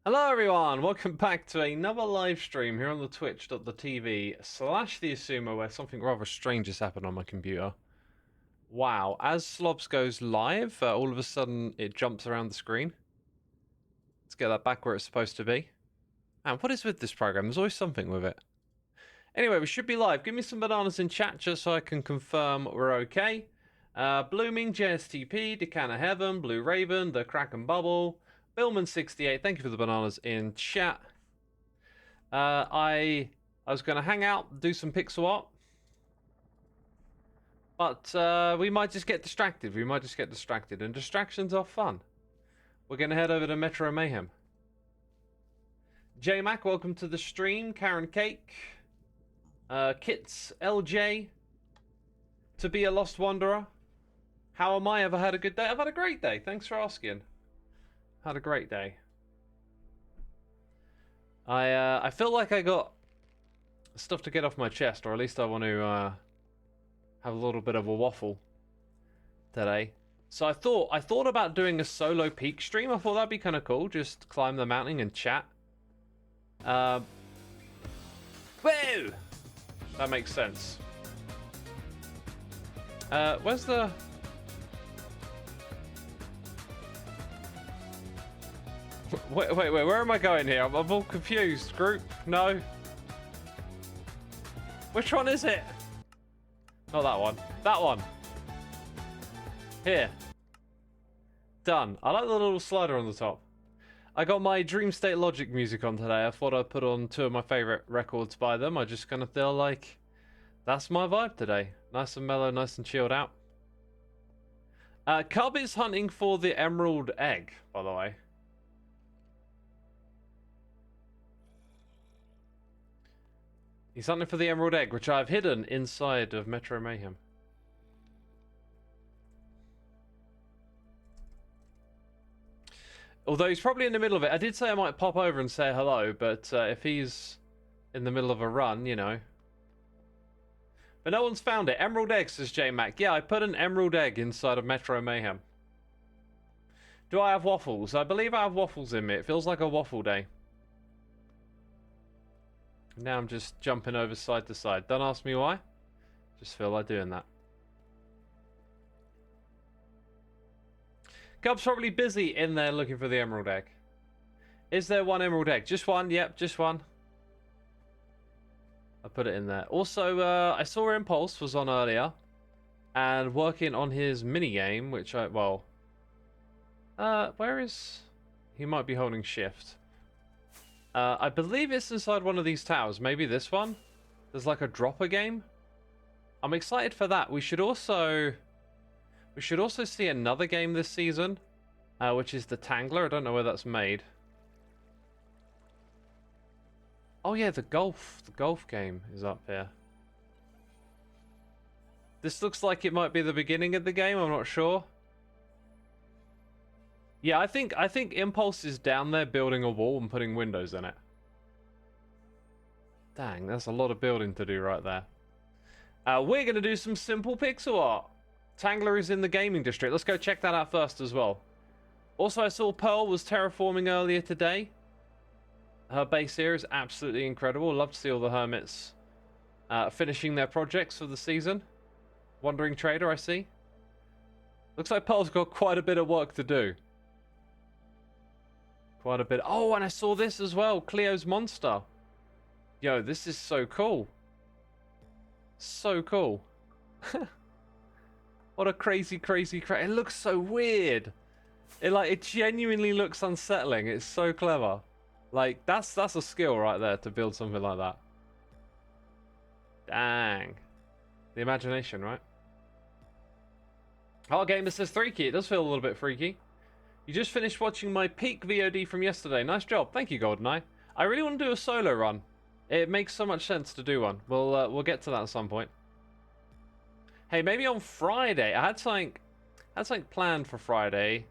Hello everyone, welcome back to another live stream here on the twitch.tv/the Xisuma where something rather strange has happened on my computer. Wow, as Slobs goes live, all of a sudden it jumps around the screen. Let's get that back where it's supposed to be. And what is with this program? There's always something with it. Anyway, we should be live. Give me some bananas in chat just so I can confirm we're okay. Blooming, JSTP, Decana Heaven, Blue Raven, The Kraken Bubble, Billman68, thank you for the bananas in chat. I was going to hang out, do some pixel art. But we might just get distracted. And distractions are fun. We're going to head over to Metro Mayhem. J-Mac, welcome to the stream. Karen Cake. Kits, LJ. To be a Lost Wanderer. How am I? Ever had a good day? I've had a great day. Thanks for asking. Had a great day. I feel like I got stuff to get off my chest, or at least I want to have a little bit of a waffle today. So I thought about doing a solo peak stream. I thought that'd be kind of cool. Just climb the mountain and chat. Whoa! That makes sense. Where's the... Wait, where am I going here? I'm all confused. Group? No. Which one is it? Not that one. That one. Here. Done. I like the little slider on the top. I got my Dream State Logic music on today. I thought I'd put on two of my favourite records by them. I just kind of feel like that's my vibe today. Nice and mellow, nice and chilled out. Cub is hunting for the emerald egg, by the way. He's hunting for the emerald egg, which I've hidden inside of Metro Mayhem. Although he's probably in the middle of it. I did say I might pop over and say hello, but if he's in the middle of a run, you know. But no one's found it. Emerald egg, says J-Mac. Yeah, I put an emerald egg inside of Metro Mayhem. Do I have waffles? I believe I have waffles in me. It feels like a waffle day. Now I'm just jumping over side to side. Don't ask me why. Just feel like doing that. Cub's probably busy in there looking for the emerald egg. Is there one emerald egg? Just one? Yep, just one. I put it in there. Also, I saw Impulse was on earlier. And working on his minigame, which I... Well... where is... He might be holding shift. I believe it's inside one of these towers. Maybe this one? There's like a dropper game. I'm excited for that. We should also see another game this season, which is the Tangler. I don't know where that's made. Oh yeah, the golf game is up here. This looks like it might be the beginning of the game. I'm not sure. Yeah, I think Impulse is down there building a wall and putting windows in it. Dang, that's a lot of building to do right there. We're going to do some simple pixel art. Tangler is in the gaming district. Let's go check that out first as well. Also, I saw Pearl was terraforming earlier today. Her base here is absolutely incredible. Love to see all the hermits finishing their projects for the season. Wandering Trader, I see. Looks like Pearl's got quite a bit of work to do. Quite a bit. Oh, and I saw this as well. Cleo's Monster. Yo, this is so cool. So cool. What a crazy. It looks so weird. It genuinely looks unsettling. It's so clever. Like, that's a skill right there to build something like that. Dang. The imagination, right? Our gamer says freaky. It does feel a little bit freaky. You just finished watching my peak VOD from yesterday. Nice job. Thank you, GoldenEye. I really want to do a solo run. It makes so much sense to do one. We'll get to that at some point. Hey, maybe on Friday. I had something planned for Friday,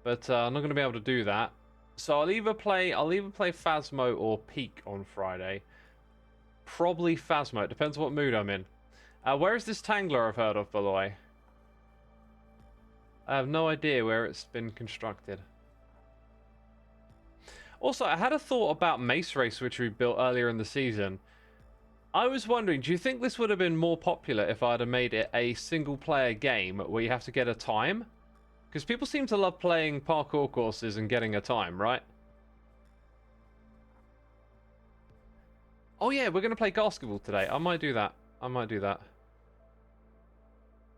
but I'm not going to be able to do that. So I'll either play Phasmo or Peak on Friday. Probably Phasmo. It depends what mood I'm in. Where is this Tangler I've heard of, by the way? I have no idea where it's been constructed. Also, I had a thought about Mace Race, which we built earlier in the season. I was wondering, do you think this would have been more popular if I'd have made it a single-player game where you have to get a time? Because people seem to love playing parkour courses and getting a time, right? Oh yeah, we're going to play basketball today. I might do that. I might do that.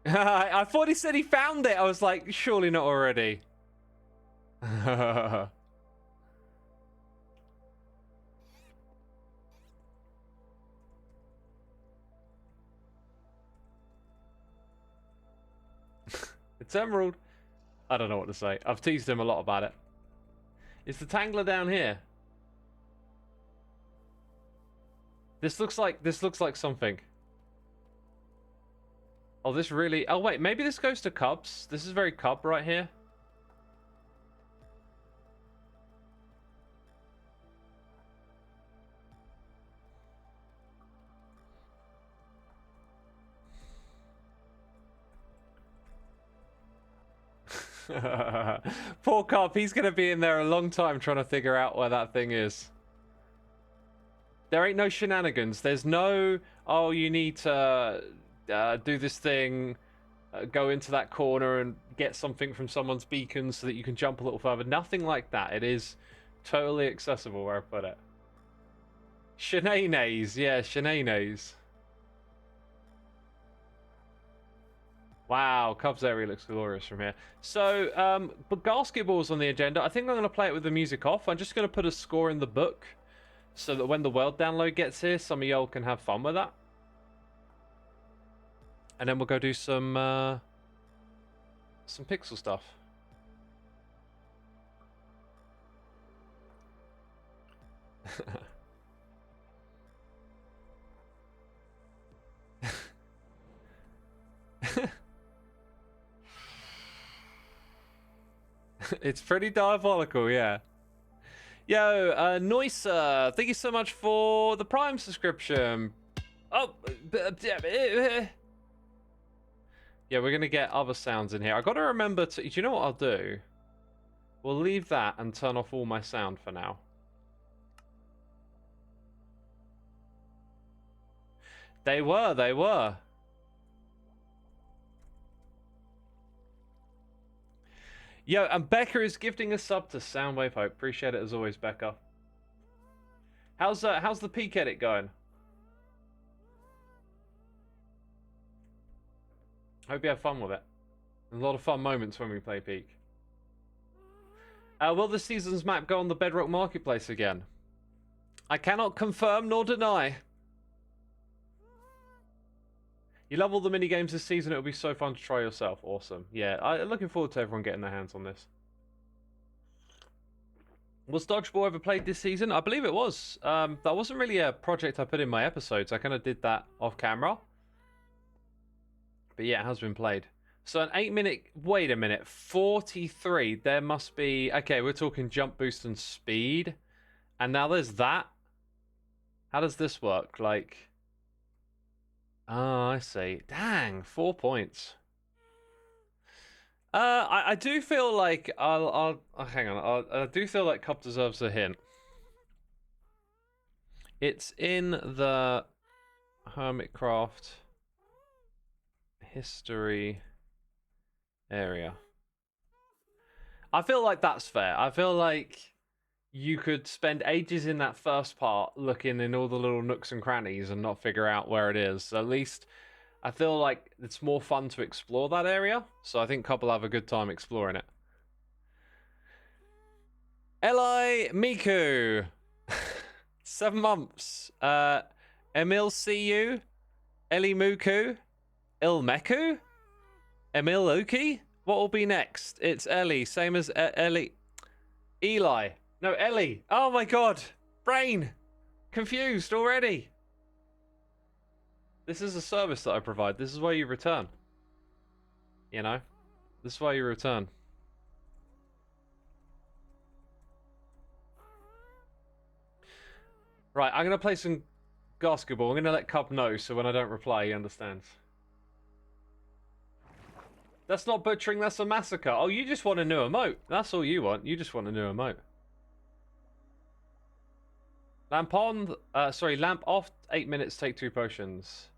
I thought he said he found it. I was like, surely not already. It's Emerald. I don't know what to say. I've teased him a lot about it. Is the Tangler down here? This looks like something. Oh, this really... Oh, wait. Maybe this goes to Cubs. This is very Cub right here. Poor Cub. He's going to be in there a long time trying to figure out where that thing is. There ain't no shenanigans. There's no... Oh, you need to do this thing... go into that corner and get something from someone's beacon so that you can jump a little further. Nothing like that. It is totally accessible where I put it. Shenanigans. Yeah, shenanigans. Wow, Cubs area looks glorious from here. So, but basketball's on the agenda. I think I'm going to play it with the music off. I'm just going to put a score in the book so that when the world download gets here, some of y'all can have fun with that. And then we'll go do some pixel stuff. It's pretty diabolical, yeah. Yo, Noiser, thank you so much for the Prime subscription. Oh, yeah, we're gonna get other sounds in here. I gotta remember to. Do you know what I'll do? We'll leave that and turn off all my sound for now. They were. Yo, and Becca is gifting a sub to Soundwave Hope. Appreciate it as always, Becca. How's the peak edit going? Hope you have fun with it. A lot of fun moments when we play Peak. Will this season's map go on the Bedrock Marketplace again? I cannot confirm nor deny. You love all the minigames this season. It'll be so fun to try yourself. Awesome. Yeah, I'm looking forward to everyone getting their hands on this. Was Dodgeball ever played this season? I believe it was. That wasn't really a project I put in my episodes. I kind of did that off camera. But yeah, it has been played. So an 8-minute... Wait a minute. 43. There must be... Okay, we're talking jump boost and speed. And now there's that. How does this work? Like... Oh, I see. Dang, 4 points. I do feel like I'll hang on. I do feel like Cup deserves a hint. It's in the Hermitcraft history area. I feel like that's fair. I feel like you could spend ages in that first part looking in all the little nooks and crannies and not figure out where it is. At least I feel like it's more fun to explore that area. So I think Cup will have a good time exploring it. Eli Miku. 7 months. Emil CU. Eli Muku. Ilmeku. Emil Uki. What will be next? It's Ellie. Same as Ellie. Eli. No, Ellie. Oh my god. Brain. Confused already. This is a service that I provide. This is why you return. You know? This is why you return. Right, I'm going to play some basketball. I'm going to let Cub know so when I don't reply, he understands. That's not butchering, that's a massacre. Oh, you just want a new emote. That's all you want. You just want a new emote. Lamp on. Sorry, lamp off. 8 minutes. Take 2 potions.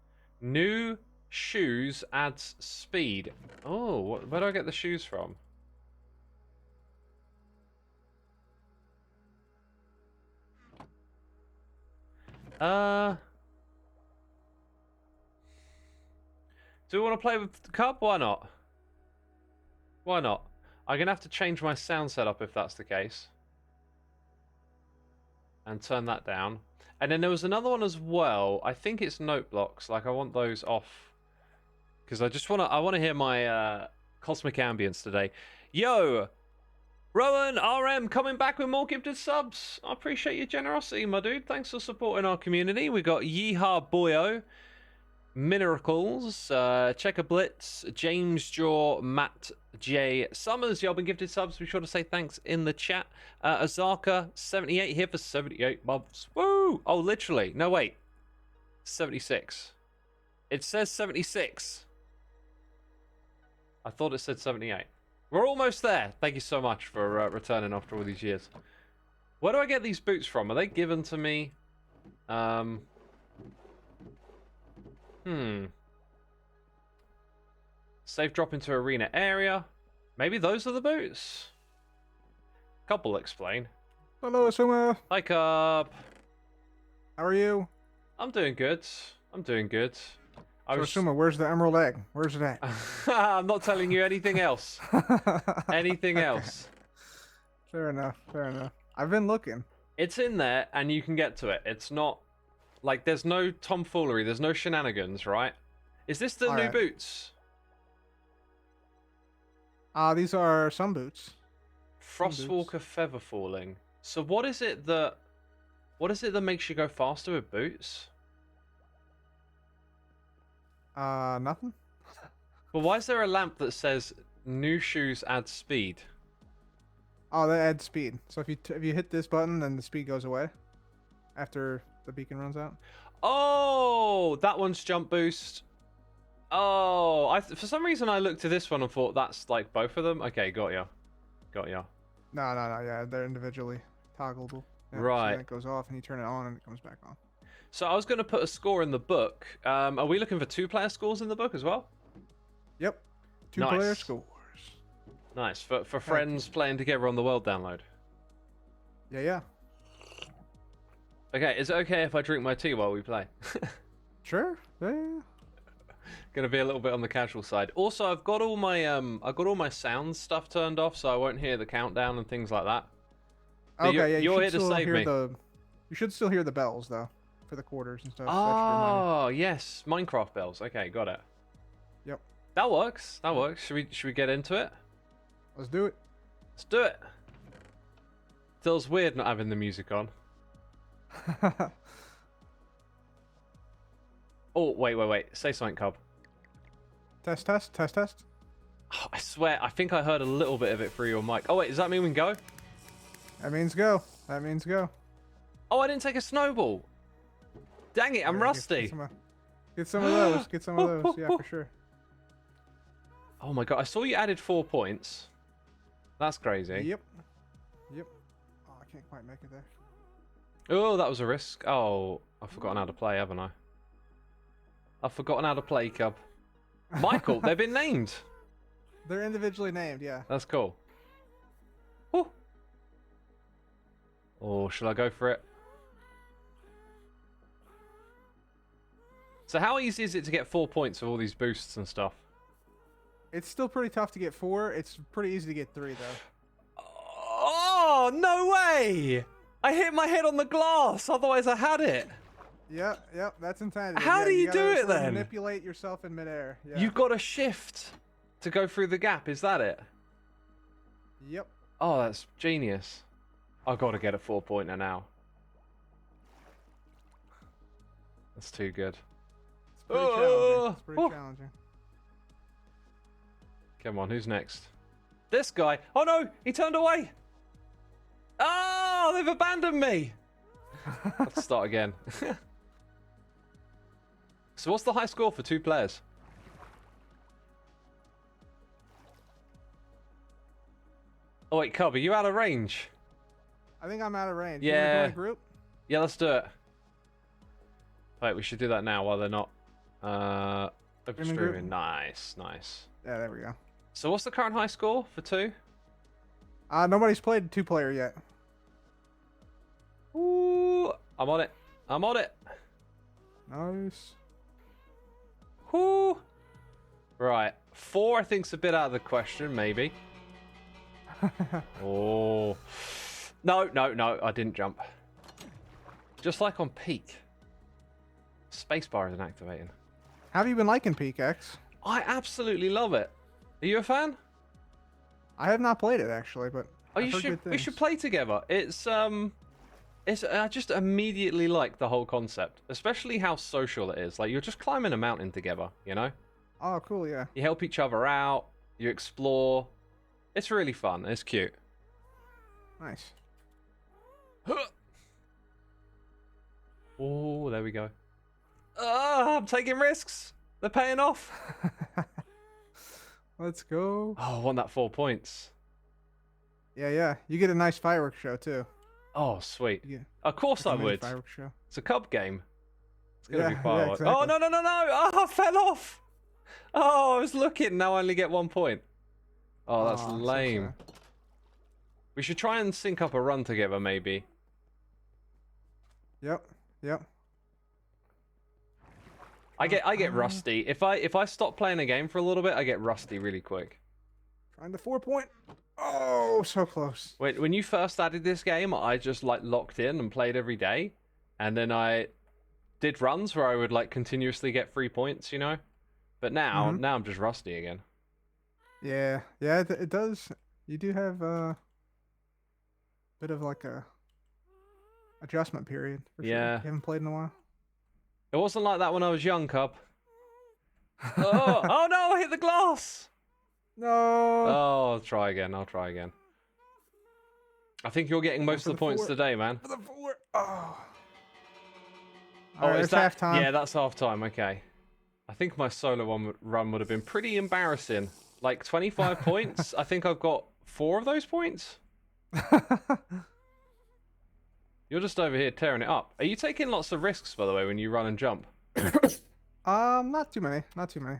New shoes adds speed. Oh, where do I get the shoes from? Do we want to play with the cub? Why not? Why not? I'm gonna have to change my sound setup if that's the case. And turn that down. And then there was another one as well. I think it's note blocks. Like I want those off. Because I want to hear my cosmic ambience today. Yo! Rowan RM coming back with more gifted subs. I appreciate your generosity, my dude. Thanks for supporting our community. We got Yeehaw Boyo, Miracles, Checker Blitz, James Jaw, Matt J. Summers. Y'all been gifted subs. Be sure to say thanks in the chat. Azaka 78 here for 78 months. Woo! Oh, literally. No, wait. 76. It says 76. I thought it said 78. We're almost there. Thank you so much for returning after all these years. Where do I get these boots from? Are they given to me? Safe drop into arena area. Maybe those are the boots? Couple explain. Hello, Xisuma. Hi, Cup. How are you? I'm doing good. I'm doing good. Xisuma, where's the emerald egg? Where's it at? I'm not telling you anything else. Anything else. Fair enough. Fair enough. I've been looking. It's in there, and you can get to it. It's not like there's no tomfoolery. There's no shenanigans, right? Is this the new boots? These are some boots. Frostwalker feather falling. So what is it that makes you go faster with boots? Nothing. Well, why is there a lamp that says new shoes add speed? Oh, they add speed. So if you hit this button, then the speed goes away after the beacon runs out. Oh, that one's jump boost. Oh, for some reason I looked at this one and thought that's like both of them. Okay, got ya. Got ya. No. Yeah, they're individually toggleable. Yeah, right. So then it goes off and you turn it on and it comes back on. So I was going to put a score in the book. Are we looking for 2-player scores in the book as well? Yep. 2-player scores. Nice. For friends playing together on the world download. Yeah. Okay, is it okay if I drink my tea while we play? Sure. Yeah. Gonna be a little bit on the casual side. Also, I've got all my sound stuff turned off, so I won't hear the countdown and things like that. But okay, you're here to save me. You should still hear the bells though, for the quarters and stuff. Oh yes, Minecraft bells. Okay, got it. Yep. That works. That works. Should we get into it? Let's do it. Let's do it. Feels weird not having the music on. Oh wait. Say something, Cub. Test. Oh, I swear, I think I heard a little bit of it through your mic. Oh wait, does that mean we can go? That means go. Oh, I didn't take a snowball. Dang it, I'm rusty. Get some of those. Yeah, for sure. Oh my god, I saw you added 4 points. That's crazy. Yep. Oh, I can't quite make it there. Oh, that was a risk. Oh, I've forgotten how to play, haven't I? I've forgotten how to play, Cub. Michael, they've been named. They're individually named, yeah. That's cool. Woo. Oh, shall I go for it? So how easy is it to get 4 points with all these boosts and stuff? It's still pretty tough to get 4. It's pretty easy to get 3, though. Oh, no way! I hit my head on the glass, otherwise I had it. Yep, that's intended. How do you do it then? Manipulate yourself in midair. Yeah. You've got to shift to go through the gap, is that it? Yep. Oh, that's genius. I've got to get a 4-pointer now. That's too good. It's pretty challenging. Come on, who's next? This guy. Oh no, he turned away. Oh, they've abandoned me. Let's start again. So what's the high score for 2 players? Oh wait, Cub, are you out of range? I think I'm out of range. Yeah. You wanna join a group? Yeah, let's do it. Wait, we should do that now while they're not open Streaming group? streaming. Nice, nice. Yeah, there we go. So what's the current high score for 2? Nobody's played 2-player yet. Ooh, I'm on it. I'm on it. Nice. Whoo. Right. 4, I think's a bit out of the question, maybe. Oh. No, no, no, I didn't jump. Just like on Peak. Spacebar isn't activating. How have you been liking Peak X? I absolutely love it. Are you a fan? I have not played it actually, but Oh, I've heard good we things. should play together. It's I just immediately like the whole concept, especially how social it is. Like you're just climbing a mountain together, you know? Oh, cool, yeah. You help each other out, you explore. It's really fun. It's cute. Nice. Oh, there we go. Ah, I'm taking risks. They're paying off. Let's go. Oh, I won that 4 points. Yeah, yeah. You get a nice fireworks show too. Oh, sweet. You get Of course I like a mini would. fireworks show. It's a cub game. It's gonna Yeah, be yeah, fireworks. exactly. Oh, no, no, no, no. Oh, I fell off. Oh, I was looking. Now I only get 1 point. Oh, that's Aw, so lame. sad. We should try and sync up a run together, maybe. Yep, yep. I get rusty. If I stop playing a game for a little bit, I get rusty really quick. Trying the 4-point. Oh, so close. When you first added this game, I just like locked in and played every day, and then I did runs where I would like continuously get 3 points, you know. But now I'm just rusty again. Yeah, yeah. It does. You do have a bit of like a adjustment period. For sure. Yeah. You haven't played in a while. It wasn't like that when I was young, cub. Oh, oh no! I hit the glass. No. Oh, I'll try again. I'll try again. I think you're getting most for of the the points 4. today, man. For the 4. Oh. Oh, All right, is it's that halftime. Yeah, that's half time. Okay. I think my solo run would have been pretty embarrassing. Like 25 points. I think I've got 4 of those points. You're just over here tearing it up. Are you taking lots of risks, by the way, when you run and jump? Not too many. Not too many.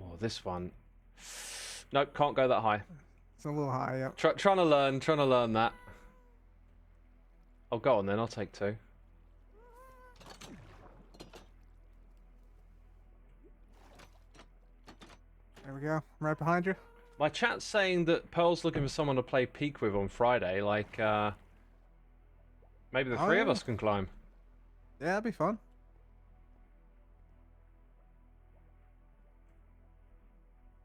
Oh, this one. Nope, can't go that high. It's a little high. Yep. Trying to learn that. Oh, go on then. I'll take 2. There we go. I'm right behind you. My chat's saying that Pearl's looking for someone to play Peak with on Friday. Like, maybe the 3 of yeah. us can climb. Yeah, that'd be fun.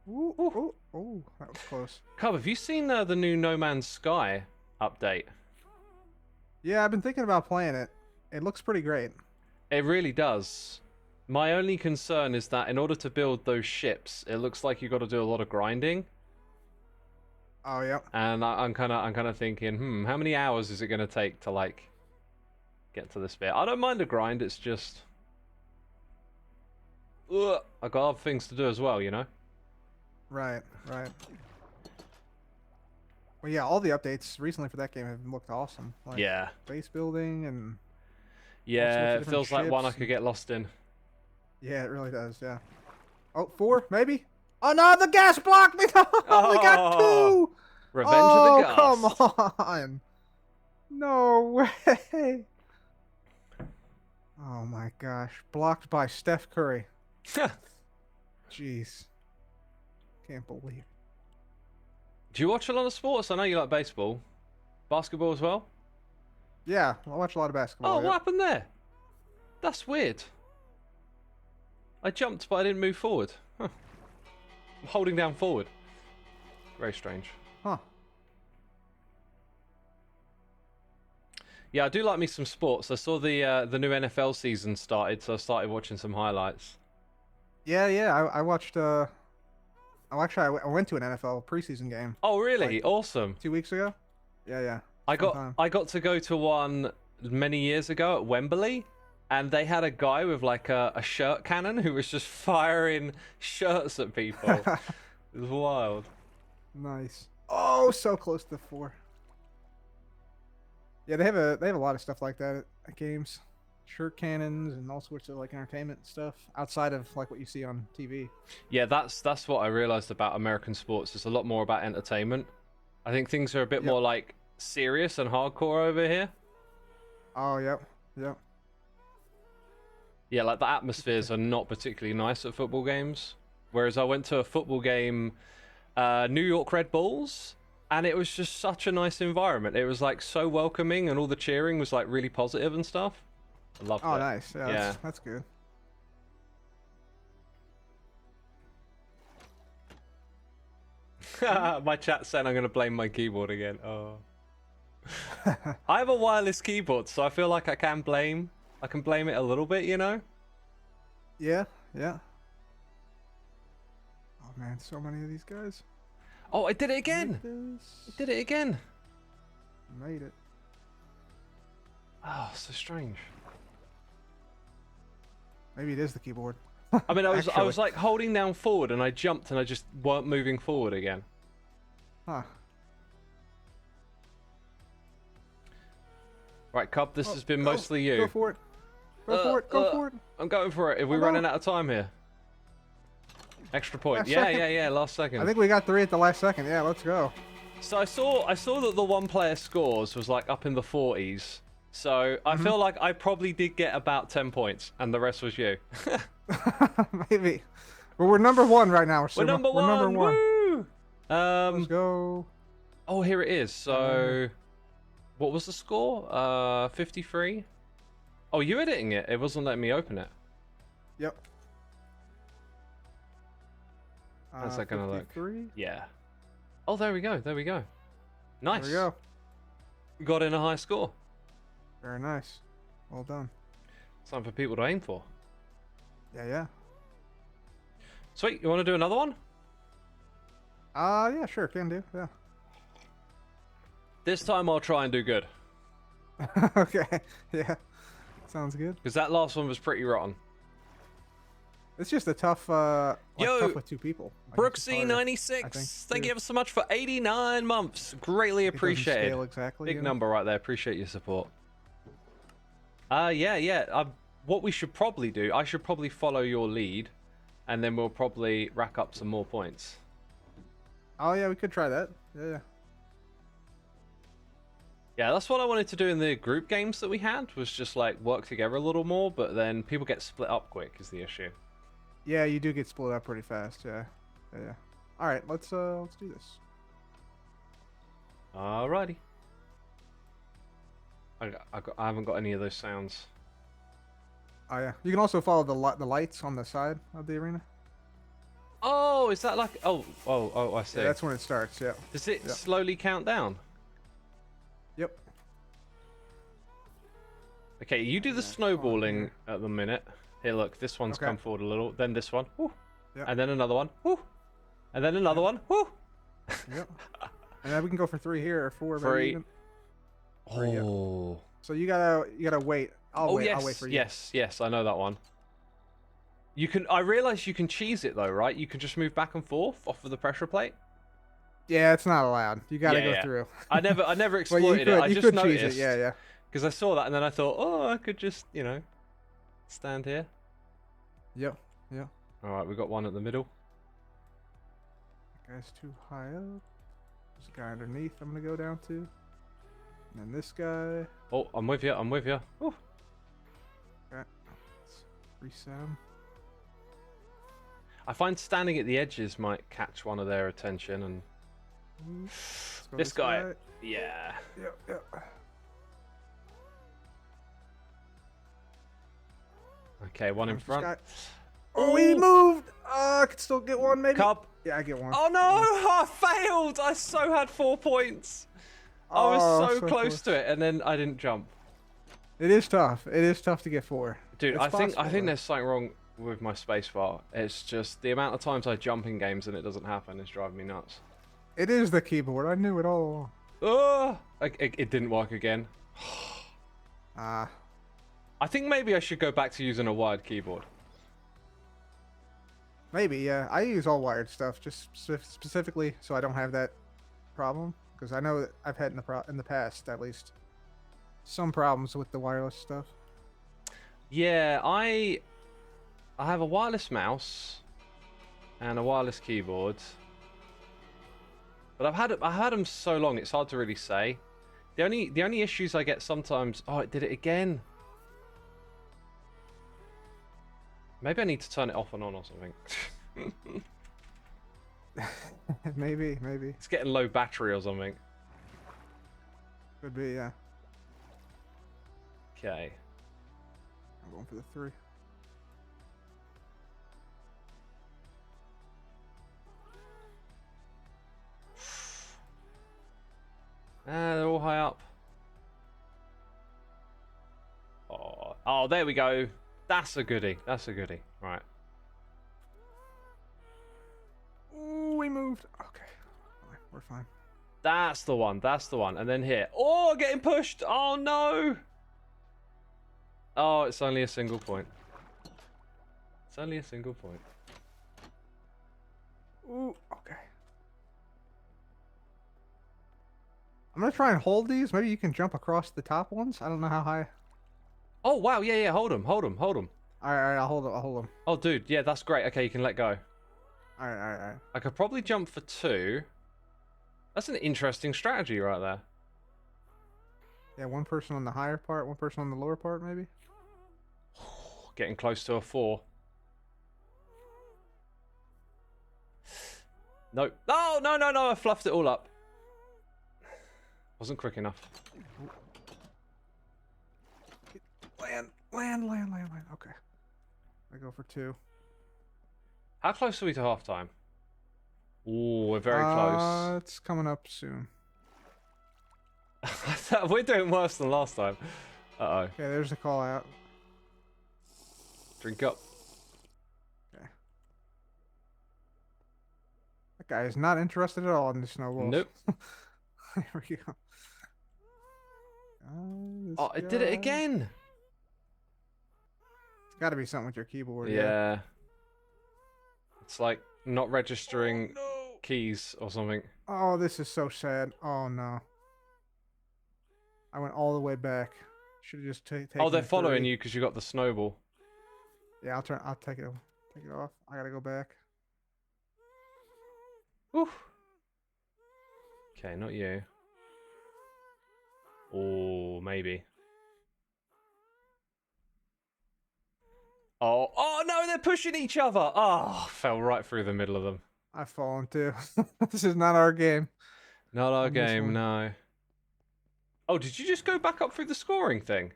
Ooh, ooh, ooh, that was close. Cub, have you seen the new No Man's Sky update? Yeah, I've been thinking about playing it. It looks pretty great. It really does. My only concern is that in order to build those ships, it looks like you've got to do a lot of grinding. Oh, yeah. And I'm kind of thinking, how many hours is it going to take to like get to this bit? I don't mind a grind. It's just, I got other things to do as well, you know. Right, right. Well, yeah, all the updates recently for that game have looked awesome. Like Yeah. base building and Yeah, of it feels like one I ships could get lost in. yeah, it really does. Yeah. Oh, 4 maybe. Oh no, the gas blocked me. No, we got 2. Revenge Oh, of the Ghast. come on. No way. Oh my gosh, blocked by Steph Curry. Jeez. Can't believe. Do you watch a lot of sports? I know you like baseball. Basketball as well? Yeah, I watch a lot of basketball. Oh, yeah. what happened there? That's weird. I jumped, but I didn't move forward. Huh. I'm holding down forward. Very strange. Huh. Yeah, I do like me some sports. I saw the new NFL season started, so I started watching some highlights. Yeah, yeah. I watched. Oh, actually, I went to an NFL preseason game Oh, really? Like- Awesome. 2 weeks ago. Yeah, yeah. I Fun got time. I got to go to one many years ago at Wembley, and they had a guy with like a shirt cannon who was just firing shirts at people. It was wild. Nice. Oh, so close to 4. Yeah, they have a lot of stuff like that at games, shirt cannons and all sorts of like entertainment stuff outside of like what you see on TV. Yeah, that's what I realized about American sports. It's a lot more about entertainment. I think things are a bit Yep. more like serious and hardcore over here. Oh, yep, yep. Yeah, like the atmospheres are not particularly nice at football games. Whereas I went to a football game, New York Red Bulls, and it was just such a nice environment. It was like so welcoming, and all the cheering was like really positive and stuff. I loved Oh, it. nice. Yeah, Yeah. that's good. My chat said I'm gonna blame my keyboard again. Oh. I have a wireless keyboard, so I feel like I can blame. I can blame it a little bit, you know. Yeah, yeah. Oh man, so many of these guys. Oh, I did it Make again. this. I did it again. Made it. Oh, so strange. Maybe it is the keyboard. I mean, I was Actually. like holding down forward, and I jumped, and I just weren't moving forward again. Huh. Right, Cub, this Oh, has been go. mostly you. Go for it. Go for it. Go for it. I'm going for it. Are we Oh, no. running out of time here? Extra point. Last Yeah, second. yeah, yeah. Last second. I think we got 3 at the last second. Yeah, let's go. So I saw that the one player scores was like up in the 40s. So I feel like I probably did get about 10 points, and the rest was you. Maybe. But we're number 1 right now. We're Suma. number We're one. number 1. Woo! Let's go. Oh, here it is. So, what was the score? 53. Oh, you editing it? It wasn't letting me open it. Yep. How's that gonna look? 53. Yeah. Oh, there we go. There we go. Nice. There we go. Got in a high score. Very nice. Well done. Something for people to aim for. Yeah, yeah. Sweet. You want to do another one? Yeah, sure, can do. Yeah. This time I'll try and do good. Okay. Yeah. Sounds good. Because that last one was pretty rotten. It's just a tough, tough with 2 people. Like, it's just harder, I think, Brooksy96. Thank too. you ever so much for 89 months. Greatly It doesn't appreciated. scale exactly. Big you know? number right there. Appreciate your support. Yeah. What we should probably do, I should probably follow your lead, and then we'll probably rack up some more points. Oh yeah, we could try that. Yeah. Yeah, that's what I wanted to do in the group games that we had, was just like work together a little more, but then people get split up quick is the issue. Yeah, you do get split up pretty fast. Yeah. Yeah. All right, let's do this. Alrighty. I haven't got any of those sounds. Oh yeah, you can also follow the lights on the side of the arena. Oh, is that like... Oh, I see. Yeah, that's when it starts. Yeah. Does it Yep. slowly count down? Yep. Okay, you do the snowballing at the minute. Here, look, this one's Okay. come forward a little. Then this one. Woo. Yep. And then another one. Woo. And then another one. Woo. Yep. And then we can go for 3 here or 4. maybe 3. even. Three, yep. Oh. So you gotta wait. I'll wait. Yes. I'll wait for you. Yes, I know that one. You can. I realize you can cheese it though, right? You can just move back and forth off of the pressure plate. Yeah, it's not allowed. You gotta Yeah, go yeah. through. I never Well, you exploited it. I you just could noticed. cheese it. Yeah, yeah. Because I saw that and then I thought, oh, I could just, stand here. Yep. Yep. All right, we got one at the middle. That guy's too high up. There's a guy underneath. I'm gonna go down to. And then this guy. Oh, I'm with you. I'm with you. Ooh. Okay. Let's reset him. I find standing at the edges might catch one of their attention, and Let's go this guy, yeah. Yep. Yep. Okay, one in This front. guy. Oh, he moved. I could still get one, maybe. Cub. Yeah, I get one. Oh no, I failed. I so had 4 points. I Oh, was so close to it, and then I didn't jump. It is tough. It is tough to get 4. Dude, It's I think possible, though. there's something wrong with my spacebar. It's just the amount of times I jump in games and it doesn't happen is driving me nuts. It is the keyboard. I knew it all. Oh, it didn't work again. Ah. I think maybe I should go back to using a wired keyboard. Maybe, yeah. I use all wired stuff just specifically so I don't have that problem because I know that I've had in the past at least. some problems with the wireless stuff. Yeah, I have a wireless mouse and a wireless keyboard, but I've had them so long it's hard to really say. The only issues I get sometimes. Oh, it did it again. Maybe I need to turn it off and on or something. Maybe. It's getting low battery or something. Could be, yeah. Okay. I'm going for the 3. Ah, they're all high up. Oh, there we go. That's a goodie. That's a goodie. Right. Ooh, we moved. Okay. We're fine. That's the one. That's the one. And then here. Oh, getting pushed. Oh, no. Oh, it's only a single point. It's only a single point. Ooh, okay. I'm gonna try and hold these. Maybe you can jump across the top ones. I don't know how high. Oh, wow. Yeah, yeah. Hold him. Hold him. Hold him. All right. I'll hold them. I'll hold them. Oh, dude. Yeah, that's great. Okay, you can let go. All right. I could probably jump for 2. That's an interesting strategy right there. Yeah, one person on the higher part, one person on the lower part, maybe. Getting close to a 4. No. Oh, no. I fluffed it all up. Wasn't quick enough. Land. Okay. I go for 2. How close are we to halftime? Ooh, we're very close. It's coming up soon. We're doing worse than last time. Uh-oh. Okay, there's the call out. Drink up. Okay. That guy is not interested at all in the snowballs. Nope. There we go. Oh, it did it again. It's got to be something with your keyboard. Yeah. It's like not registering keys or something. Oh, this is so sad. Oh no. I went all the way back. Should have just taken. Oh, they're the following 3. you because you got the snowball. Yeah, I'll take it off. I gotta go back. Whew. Okay, not you. Oh, maybe. Oh no, they're pushing each other. Oh, fell right through the middle of them. I've fallen too. This is not our game. Not our On this game, one. no. Oh, did you just go back up through the scoring thing?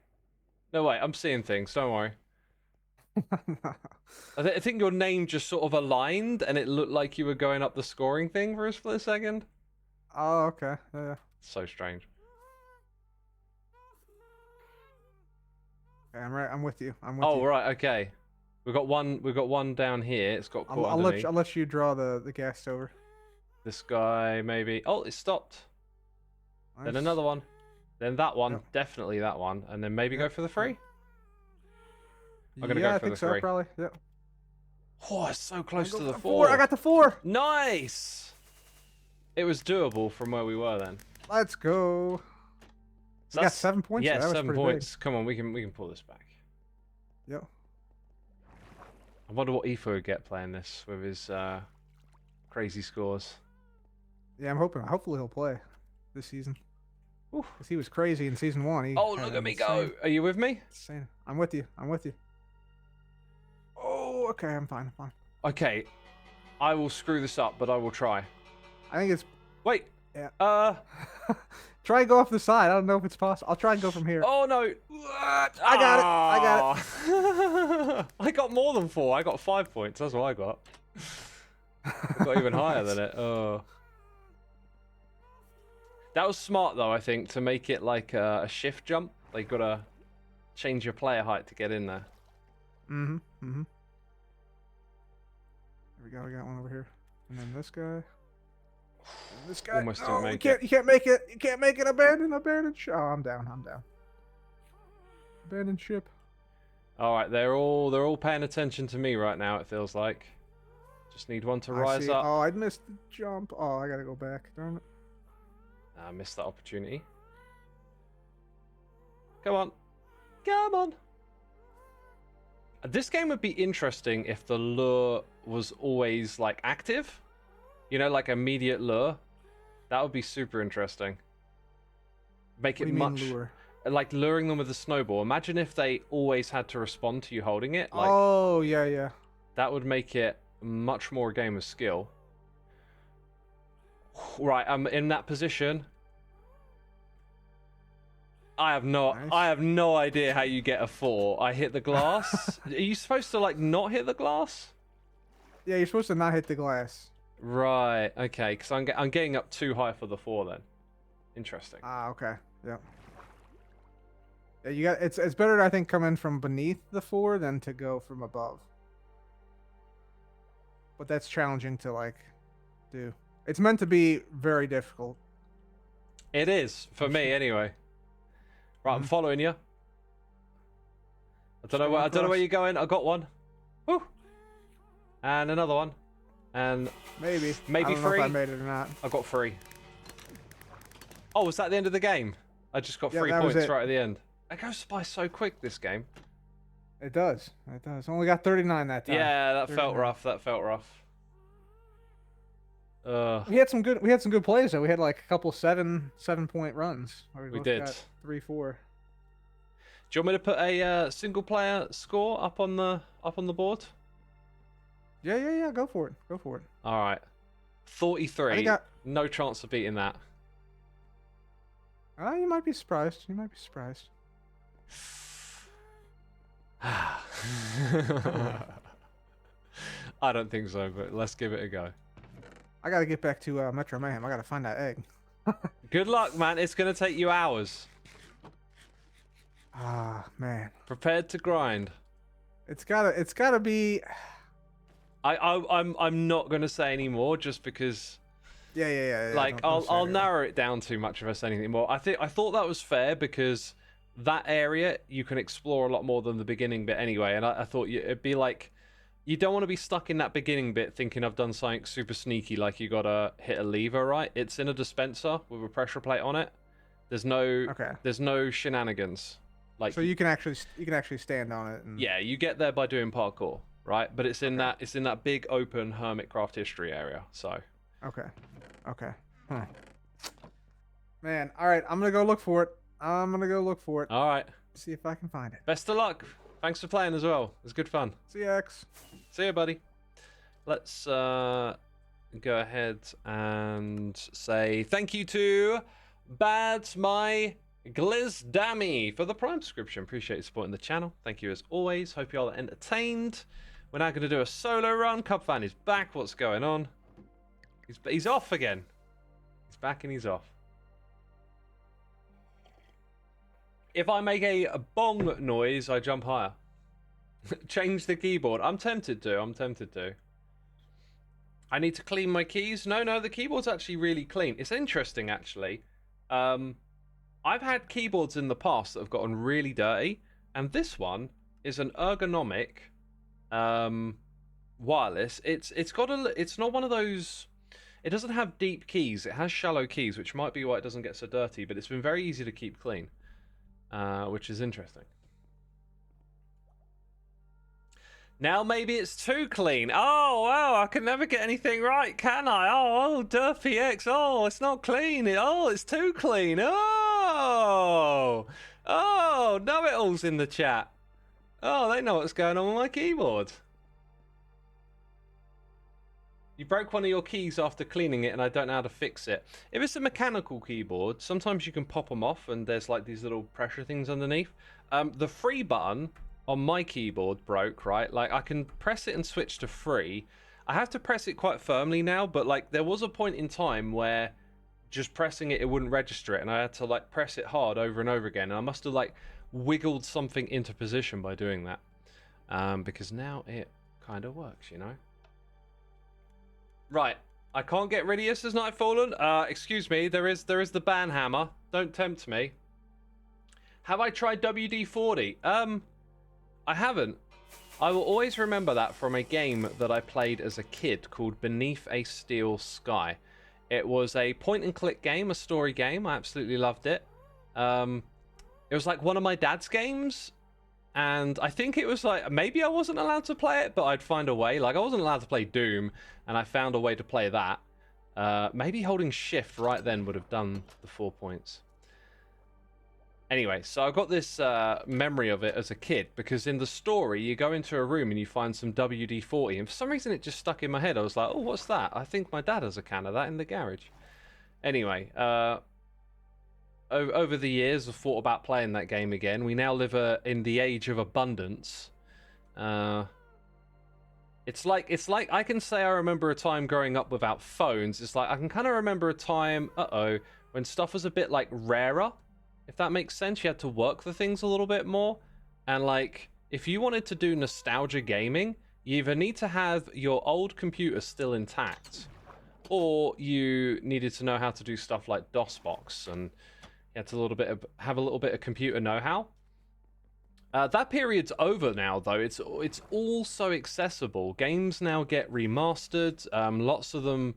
No, wait, I'm seeing things. Don't worry. I think your name just sort of aligned, and it looked like you were going up the scoring thing for a split second. Oh, okay. Yeah. So strange. Okay, I'm right. I'm with you. Oh, right. Okay. We've got one down here. It's got caught underneath. I'll let you draw the gas over. This guy maybe. Oh, it stopped. Nice. Then another one. Then that one. Yep. Definitely that one. And then maybe go for the 3. I'm gonna yeah, go I for think the so. 3. Probably. Yep. Oh, it's so close to the 4. 4. I got the 4. Nice. It was doable from where we were then. Let's go. So You got 7 points. Yeah, That was 7 pretty points. Come on, we can pull this back. Big. Yep. I wonder what Aoife would get playing this with his crazy scores. Yeah, I'm hoping. Hopefully he'll play this season. Because he was crazy in season 1. He Oh, had look an at me insane- go! Are you with me? Insane. I'm with you. Oh, okay. I'm fine. Okay, I will screw this up, but I will try. I think it's. Wait. Yeah. Try and go off the side. I don't know if it's possible. I'll try and go from here. Oh no! I got it. I got more than 4. I got 5 points. That's what I got. I got even higher than it. Oh. That was smart though, I think, to make it like a shift jump. Like, gotta change your player height to get in there. Here we go. We got one over here, and then this guy. And this guy. Almost didn't make You can't make it. You can't make it. Abandon ship. Oh, I'm down. Abandon ship. All right, they're all paying attention to me right now. It feels like. Just need one to rise up. Oh, I missed the jump. Oh, I gotta go back. Darn it. I missed that opportunity. Come on. Come on. This game would be interesting if the lure was always, like, active. You know, like immediate lure. That would be super interesting. Make What it do you much... mean lure? Like, luring them with a snowball. Imagine if they always had to respond to you holding it. Like, Oh, yeah, yeah. that would make it much more a game of skill. Right, I'm in that position. I have no idea how you get a 4. I hit the glass. Are you supposed to, like, not hit the glass? Yeah, you're supposed to not hit the glass. Right. Okay. Because I'm getting up too high for the 4 then. Interesting. Ah, okay. Yeah. Yeah, you got it's better I think coming from beneath the 4 than to go from above. But that's challenging to like do. It's meant to be very difficult. It is for me anyway. Right, I'm following you. I don't know where you're going. I got one. Woo. And another one. And maybe I don't 3. know if I made it or not. I got 3. Oh, was that the end of the game? I just got 3 that was points it. right at the end. It goes by so quick, this game. It does. It does. Only got 39 that time. Yeah, that 39. felt rough. That felt rough. We had some good plays though. We had like a couple 7-point runs. We both did. got 3-4. Do you want me to put a single player score up on the board? Yeah. Go for it. All right. 43. I No chance of beating that. You might be surprised. I don't think so, but let's give it a go. I gotta get back to Metro Mayhem. I gotta find that egg. Good luck, man. It's gonna take you hours. Ah, man. Prepared to grind. It's gotta be. I'm not gonna say any more just because. Yeah. Like I'll narrow it down too much if I say anything more. I thought that was fair because that area you can explore a lot more than the beginning bit anyway, and I thought it'd be like you don't want to be stuck in that beginning bit thinking I've done something super sneaky like you gotta hit a lever, right? It's in a dispenser with a pressure plate on it. There's no shenanigans. Like so you can actually stand on it. And... Yeah, you get there by doing parkour, right? But it's in that big open Hermitcraft history area. So okay. Huh. Man, all right. I'm gonna go look for it. all right. See if I can find it. Best of luck. Thanks for playing as well. It was good fun. See you, X. See you, buddy. Let's go ahead and say thank you to Bads My Glizdammy for the Prime subscription. Appreciate you supporting the channel. Thank you as always. Hope you all are entertained. We're now going to do a solo run. Cubfan is back. What's going on? He's off again. He's back and he's off. If I make a bong noise, I jump higher. Change the keyboard. I'm tempted to. I need to clean my keys. No, the keyboard's actually really clean. It's interesting, actually. I've had keyboards in the past that have gotten really dirty, and this one is an ergonomic wireless. It's not one of those. It doesn't have deep keys. It has shallow keys, which might be why it doesn't get so dirty. But it's been very easy to keep clean, which is interesting. Now maybe it's too clean. Oh, wow, I can never get anything right, can I? Oh, Durfy X. Oh, it's not clean. It's too clean. Oh, know-it-alls in the chat. Oh, they know what's going on with my keyboard. You broke one of your keys after cleaning it and I don't know how to fix it. If it's a mechanical keyboard, sometimes you can pop them off and there's like these little pressure things underneath. The free button on my keyboard broke, right? Like I can press it and switch to free. I have to press it quite firmly now, but like there was a point in time where just pressing it wouldn't register it and I had to like press it hard over and over again. And I must have like wiggled something into position by doing that. Because now it kind of works, you know? Right, I can't get rid of you as Nightfallen. Excuse me, there is the ban hammer. Don't tempt me. Have I tried WD-40? I haven't. I will always remember that from a game that I played as a kid called Beneath a Steel Sky. It was a point-and-click game, a story game. I absolutely loved it. It was like one of my dad's games, and I think it was like maybe I wasn't allowed to play it, but I'd find a way. Like I wasn't allowed to play Doom, and I found a way to play that. Maybe holding shift right then would have done the 4 points. Anyway, so I've got this memory of it as a kid, because in the story, you go into a room and you find some WD-40, and for some reason it just stuck in my head. I was like, oh, what's that? I think my dad has a can of that in the garage. Anyway, over the years, I've thought about playing that game again. We now live in the age of abundance. It's like I can say I remember a time growing up without phones. It's like I can kind of remember a time, when stuff was a bit like rarer, if that makes sense. You had to work for things a little bit more, and like if you wanted to do nostalgia gaming, you either need to have your old computer still intact, or you needed to know how to do stuff like DOSBox, and you had to have a little bit of computer know-how. That period's over now, though. It's all so accessible. Games now get remastered. Lots of them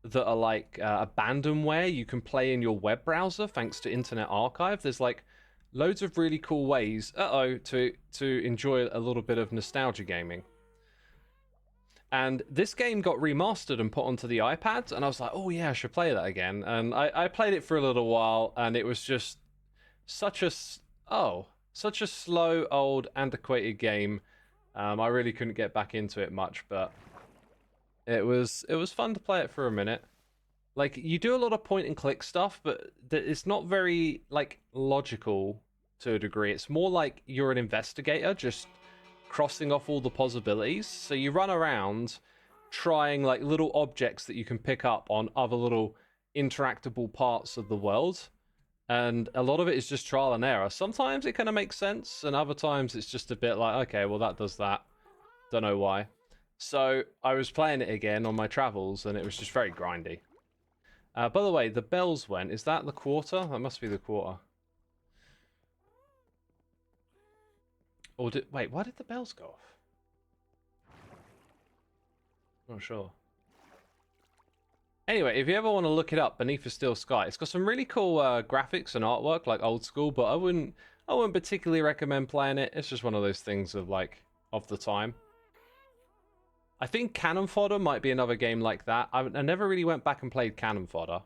that are like abandonware you can play in your web browser thanks to Internet Archive. There's like loads of really cool ways to enjoy a little bit of nostalgia gaming. And this game got remastered and put onto the iPad, and I was like, oh yeah, I should play that again. And I played it for a little while, and it was just such a slow, old, antiquated game. I really couldn't get back into it much, but it was fun to play it for a minute. Like, you do a lot of point and click stuff, but it's not very like logical to a degree. It's more like you're an investigator, just crossing off all the possibilities. So you run around trying like little objects that you can pick up on other little interactable parts of the world. And a lot of it is just trial and error. Sometimes it kind of makes sense, and other times it's just a bit like, okay, well, that does that. Don't know why. So I was playing it again on my travels, and it was just very grindy. By the way, the bells went. Is that the quarter? That must be the quarter. Or wait, why did the bells go off? Not sure. Anyway, if you ever want to look it up, Beneath a Steel Sky, it's got some really cool graphics and artwork, like old school, but I wouldn't particularly recommend playing it. It's just one of those things of the time. I think Cannon Fodder might be another game like that. I never really went back and played Cannon Fodder,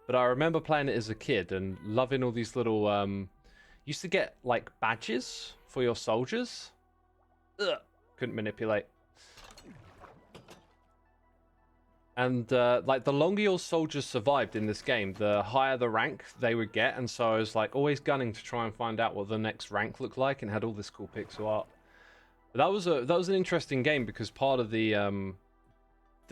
but I remember playing it as a kid and loving all these little used to get like badges for your soldiers. Ugh, couldn't manipulate. And like the longer your soldiers survived in this game, the higher the rank they would get. And so I was like always gunning to try and find out what the next rank looked like, and had all this cool pixel art. But that was an interesting game, because part of the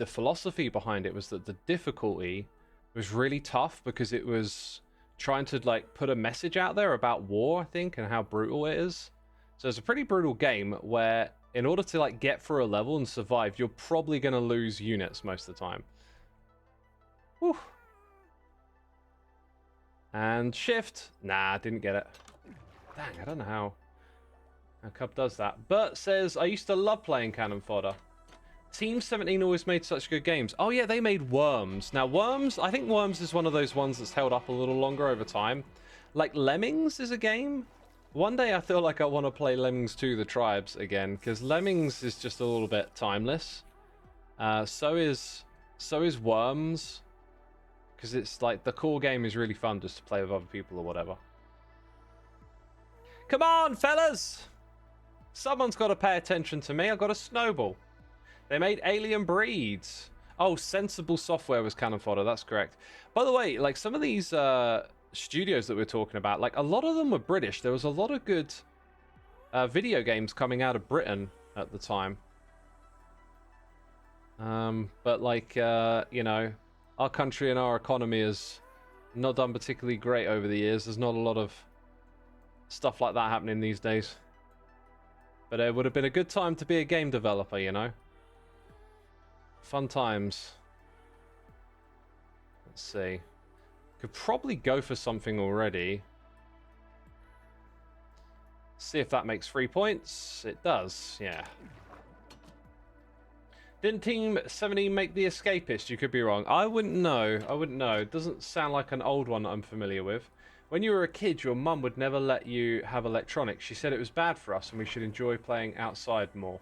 philosophy behind it was that the difficulty was really tough, because it was trying to like put a message out there about war, I think, and how brutal it is. So it's a pretty brutal game where, in order to like get through a level and survive, you're probably going to lose units most of the time. Whew. And shift. Nah, didn't get it. Dang, I don't know how Cub does that. Bert says, I used to love playing Cannon Fodder. Team 17 always made such good games. Oh yeah, they made Worms. Now Worms, I think Worms is one of those ones that's held up a little longer over time. Like Lemmings is a game. One day I feel like I want to play Lemmings 2: The Tribes again, because Lemmings is just a little bit timeless. So is Worms, because it's like the core game is really fun just to play with other people or whatever. Come on, fellas! Someone's got to pay attention to me. I got a snowball. They made Alien Breeds. Oh, Sensible Software was Cannon Fodder. That's correct. By the way, like some of these studios that we're talking about, like a lot of them were British. There was a lot of good video games coming out of Britain at the time. But like, you know, our country and our economy has not done particularly great over the years. There's not a lot of stuff like that happening these days. But it would have been a good time to be a game developer, you know? Fun times. Let's see. Could probably go for something already. See if that makes 3 points. It does, yeah. Didn't Team 17 make The Escapist? You could be wrong. I wouldn't know. I wouldn't know. It doesn't sound like an old one that I'm familiar with. When you were a kid, your mum would never let you have electronics. She said it was bad for us and we should enjoy playing outside more.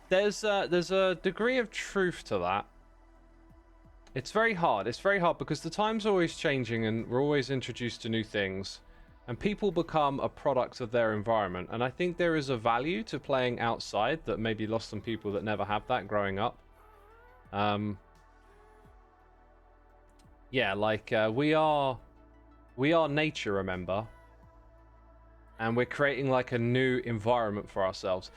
There's a degree of truth to that. It's very hard. It's very hard because the time's always changing and we're always introduced to new things. And people become a product of their environment. And I think there is a value to playing outside that may be lost on people that never have that growing up. Yeah, like we are nature, remember? And we're creating like a new environment for ourselves.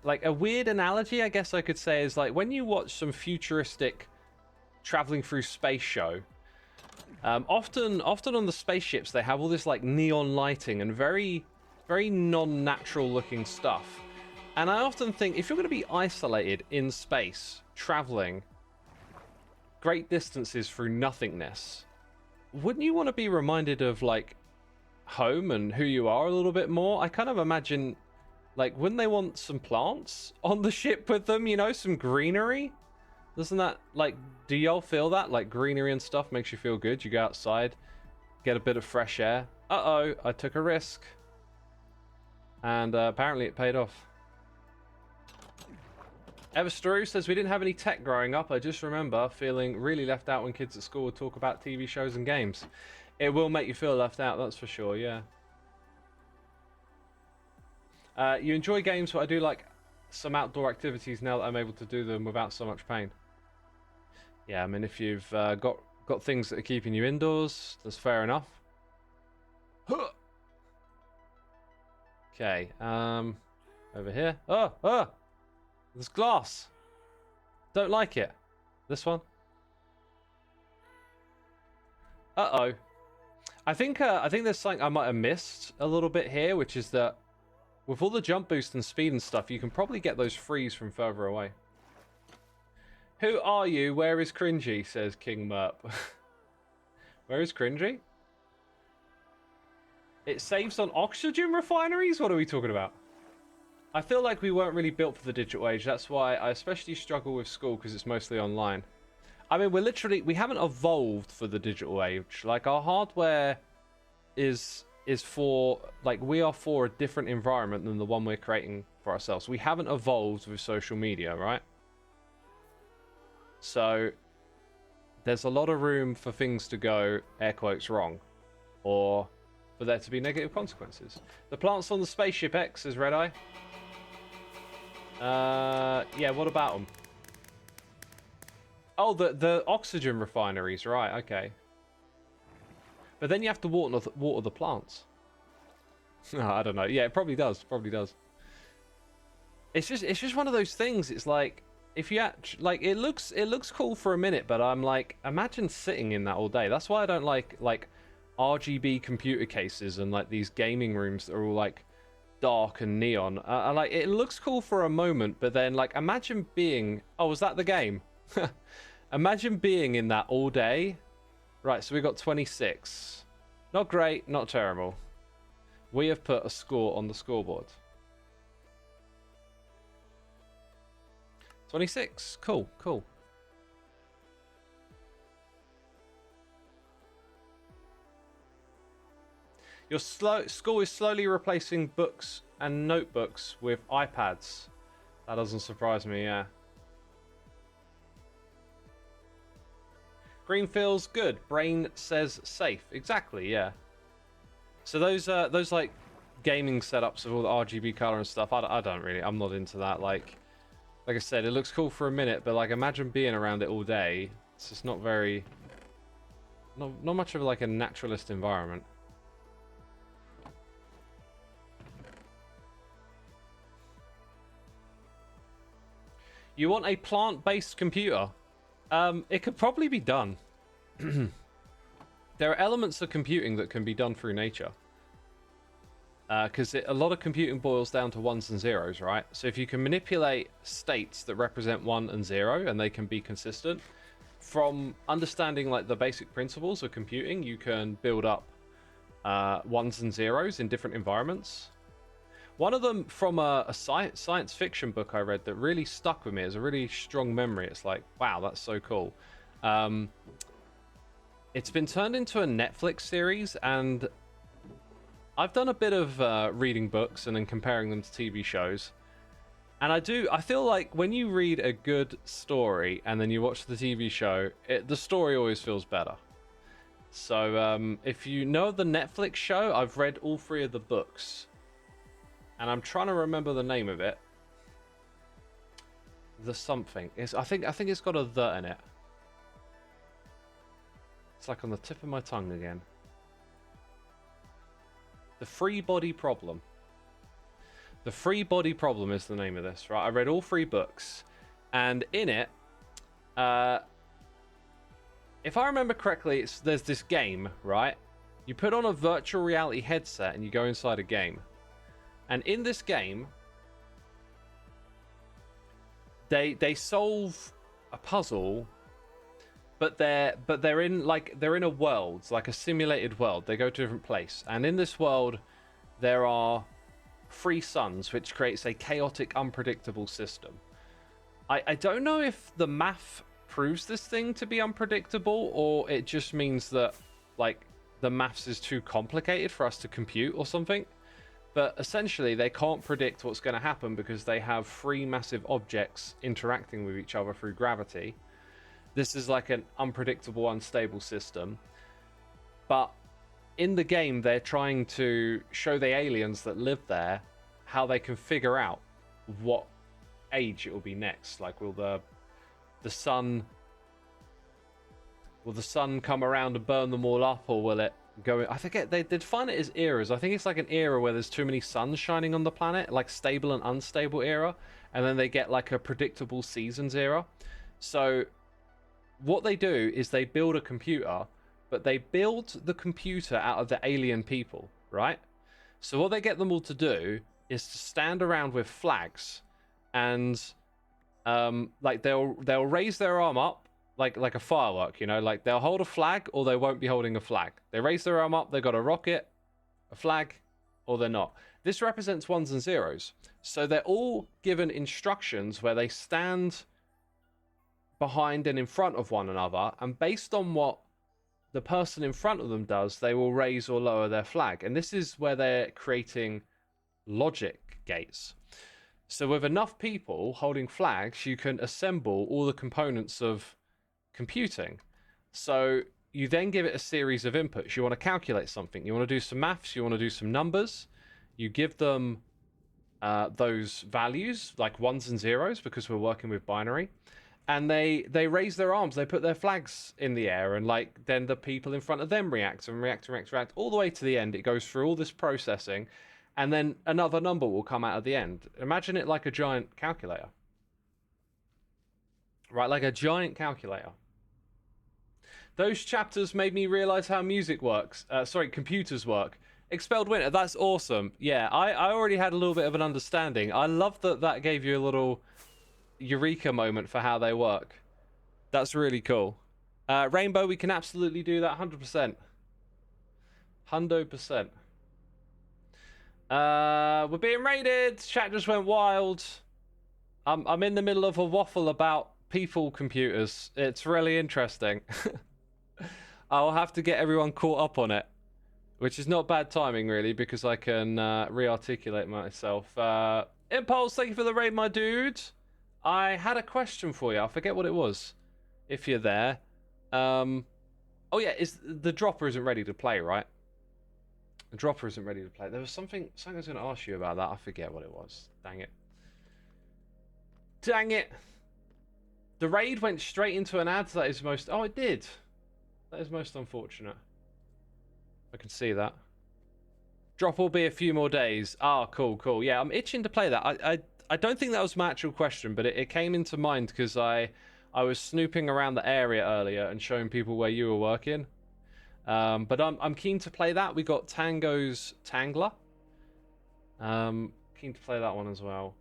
Like a weird analogy, I guess I could say, is like when you watch some futuristic traveling through space show, often on the spaceships they have all this like neon lighting and very non-natural looking stuff. And I often think if you're going to be isolated in space, traveling great distances through nothingness, wouldn't you want to be reminded of like home and who you are a little bit more? I kind of imagine, like, wouldn't they want some plants on the ship with them, you know, some greenery? Doesn't that, like, do y'all feel that? Like, greenery and stuff makes you feel good. You go outside, get a bit of fresh air. Uh-oh, I took a risk. And apparently it paid off. Everstrew says, we didn't have any tech growing up. I just remember feeling really left out when kids at school would talk about TV shows and games. It will make you feel left out, that's for sure, yeah. You enjoy games, but I do like some outdoor activities now that I'm able to do them without so much pain. Yeah, I mean, if you've got things that are keeping you indoors, that's fair enough. Okay, over here. Oh! There's glass. Don't like it. This one. Uh-oh. I think there's something I might have missed a little bit here, which is that with all the jump boost and speed and stuff, you can probably get those frees from further away. Who are you? Where is Cringy? Says King Merp. Where is Cringy? It saves on oxygen refineries? What are we talking about? I feel like we weren't really built for the digital age. That's why I especially struggle with school, because it's mostly online. I mean, we haven't evolved for the digital age. Like, our hardware is for, like, we are for a different environment than the one we're creating for ourselves. We haven't evolved with social media, right? So there's a lot of room for things to go, air quotes, wrong, or for there to be negative consequences. The plants on the spaceship X, says Red Eye. Yeah, what about them? Oh, the oxygen refineries, right, okay. But then you have to water the plants. Oh, I don't know. Yeah, it probably does. It's just one of those things. It's like, if you like, it looks cool for a minute, but I'm like, imagine sitting in that all day. That's why I don't like RGB computer cases and like these gaming rooms that are all like dark and neon. I like, it looks cool for a moment, but then like, imagine being, oh, was that the game? Imagine being in that all day. Right, so we got 26. Not great, not terrible. We have put a score on the scoreboard. 26. Cool. Your school is slowly replacing books and notebooks with iPads. That doesn't surprise me, yeah. Green feels good. Brain says safe. Exactly, yeah. So those like gaming setups of all the RGB color and stuff, I'm not into that. Like I said, it looks cool for a minute, but like, imagine being around it all day. It's just not much of like a naturalist environment. You want a plant-based computer? It could probably be done. There are elements of computing that can be done through nature. Because a lot of computing boils down to ones and zeros, right? So if you can manipulate states that represent 1 and 0, and they can be consistent, from understanding like the basic principles of computing, you can build up ones and zeros in different environments. One of them from a science fiction book I read that really stuck with me as a really strong memory. It's like, wow, that's so cool. It's been turned into a Netflix series, and I've done a bit of reading books and then comparing them to TV shows. And I feel like when you read a good story and then you watch the TV show, the story always feels better. So if you know the Netflix show, I've read all 3 of the books. And I'm trying to remember the name of it. The something. I think it's got a the in it. It's like on the tip of my tongue again. The Free Body Problem. The Free Body Problem is the name of this, right? I read all 3 books. And in it, if I remember correctly, there's this game, right? You put on a virtual reality headset and you go inside a game. And in this game, they solve a puzzle, but they're in a world, like a simulated world. They go to a different place, and in this world, there are 3 suns, which creates a chaotic, unpredictable system. I don't know if the math proves this thing to be unpredictable, or it just means that like the maths is too complicated for us to compute or something. But essentially, they can't predict what's going to happen because they have 3 massive objects interacting with each other through gravity. This is like an unpredictable, unstable system. But in the game, they're trying to show the aliens that live there how they can figure out what age it will be next. Like, will the sun come around and burn them all up, or will it go? I forget, they define it as eras. I think it's like an era where there's too many suns shining on the planet, like stable and unstable era, and then they get like a predictable seasons era. So what they do is they build a computer, but they build the computer out of the alien people, right? So what they get them all to do is to stand around with flags, and like they'll raise their arm up like a firework, you know, like they'll hold a flag or they won't be holding a flag. They raise their arm up, they've got a rocket, a flag, or they're not. This represents 1s and 0s. So they're all given instructions where they stand behind and in front of one another, and based on what the person in front of them does, they will raise or lower their flag. And this is where they're creating logic gates. So with enough people holding flags, you can assemble all the components of computing. So you then give it a series of inputs. You want to calculate something. You want to do some maths. You want to do some numbers. You give them those values, like 1s and 0s, because we're working with binary. And they raise their arms. They put their flags in the air, and like then the people in front of them react and react and react and react all the way to the end. It goes through all this processing, and then another number will come out at the end. Imagine it like a giant calculator. Right, like a giant calculator. Those chapters made me realize how music works. Computers work. Expelled Winter, that's awesome. Yeah, I already had a little bit of an understanding. I love that gave you a little eureka moment for how they work. That's really cool. Rainbow, we can absolutely do that 100%. 100%. We're being raided. Chat just went wild. I'm in the middle of a waffle about people computers. It's really interesting. I'll have to get everyone caught up on it, which is not bad timing really, because I can re-articulate myself. Impulse, thank you for the raid, my dude. I had a question for you. I forget what it was. If you're there. Oh yeah, the dropper isn't ready to play, right? The dropper isn't ready to play. There was something I was going to ask you about that. I forget what it was. Dang it. Dang it. The raid went straight into an ad. That is most... Oh, it did. That is most unfortunate. I can see that. Drop will be a few more days. Ah, cool, cool. Yeah, I'm itching to play that. I don't think that was my actual question, but it came into mind because I was snooping around the area earlier and showing people where you were working. But I'm keen to play that. We got Tango's Tangler. Keen to play that one as well.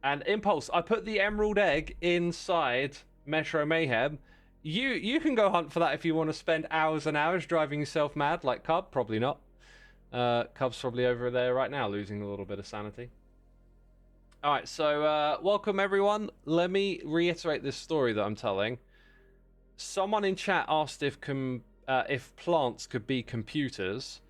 And Impulse, I put the Emerald Egg inside Metro Mayhem. You can go hunt for that if you want to spend hours and hours driving yourself mad like Cub. Probably not. Cub's probably over there right now losing a little bit of sanity. Alright, so welcome everyone. Let me reiterate this story that I'm telling. Someone in chat asked if if plants could be computers,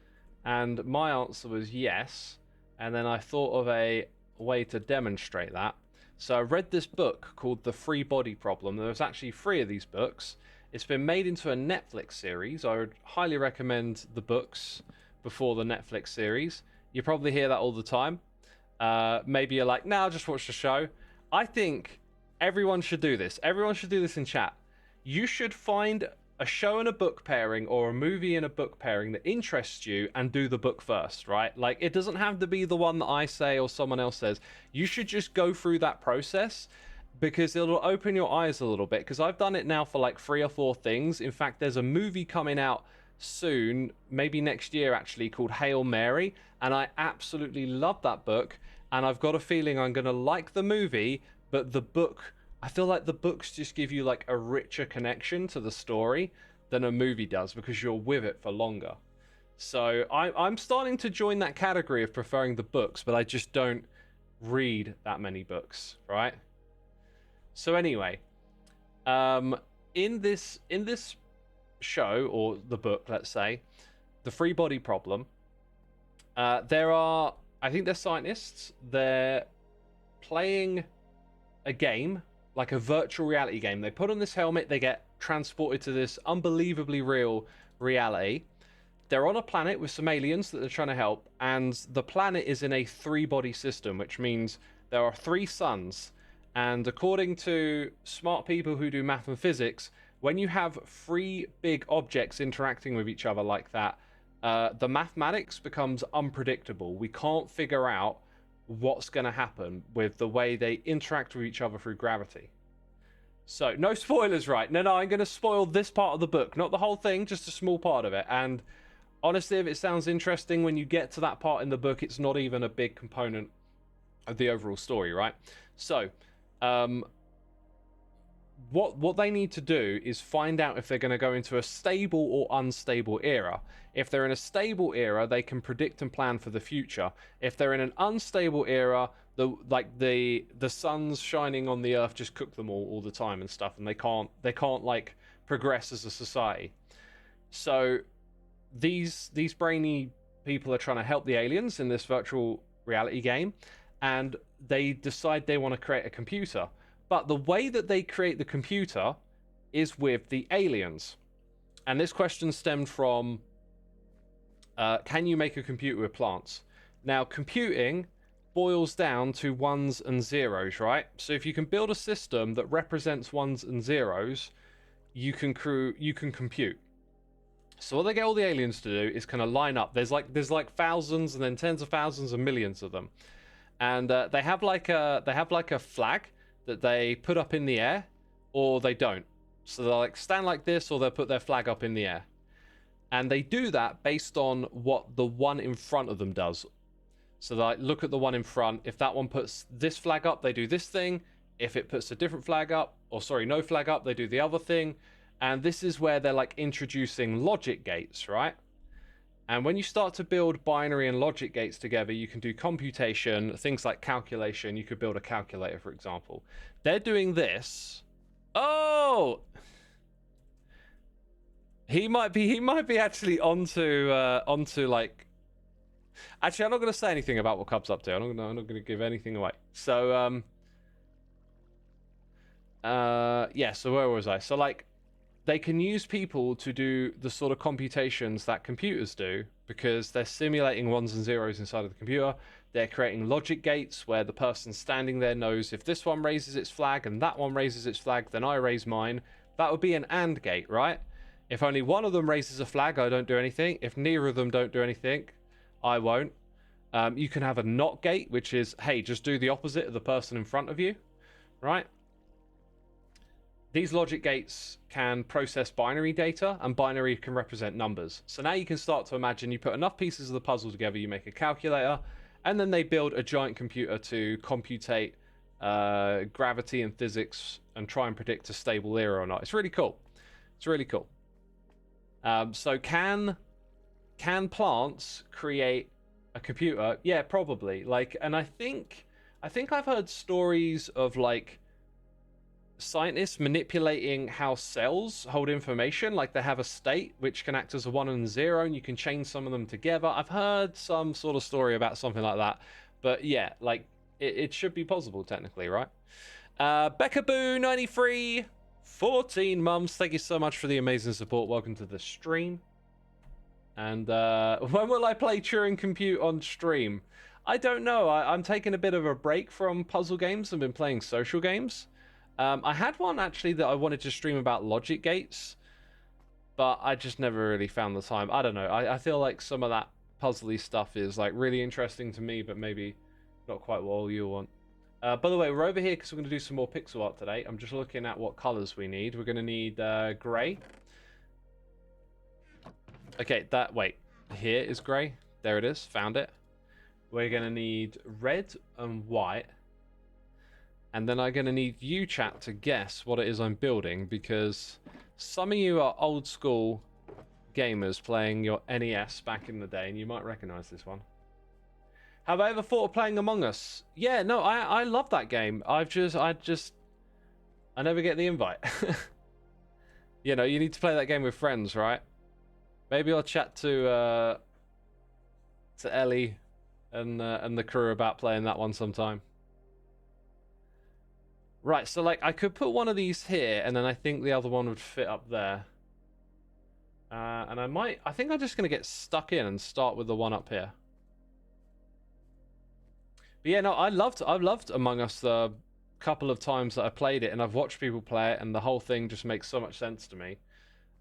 and my answer was yes. And then I thought of a way to demonstrate that. So I read this book called The Free Body Problem. There's actually 3 of these books. It's been made into a Netflix series. I would highly recommend the books before the Netflix series. You probably hear that all the time. Maybe you're like, nah, I'll just watch the show. I think everyone should do this. Everyone should do this in chat. You should find a show and a book pairing, or a movie and a book pairing that interests you, and do the book first, right? Like, it doesn't have to be the one that I say or someone else says. You should just go through that process, because it'll open your eyes a little bit. Because I've done it now for like 3 or 4 things. In fact, there's a movie coming out soon, maybe next year actually, called Hail Mary, and I absolutely love that book, and I've got a feeling I'm gonna like the movie, but the book, I feel like the books just give you like a richer connection to the story than a movie does, because you're with it for longer. So I'm starting to join that category of preferring the books, but I just don't read that many books, right? So anyway, in this show, or the book, let's say, The Free Body Problem, there are, I think they're scientists. They're playing a game, like a virtual reality game. They put on this helmet, they get transported to this unbelievably real reality. They're on a planet with some aliens that they're trying to help, and the planet is in a 3-body system, which means there are 3 suns. And according to smart people who do math and physics, when you have 3 big objects interacting with each other like that, the mathematics becomes unpredictable. We can't figure out what's going to happen with the way they interact with each other through gravity. So, no spoilers, right? No, I'm going to spoil this part of the book. Not the whole thing, just a small part of it. And honestly, if it sounds interesting, when you get to that part in the book, it's not even a big component of the overall story, right? So, what they need to do is find out if they're going to go into a stable or unstable era. If they're in a stable era, they can predict and plan for the future. If they're in an unstable era, the sun's shining on the earth just cook them all the time and stuff, and they can't like progress as a society. So these brainy people are trying to help the aliens in this virtual reality game, and they decide they want to create a computer. But the way that they create the computer is with the aliens. And this question stemmed from, can you make a computer with plants? Now, computing boils down to 1s and 0s, right? So if you can build a system that represents 1s and 0s, you can compute. So what they get all the aliens to do is kind of line up. There's like thousands and then tens of thousands and millions of them, and they have like a flag that they put up in the air, or they don't. So they'll like stand like this, or they'll put their flag up in the air. And they do that based on what the one in front of them does. So they like, look at the one in front. If that one puts this flag up, they do this thing. If it puts a different flag up, or sorry, no flag up, they do the other thing. And this is where they're like introducing logic gates, right? And when you start to build binary and logic gates together, you can do computation, things like calculation. You could build a calculator, for example. They're doing this. Oh, he might be actually onto like. Actually, I'm not going to say anything about what Cub's up to. I'm not going to give anything away. So yeah. So where was I? So like, they can use people to do the sort of computations that computers do, because they're simulating 1s and 0s inside of the computer. They're creating logic gates where the person standing there knows, if this one raises its flag and that one raises its flag, then I raise mine. That would be an AND gate, right? If only one of them raises a flag, I don't do anything. If neither of them don't do anything, I won't. You can have a NOT gate, which is, hey, just do the opposite of the person in front of you, right? These logic gates can process binary data, and binary can represent numbers. So now you can start to imagine you put enough pieces of the puzzle together, you make a calculator, and then they build a giant computer to computate gravity and physics and try and predict a stable era or not. It's really cool. It's really cool. So can plants create a computer? Yeah, probably. Like, and I think I've heard stories of like scientists manipulating how cells hold information. Like they have a state which can act as a 1 and 0, and you can chain some of them together. I've heard some sort of story about something like that, but yeah, like it should be possible technically, right? Becca Boo 93, 14 months. Thank you so much for the amazing support. Welcome to the stream. And when will I play Turing Compute on stream? I don't know. I'm taking a bit of a break from puzzle games. I've been playing social games. I had one actually that I wanted to stream about logic gates, but I just never really found the time. I don't know. I feel like some of that puzzly stuff is like really interesting to me, but maybe not quite what all you want. By the way, we're over here because we're going to do some more pixel art today. I'm just looking at what colors we need. We're going to need gray. Okay, wait. Here is gray. There it is. Found it. We're going to need red and white. And then I'm going to need you, chat, to guess what it is I'm building, because some of you are old school gamers playing your NES back in the day, and you might recognize this one. Have I ever thought of playing Among Us? Yeah, no, I love that game. I never get the invite. You know, you need to play that game with friends, right? Maybe I'll chat to Ellie and the crew about playing that one sometime. Right, so like I could put one of these here, and then I think the other one would fit up there. And I think I'm just gonna get stuck in and start with the one up here. But yeah, no, I've loved Among Us the couple of times that I played it, and I've watched people play it, and the whole thing just makes so much sense to me.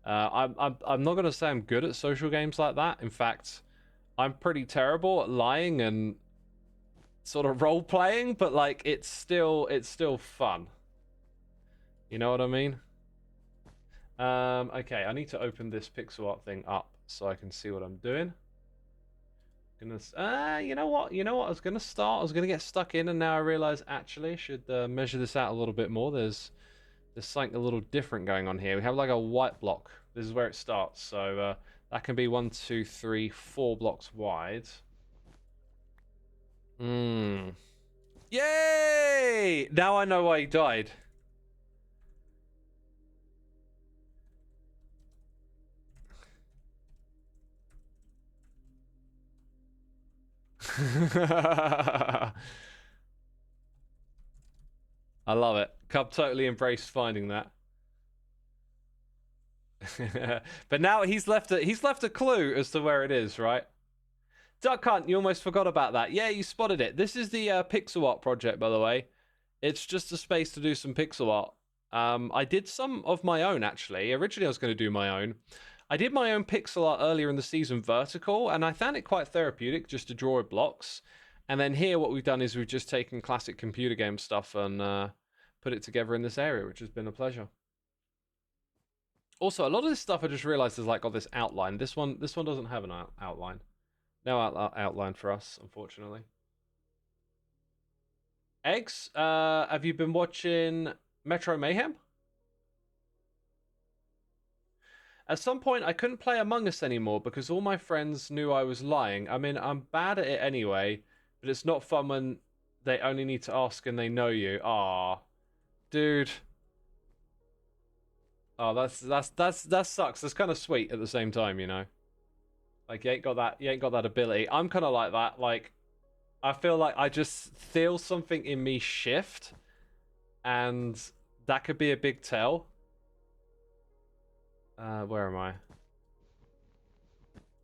I'm not gonna say I'm good at social games like that. In fact, I'm pretty terrible at lying and sort of role playing, but like it's still fun. You know what I mean? Okay, I need to open this pixel art thing up so I can see what I'm doing. You know what? I was gonna get stuck in, and now I realize actually I should measure this out a little bit more. There's something a little different going on here. We have like a white block. This is where it starts. So that can be 1, 2, 3, 4 blocks wide. Yay! Now I know why he died. I love it. Cub totally embraced finding that. But now he's left a clue as to where it is, right? Duck Hunt, you almost forgot about that. Yeah, you spotted it. This is the pixel art project, by the way. It's just a space to do some pixel art. I did some of my own, actually. Originally, I was going to do my own. I did my own pixel art earlier in the season, vertical, and I found it quite therapeutic just to draw with blocks. And then here, what we've done is we've just taken classic computer game stuff and put it together in this area, which has been a pleasure. Also, a lot of this stuff I just realized is like got this outline. This one doesn't have an outline. No outline for us, unfortunately. Eggs, have you been watching Metro Mayhem? At some point, I couldn't play Among Us anymore because all my friends knew I was lying. I mean, I'm bad at it anyway, but it's not fun when they only need to ask and they know you. Ah, dude. Oh, that sucks. That's kind of sweet at the same time, you know. Like you ain't got that ability. I'm kind of like that. Like I feel like I just feel something in me shift, and that could be a big tell. Where am I?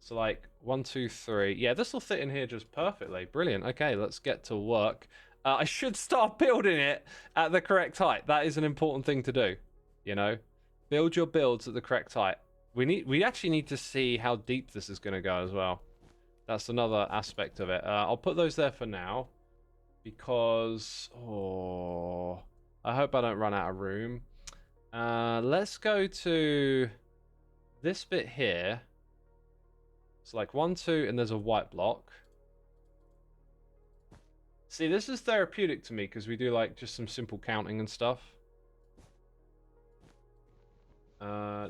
So like 1, 2, 3. Yeah, this will fit in here just perfectly. Brilliant. Okay, let's get to work. I should start building it at the correct height. That is an important thing to do. You know, build your builds at the correct height. We actually need to see how deep this is going to go as well. That's another aspect of it. I'll put those there for now because I hope I don't run out of room. Let's go to this bit here. So like 1, 2, and there's a white block. See, this is therapeutic to me because we do like just some simple counting and stuff.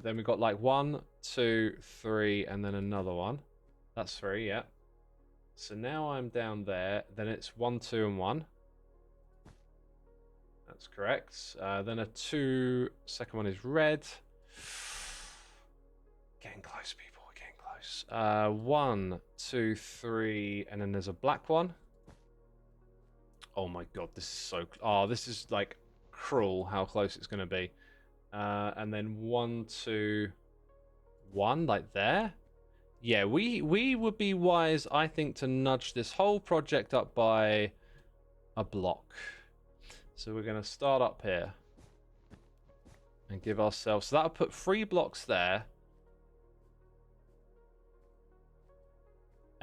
Then we got like 1, 2, 3, and then another one. That's 3, yeah. So now I'm down there. Then it's 1, 2, and 1. That's correct. Then a 2. Second one is red. Getting close, people. We're getting close. 1, 2, 3, and then there's a black one. Oh my god, this is so... Oh, this is, like, cruel how close it's going to be. And then 1, 2, 1, like there. Yeah, we would be wise, I think, to nudge this whole project up by a block. So we're going to start up here. And give ourselves... So that'll put 3 blocks there.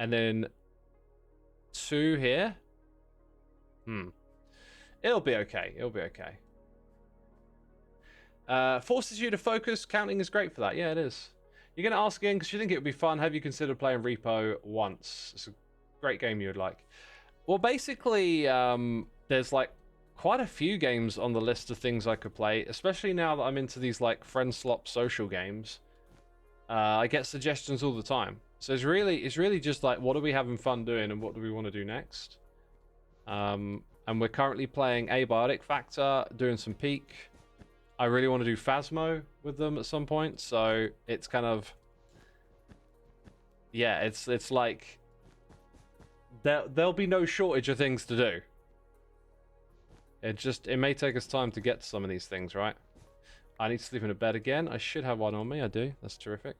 And then 2 here. It'll be okay. It'll be okay. Forces you to focus. Counting is great for that. Yeah, it is. You're going to ask again because you think it would be fun. Have you considered playing Repo once? It's a great game you would like. Well, basically, there's like quite a few games on the list of things I could play, especially now that I'm into these like friend slop social games. I get suggestions all the time. So it's really just like, what are we having fun doing and what do we want to do next? And we're currently playing Abiotic Factor, doing some Peak. I really want to do Phasmo with them at some point, so it's kind of... Yeah, it's like... There'll be no shortage of things to do. It may take us time to get to some of these things, right? I need to sleep in a bed again. I should have one on me, I do. That's terrific.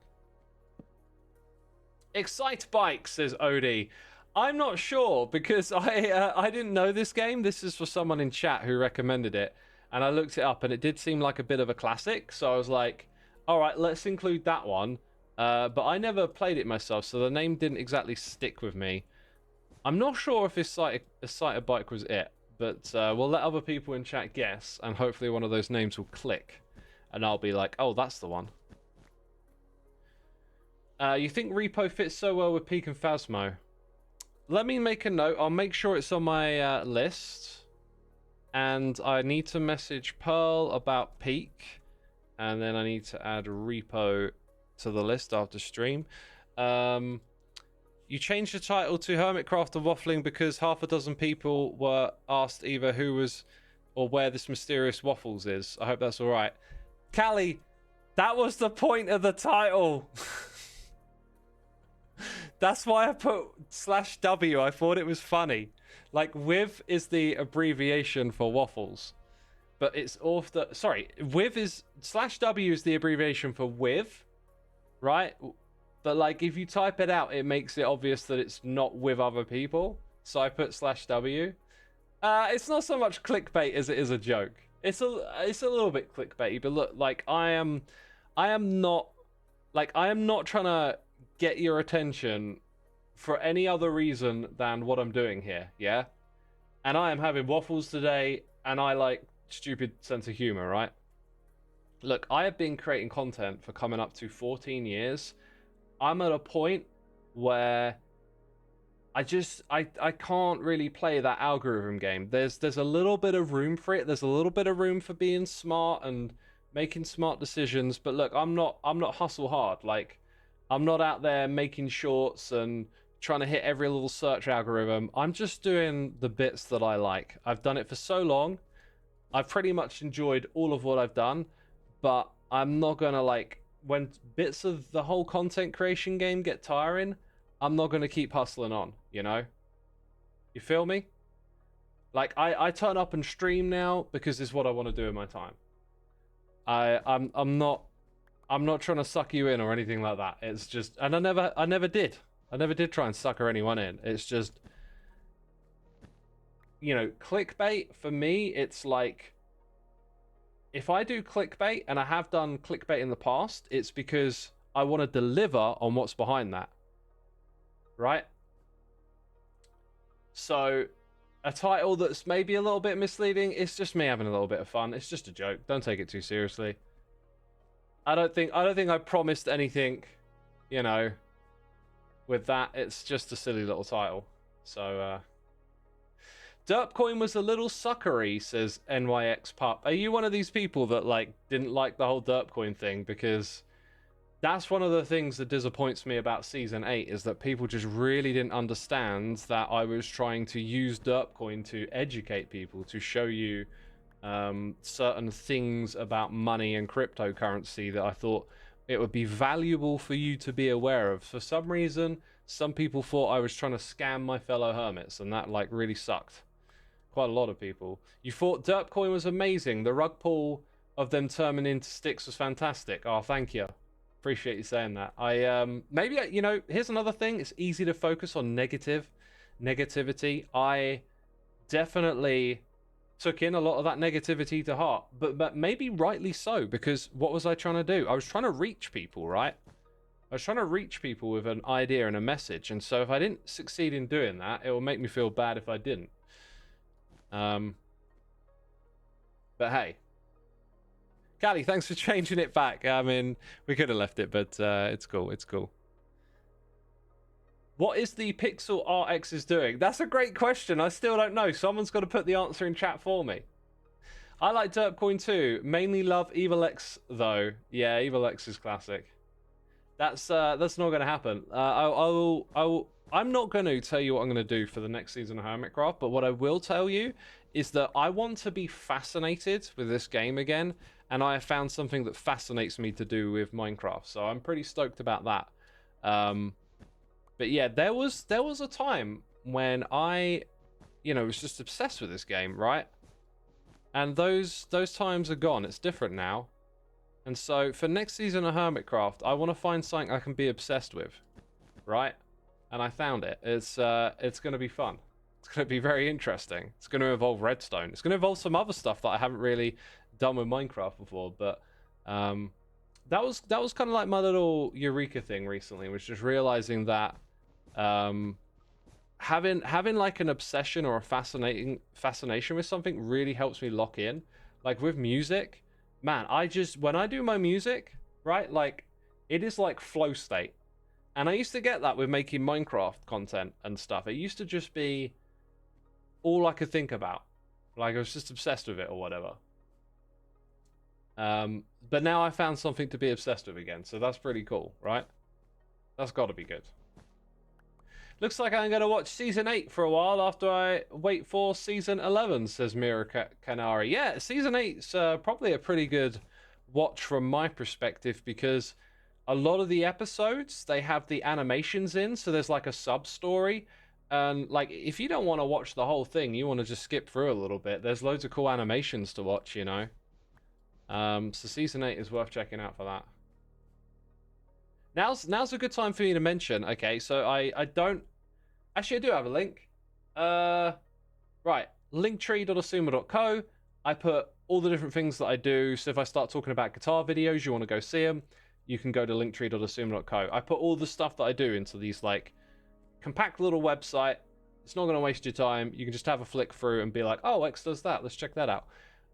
Excite Bike, says Odie. I'm not sure, because I didn't know this game. This is for someone in chat who recommended it. And I looked it up, and it did seem like a bit of a classic. So I was like, all right, let's include that one. But I never played it myself, so the name didn't exactly stick with me. I'm not sure if Excite Bike was it. But we'll let other people in chat guess, and hopefully one of those names will click. And I'll be like, oh, that's the one. You think Repo fits so well with Peak and Phasmo? Let me make a note. I'll make sure it's on my list. And I need to message Pearl about Peak. And then I need to add Repo to the list after stream. You changed the title to Hermitcraft and Waffling because half a dozen people were asked either who was or where this mysterious Waffles is. I hope that's all right. Callie, that was the point of the title. That's why I put /W. I thought it was funny. Like, with is the abbreviation for waffles. But it's off the... Sorry, with is... /W is the abbreviation for with. Right? But, like, if you type it out, it makes it obvious that it's not with other people. So I put /W. It's not so much clickbait as it is a joke. It's a little bit clickbaity, but look, like, I am not trying to get your attention for any other reason than what I'm doing here, yeah? And I am having waffles today, and I like stupid sense of humor, right? Look, I have been creating content for coming up to 14 years. I'm at a point where I can't really play that algorithm game. There's a little bit of room for it. There's a little bit of room for being smart and making smart decisions. But look, I'm not hustle hard. Like, I'm not out there making shorts and trying to hit every little search algorithm. I'm just doing the bits that I like. I've done it for so long. I've pretty much enjoyed all of what I've done, but I'm not gonna, like, when bits of the whole content creation game get tiring, I'm not gonna keep hustling on, you know? You feel me? Like, I turn up and stream now because it's what I want to do in my time. I'm not trying to suck you in or anything like that. It's just, and I never did try and sucker anyone in. It's just, you know, clickbait for me, it's like, if I do clickbait, and I have done clickbait in the past, it's because I want to deliver on what's behind that. Right? So, a title that's maybe a little bit misleading, it's just me having a little bit of fun. It's just a joke. Don't take it too seriously. I don't think I promised anything, you know, with that. It's just a silly little title. So, Derpcoin was a little suckery, says NYX Pup. Are you one of these people that, like, didn't like the whole Derpcoin thing? Because that's one of the things that disappoints me about Season 8, is that people just really didn't understand that I was trying to use Derpcoin to educate people, to show you certain things about money and cryptocurrency that I thought it would be valuable for you to be aware of. For some reason, some people thought I was trying to scam my fellow hermits, and that like really sucked. Quite a lot of people. You thought Derpcoin was amazing. The rug pull of them turning into sticks was fantastic. Oh, thank you. Appreciate you saying that. Maybe you know, here's another thing. It's easy to focus on negativity. I definitely took in a lot of that negativity to heart, but maybe rightly so, because what was I trying to do? I was trying to reach people, right? I was trying to reach people with an idea and a message, and so if I didn't succeed in doing that, it will make me feel bad if I didn't. But hey, Callie, thanks for changing it back. I mean, we could have left it, but it's cool. It's cool. What is the Pixel RX is doing? That's a great question. I still don't know. Someone's got to put the answer in chat for me. I like Derpcoin too. Mainly love EvilX though. Yeah, EvilX is classic. That's not going to happen. I'm not going to tell you what I'm going to do for the next season of Hermitcraft, but what I will tell you is that I want to be fascinated with this game again, and I have found something that fascinates me to do with Minecraft, so I'm pretty stoked about that. But yeah, there was a time when I, you know, was just obsessed with this game, right? And those times are gone. It's different now. And so for next season of Hermitcraft, I want to find something I can be obsessed with, right? And I found it. It's going to be fun. It's going to be very interesting. It's going to involve redstone. It's going to involve some other stuff that I haven't really done with Minecraft before. But that was kind of like my little eureka thing recently, was just realizing that having like an obsession or a fascination with something really helps me lock in. Like with music, man, when I do my music, right, like it is like flow state. And I used to get that with making Minecraft content and stuff. It used to just be all I could think about. Like I was just obsessed with it or whatever. But now I found something to be obsessed with again. So that's pretty cool, right? That's got to be good. Looks like I'm going to watch Season 8 for a while after I wait for Season 11, says Mira Canari. Yeah, Season 8's probably a pretty good watch from my perspective, because a lot of the episodes, they have the animations in, so there's like a sub-story. And like, if you don't want to watch the whole thing, you want to just skip through a little bit, there's loads of cool animations to watch, you know? So Season 8 is worth checking out for that. Now's a good time for me to mention, okay, so I don't... Actually, I do have a link. Right, linktree.asuma.co. I put all the different things that I do, so if I start talking about guitar videos, you want to go see them, you can go to linktree.asuma.co. I put all the stuff that I do into these, like, compact little website. It's not going to waste your time. You can just have a flick through and be like, oh, X does that. Let's check that out.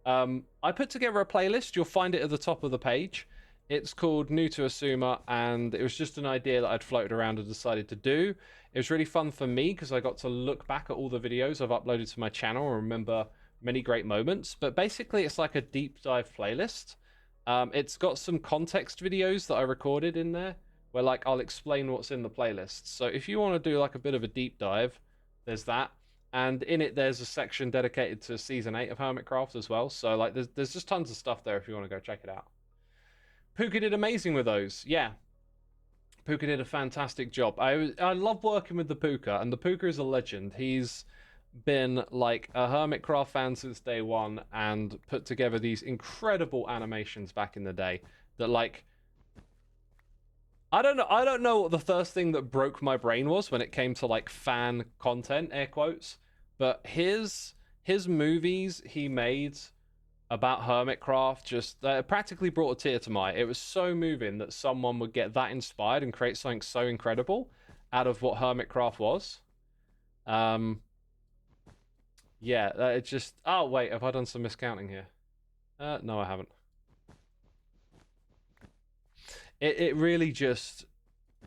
I put together a playlist. You'll find it at the top of the page. It's called New to Asuma, and it was just an idea that I'd floated around and decided to do. It was really fun for me because I got to look back at all the videos I've uploaded to my channel and remember many great moments. But basically, it's like a deep dive playlist. It's got some context videos that I recorded in there where like I'll explain what's in the playlist. So if you want to do like a bit of a deep dive, there's that. And in it, there's a section dedicated to Season 8 of Hermitcraft as well. So like there's just tons of stuff there if you want to go check it out. Puka did amazing with those. Yeah. Puka did a fantastic job. I love working with the Puka, and the Puka is a legend. He's been like a Hermitcraft fan since day one and put together these incredible animations back in the day that like I don't know what the first thing that broke my brain was when it came to like fan content, air quotes, but his movies he made about Hermitcraft just practically brought a tear to my eye. It was so moving that someone would get that inspired and create something so incredible out of what Hermitcraft was. Yeah, it just... Oh, wait, have I done some miscounting here? No, I haven't. It really just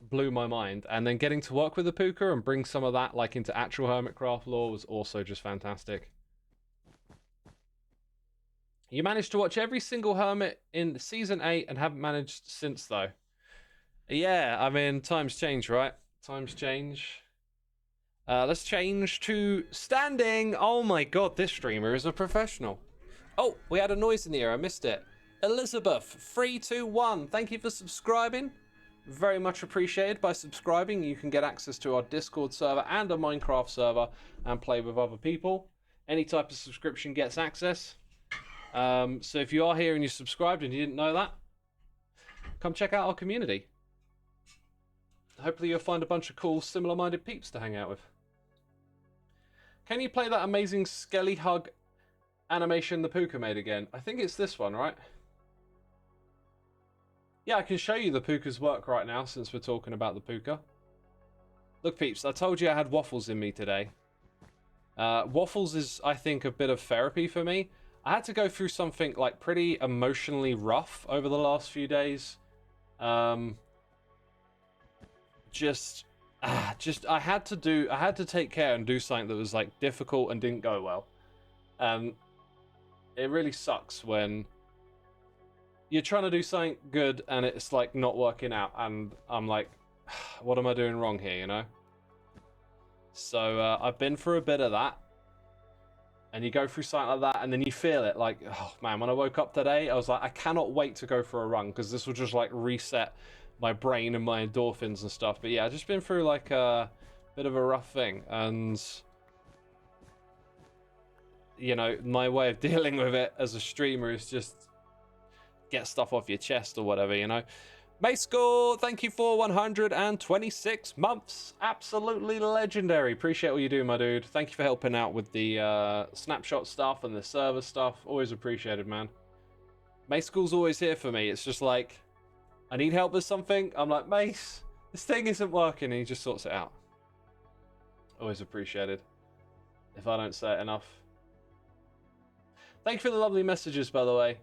blew my mind. And then getting to work with the Puka and bring some of that like into actual Hermitcraft lore was also just fantastic. You managed to watch every single Hermit in Season 8 and haven't managed since, though. Yeah, I mean, times change, right? Times change. Let's change to standing. Oh my god, this streamer is a professional. Oh, we had a noise in the air. I missed it. Elizabeth321, thank you for subscribing. Very much appreciated. By subscribing, you can get access to our Discord server and a Minecraft server and play with other people. Any type of subscription gets access. So if you are here and you subscribed and you didn't know that, come check out our community. Hopefully you'll find a bunch of cool, similar-minded peeps to hang out with. Can you play that amazing Skelly Hug animation the Puka made again? I think it's this one, right? Yeah, I can show you the Puka's work right now since we're talking about the Puka. Look, peeps, I told you I had waffles in me today. Waffles is, I think, a bit of therapy for me. I had to go through something like pretty emotionally rough over the last few days. I had to take care and do something that was like difficult and didn't go well. And it really sucks when you're trying to do something good and it's like not working out, and I'm like, what am I doing wrong here, you know? So I've been through a bit of that, and you go through something like that and then you feel it like, oh man, when I woke up today I was like, I cannot wait to go for a run because this will just like reset my brain and my endorphins and stuff. But yeah, I've just been through like a bit of a rough thing, and you know, my way of dealing with it as a streamer is just get stuff off your chest or whatever, you know. Mayscore, thank you for 126 months. Absolutely legendary. Appreciate what you do, my dude. Thank you for helping out with the snapshot stuff and the server stuff. Always appreciated, man. Mayscore's always here for me. It's just like, I need help with something. I'm like, Mace, this thing isn't working, and he just sorts it out. Always appreciated. If I don't say it enough. Thank you for the lovely messages, by the way.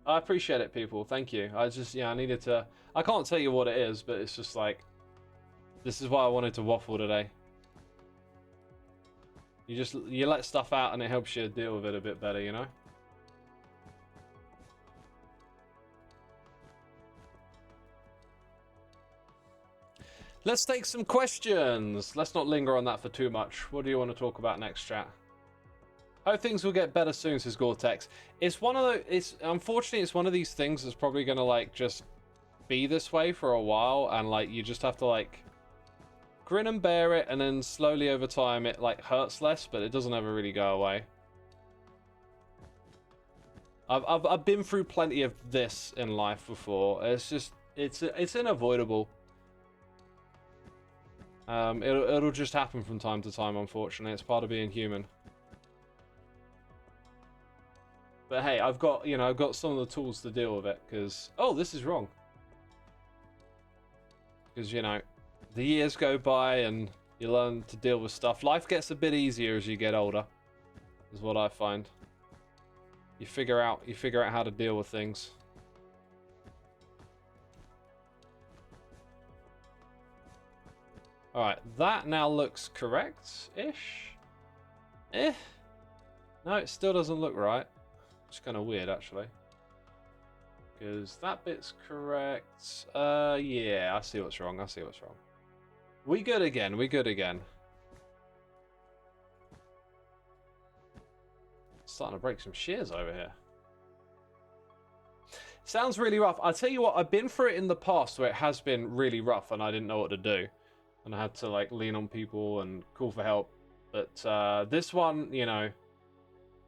I appreciate it, people. Thank you. I just, yeah, I needed to... I can't tell you what it is, but it's just like... This is why I wanted to waffle today. You let stuff out and it helps you deal with it a bit better, you know? Let's take some questions. Let's not linger on that for too much. What do you want to talk about next, chat? Hope things will get better soon, says Gore-Tex. It's one of the... Unfortunately, it's one of these things that's probably going to, like, just be this way for a while. And, like, you just have to, like, grin and bear it. And then slowly over time, it, like, hurts less. But it doesn't ever really go away. I've been through plenty of this in life before. It's just... It's unavoidable. It'll just happen from time to time, unfortunately. It's part of being human. But hey, I've got some of the tools to deal with it, because... Oh, this is wrong. Because, you know, the years go by and you learn to deal with stuff. Life gets a bit easier as you get older, is what I find. You figure out how to deal with things. Alright, that now looks correct-ish. No, it still doesn't look right. It's kind of weird, actually. Because that bit's correct. Yeah, I see what's wrong. We good again. Starting to break some shears over here. Sounds really rough. I'll tell you what, I've been through it in the past where it has been really rough and I didn't know what to do. And I had to, like, lean on people and call for help. But this one, you know...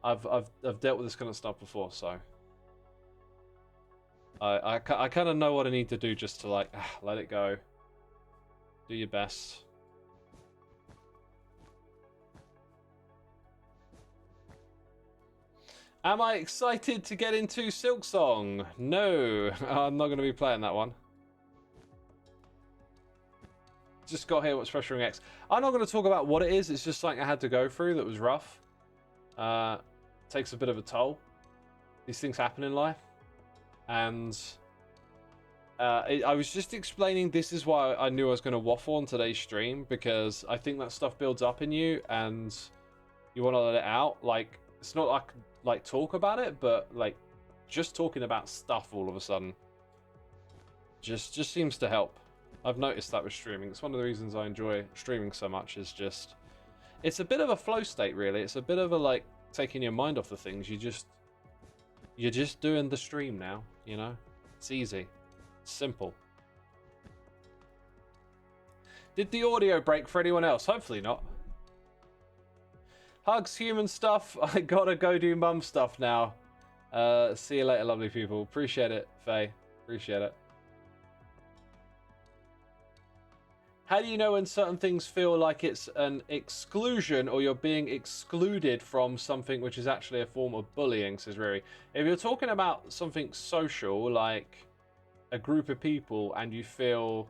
I've dealt with this kind of stuff before, so I kind of know what I need to do just to, like, let it go. Do your best. Am I excited to get into Silksong? No, I'm not going to be playing that one. Just got here what's pressuring X. I'm not going to talk about what it is. It's just something I had to go through that was rough. Takes a bit of a toll. These things happen in life. And I was just explaining this is why I knew I was going to waffle on today's stream, because I think that stuff builds up in you and you want to let it out. Like, it's not like talk about it, but like just talking about stuff all of a sudden just seems to help. I've noticed that with streaming. It's one of the reasons I enjoy streaming so much, is just it's a bit of a flow state, really. It's a bit of a, like, taking your mind off the things. You just You're just doing the stream now, you know? It's easy. It's simple. Did the audio break for anyone else? Hopefully not. Hugs, human stuff. I gotta go do mum stuff now. See you later, lovely people. Appreciate it, Faye. Appreciate it. How do you know when certain things feel like it's an exclusion or you're being excluded from something which is actually a form of bullying, says Riri. If you're talking about something social, like a group of people, and you feel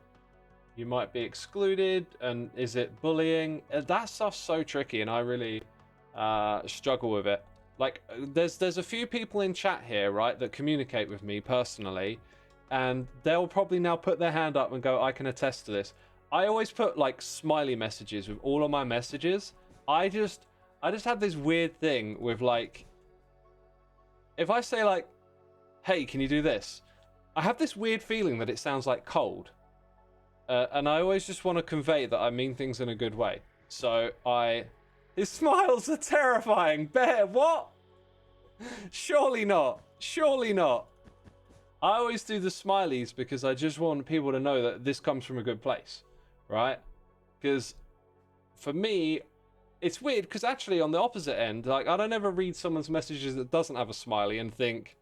you might be excluded, and is it bullying? That stuff's so tricky, and I really struggle with it. Like, there's a few people in chat here, right, that communicate with me personally, and they'll probably now put their hand up and go, I can attest to this. I always put like smiley messages with all of my messages. I just have this weird thing with, like, if I say like, hey, can you do this? I have this weird feeling that it sounds like cold. And I always just want to convey that I mean things in a good way. So his smiles are terrifying. Bear, what? Surely not. Surely not. I always do the smileys because I just want people to know that this comes from a good place. Right? Because for me, it's weird because actually on the opposite end, like, I don't ever read someone's messages that doesn't have a smiley and think,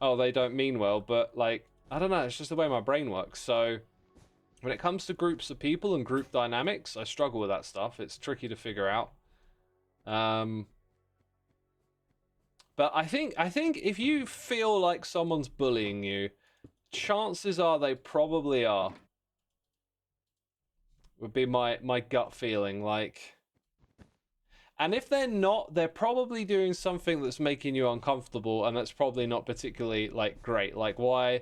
oh, they don't mean well. But, like, I don't know, it's just the way my brain works. So when it comes to groups of people and group dynamics, I struggle with that stuff. It's tricky to figure out. But I think if you feel like someone's bullying you, chances are they probably are. Would be my gut feeling, like. And if they're not, they're probably doing something that's making you uncomfortable, and that's probably not particularly, like, great. Like, why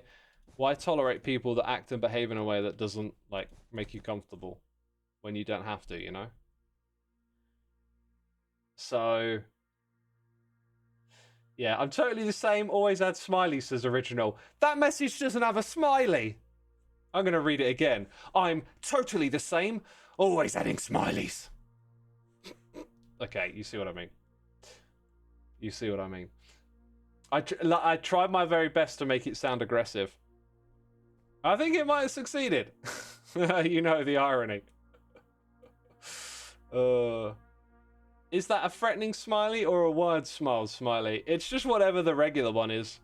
tolerate people that act and behave in a way that doesn't, like, make you comfortable when you don't have to, you know? So yeah, I'm totally the same. Always add smiley, says Original. That message doesn't have a smiley. I'm going to read it again. I'm totally the same. Always adding smileys. Okay, you see what I mean. You see what I mean. I tried my very best to make it sound aggressive. I think it might have succeeded. You know the irony. Is that a threatening smiley or a wide smile smiley? It's just whatever the regular one is.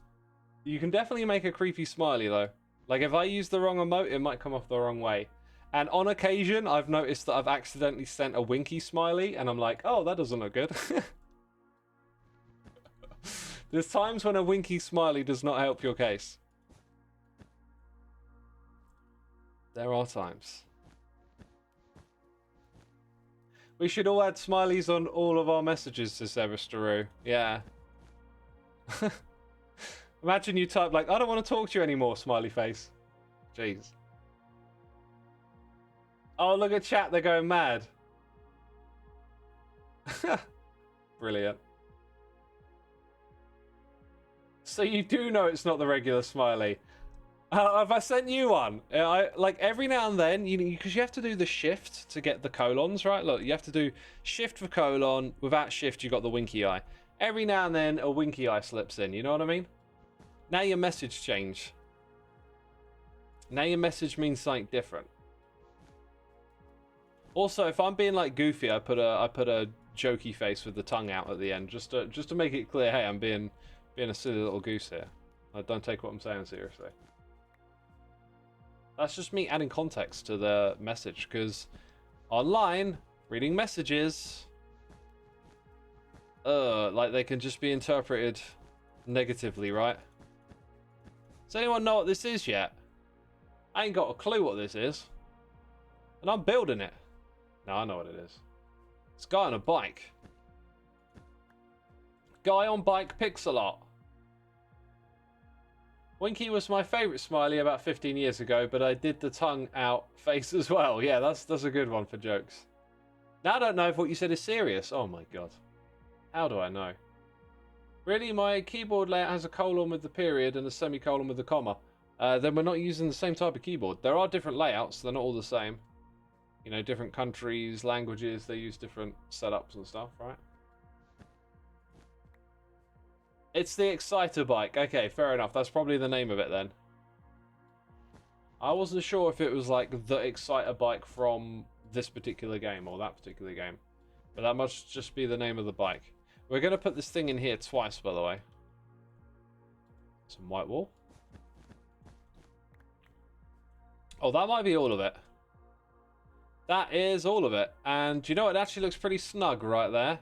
You can definitely make a creepy smiley, though. Like, if I use the wrong emote, it might come off the wrong way. And on occasion, I've noticed that I've accidentally sent a winky smiley, and I'm like, oh, that doesn't look good. There's times when a winky smiley does not help your case. There are times. We should all add smileys on all of our messages, says Sevesteroo. Yeah. Imagine you type, like, I don't want to talk to you anymore, smiley face. Jeez. Oh, look at chat, they're going mad. Brilliant. So you do know it's not the regular smiley. Have I sent you one? Like, every now and then, because you have to do the shift to get the colons, right? Look, you have to do shift for colon. Without shift, you got the winky eye. Every now and then, a winky eye slips in. You know what I mean? Now your message changed. Now your message means something different. Also, if I'm being like goofy, I put a jokey face with the tongue out at the end, just to make it clear. Hey, I'm being a silly little goose here. I don't take what I'm saying seriously. That's just me adding context to the message, because online, reading messages, like, they can just be interpreted negatively, right? Does anyone know what this is yet? I ain't got a clue what this is. And I'm building it. No, I know what it is. It's a guy on a bike. Guy on bike pixel art. Winky was my favourite smiley about 15 years ago, but I did the tongue out face as well. Yeah, that's a good one for jokes. Now I don't know if what you said is serious. Oh my god. How do I know? Really, my keyboard layout has a colon with the period and a semicolon with the comma. Then we're not using the same type of keyboard. There are different layouts, they're not all the same. You know, different countries, languages, they use different setups and stuff, right? It's the Exciter bike. Okay, fair enough. That's probably the name of it then. I wasn't sure if it was like the Exciter bike from this particular game or that particular game. But that must just be the name of the bike. We're going to put this thing in here twice, by the way. Some white wool. Oh, that might be all of it. That is all of it. And you know what? It actually looks pretty snug right there.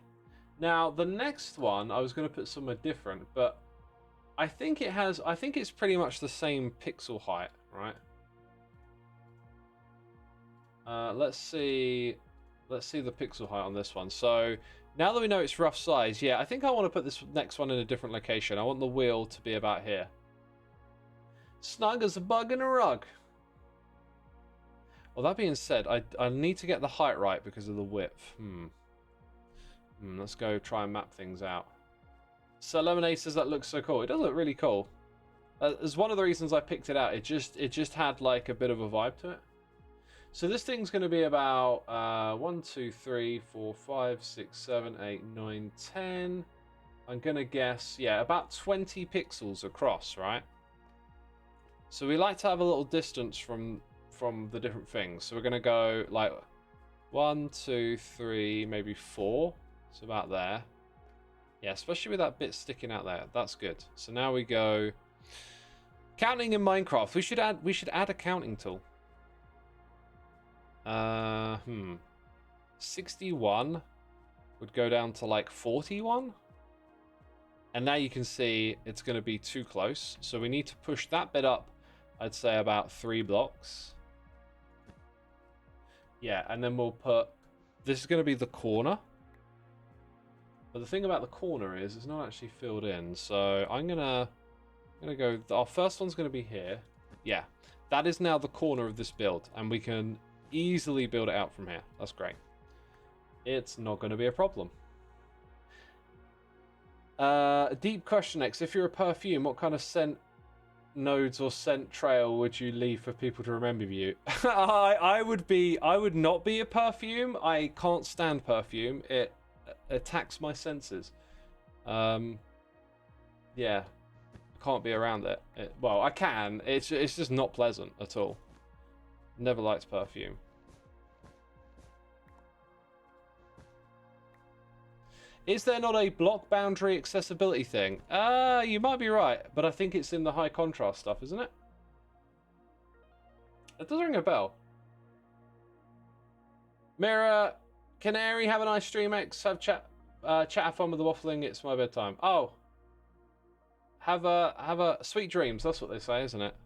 Now, the next one, I was going to put somewhere different, but I think it's pretty much the same pixel height, right? Let's see the pixel height on this one. So now that we know it's rough size, yeah, I think I want to put this next one in a different location. I want the wheel to be about here. Snug as a bug in a rug. Well, that being said, I need to get the height right because of the width. Let's go try and map things out. So Lemonade says that looks so cool. It does look really cool. As one of the reasons I picked it out. It just had like a bit of a vibe to it. So this thing's going to be about 1, 2, 3, 4, 5, 6, 7, 8, 9, 10. I'm going to guess, yeah, about 20 pixels across, right? So we like to have a little distance from the different things. So we're going to go like 1, 2, 3, maybe 4. It's about there. Yeah, especially with that bit sticking out there. That's good. So now we go counting in Minecraft. We should add a counting tool. 61 would go down to like 41. And now you can see it's going to be too close. So we need to push that bit up, I'd say about 3 blocks. Yeah, and then we'll put... This is going to be the corner. But the thing about the corner is it's not actually filled in. So I'm going to go... Our first one's going to be here. Yeah, that is now the corner of this build. And we can easily build it out from here. That's great. It's not going to be a problem. Deep question X. If you're a perfume, what kind of scent nodes or scent trail would you leave for people to remember you? I would not be a perfume. I can't stand perfume. It attacks my senses. Yeah, can't be around it. Well, I can. It's just not pleasant at all. Never liked perfume. Is there not a block boundary accessibility thing? You might be right, but I think it's in the high contrast stuff, isn't it? It does ring a bell. Mirror, Canary, have a nice stream, X. Have chat have fun with the waffling. It's my bedtime. Oh, have a sweet dreams. That's what they say, isn't it?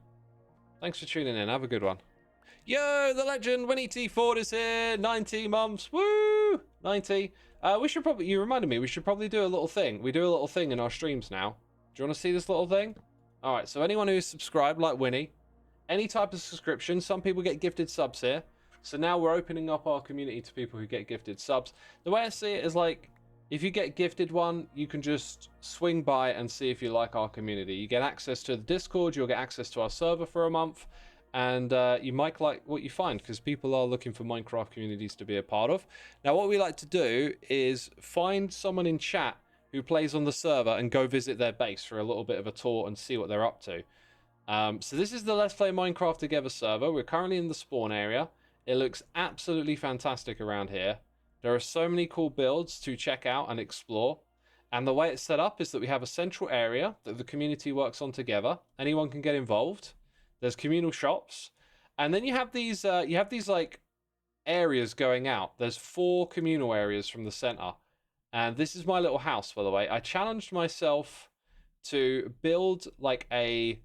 Thanks for tuning in. Have a good one. Yo, the legend, Winnie T. Ford is here. 90 months. Woo! 90. We should probably, you reminded me, we should probably do a little thing. We do a little thing in our streams now. Do you want to see this little thing? All right, so anyone who's subscribed, like Winnie, any type of subscription, some people get gifted subs here. So now we're opening up our community to people who get gifted subs. The way I see it is like, if you get gifted one, you can just swing by and see if you like our community. You get access to the Discord, you'll get access to our server for a month. And you might like what you find because people are looking for Minecraft communities to be a part of. Now, what we like to do is find someone in chat who plays on the server and go visit their base for a little bit of a tour and see what they're up to. So this is the Let's Play Minecraft Together server. We're currently in the spawn area. It looks absolutely fantastic around here. There are so many cool builds to check out and explore. And the way it's set up is that we have a central area that the community works on together. Anyone can get involved. There's communal shops, and then you have these like areas going out. There's 4 communal areas from the center, and this is my little house, by the way. I challenged myself to build like a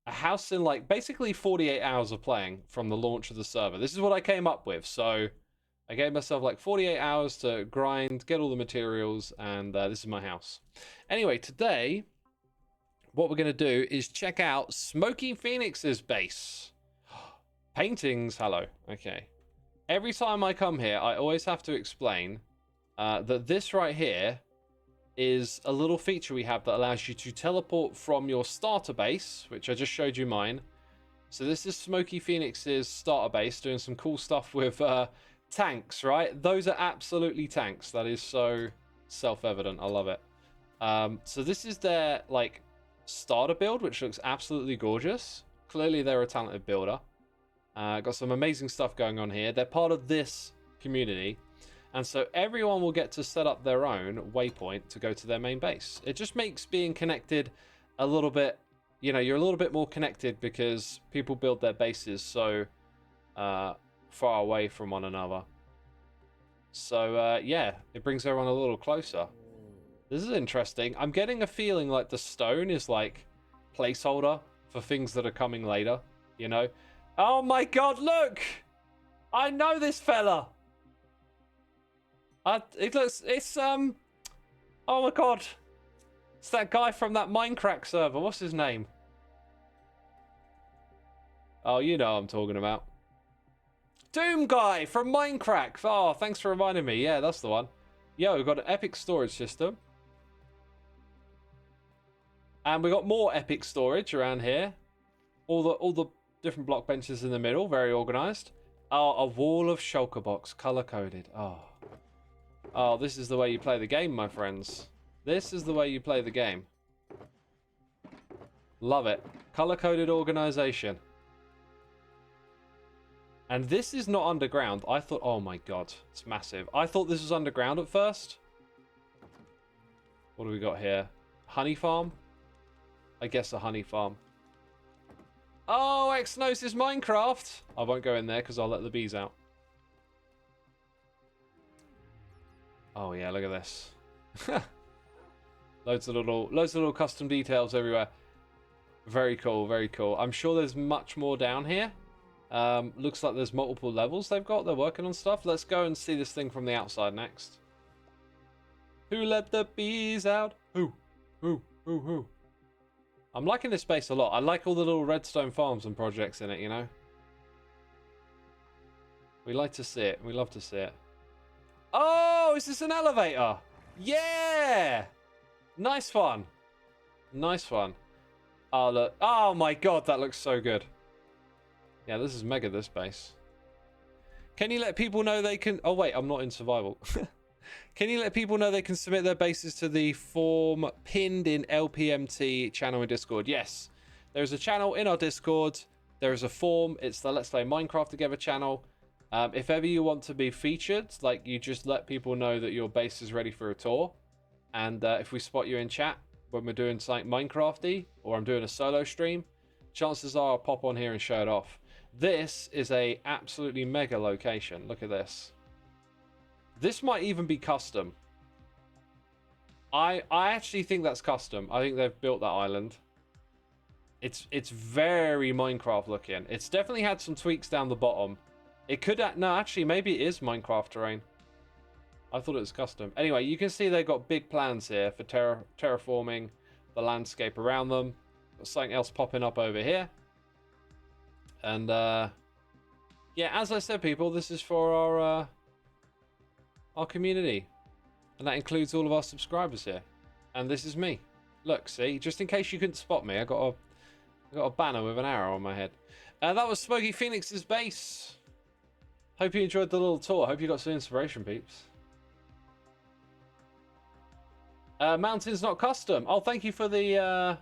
house in like basically 48 hours of playing from the launch of the server. This is what I came up with, so I gave myself like 48 hours to grind, get all the materials, and this is my house. Anyway, today, what we're going to do is check out Smoky Phoenix's base. Paintings, hello. Okay. Every time I come here, I always have to explain that this right here is a little feature we have that allows you to teleport from your starter base, which I just showed you mine. So this is Smoky Phoenix's starter base, doing some cool stuff with tanks, right? Those are absolutely tanks. That is so self-evident. I love it. So this is their like starter build, which looks absolutely gorgeous. Clearly they're a talented builder. Got some amazing stuff going on here. They're part of this community, and so everyone will get to set up their own waypoint to go to their main base. It just makes being connected a little bit, you know, you're a little bit more connected because people build their bases so far away from one another. So yeah, it brings everyone a little closer. This is interesting. I'm getting a feeling like the stone is like placeholder for things that are coming later, you know? Oh my god, look! I know this fella! It's oh my god. It's that guy from that Minecraft server. What's his name? Oh, you know what I'm talking about. Doom Guy from Minecraft. Oh, thanks for reminding me. Yeah, that's the one. Yo, we've got an epic storage system. And we got more epic storage around here. All the different block benches in the middle, very organized. Oh, a wall of shulker box, color coded. Oh, this is the way you play the game, my friends. This is the way you play the game. Love it. Color coded organization. And this is not underground. I thought, oh my god, it's massive. I thought this was underground at first. What do we got here? Honey farm? I guess a honey farm. Oh, Xnosis Minecraft. I won't go in there because I'll let the bees out. Oh yeah, look at this. Loads of little custom details everywhere. Very cool, very cool. I'm sure there's much more down here. Looks like there's multiple levels they've got. They're working on stuff. Let's go and see this thing from the outside next. Who let the bees out? Who? I'm liking this space a lot. I like all the little redstone farms and projects in it, you know? We like to see it. We love to see it. Oh, is this an elevator? Yeah! Nice one. Nice one. Oh, look. Oh my god, that looks so good. Yeah, this is mega, this base. Can you let people know they can... Oh, wait, I'm not in survival. Can you let people know they can submit their bases to the form pinned in LPMT channel in Discord? Yes. There's a channel in our Discord. There is a form. It's the Let's Play Minecraft Together channel. If ever you want to be featured, like, you just let people know that your base is ready for a tour. And if we spot you in chat when we're doing something Minecrafty, or I'm doing a solo stream, chances are I'll pop on here and show it off. This is a absolutely mega location. Look at this. This might even be custom. I actually think that's custom. I think they've built that island. It's very Minecraft looking. It's definitely had some tweaks down the bottom. It could... No, actually, maybe it is Minecraft terrain. I thought it was custom. Anyway, you can see they've got big plans here for terraforming the landscape around them. Got something else popping up over here. And, yeah, as I said, people, this is for our community. And that includes all of our subscribers here. And this is me. Look, see? Just in case you couldn't spot me, I got a banner with an arrow on my head. That was Smoky Phoenix's base. Hope you enjoyed the little tour. Hope you got some inspiration, peeps. Mountain's not custom. Oh, thank you for the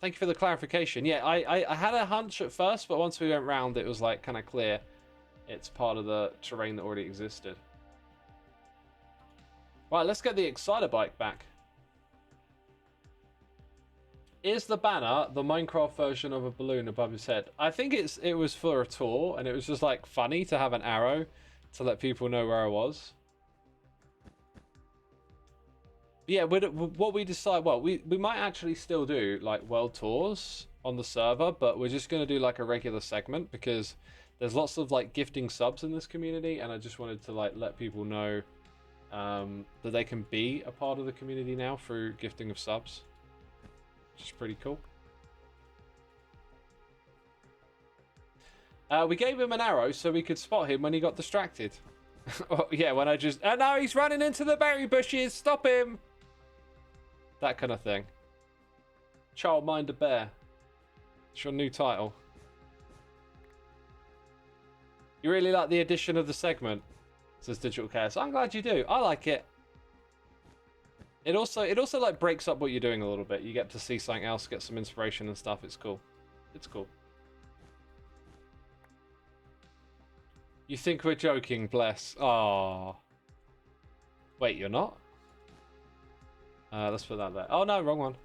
clarification. Yeah, I had a hunch at first, but once we went round, it was like kind of clear. It's part of the terrain that already existed. Right, let's get the Exciter bike back. Is the banner the Minecraft version of a balloon above his head? I think it was for a tour, and it was just like funny to have an arrow to let people know where I was. But yeah, what we decide, well, we might actually still do like world tours on the server, but we're just going to do like a regular segment because there's lots of like gifting subs in this community, and I just wanted to like let people know that they can be a part of the community now through gifting of subs, which is pretty cool. We gave him an arrow so we could spot him when he got distracted. Oh, yeah, when I just... Oh no, he's running into the berry bushes! Stop him! That kind of thing. Childminder Bear. It's your new title. You really like the addition of the segment, says Digital Chaos. I'm glad you do. I like it. It also like breaks up what you're doing a little bit. You get to see something else, get some inspiration and stuff. It's cool. It's cool. You think we're joking, bless. Oh. Wait, you're not? Let's put that there. Oh no, wrong one.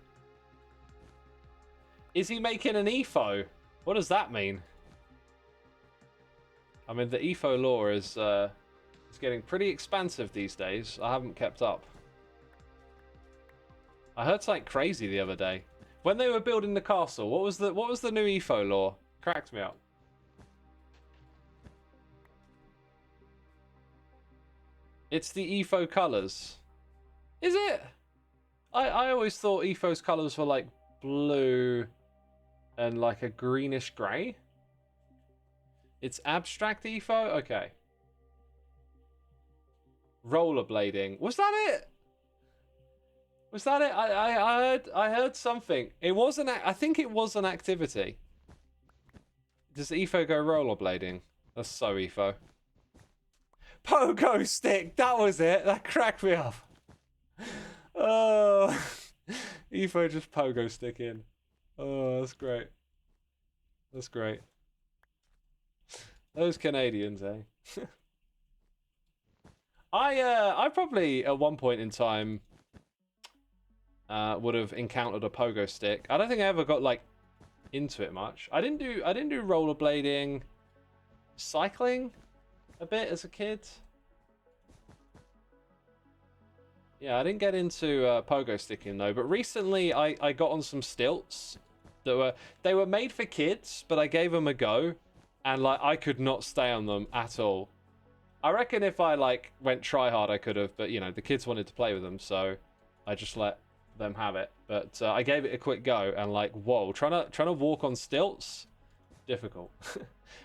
Is he making an EFO? What does that mean? I mean, the EFO lore is getting pretty expansive these days. I haven't kept up. I heard something crazy the other day. When they were building the castle, what was the new EFO lore? Cracked me up. It's the EFO colors. Is it? I always thought EFO's colors were like blue and like a greenish grey. It's abstract EFO? Okay. Rollerblading. Was that it? Was that it? I heard something. It wasn't. I think it was an activity. Does EFO go rollerblading? That's so EFO. Pogo stick. That was it. That cracked me up. Oh, EFO just pogo stick in. Oh, that's great. That's great. Those Canadians, eh? I probably at one point in time would have encountered a pogo stick. I don't think I ever got like into it much. I didn't do rollerblading, cycling a bit as a kid. Yeah, I didn't get into pogo sticking though, but recently I got on some stilts that were made for kids, but I gave them a go and like I could not stay on them at all. I reckon if I like went try hard I could have, but you know, the kids wanted to play with them, so I just let them have it. But I gave it a quick go and like, whoa, trying to walk on stilts, difficult.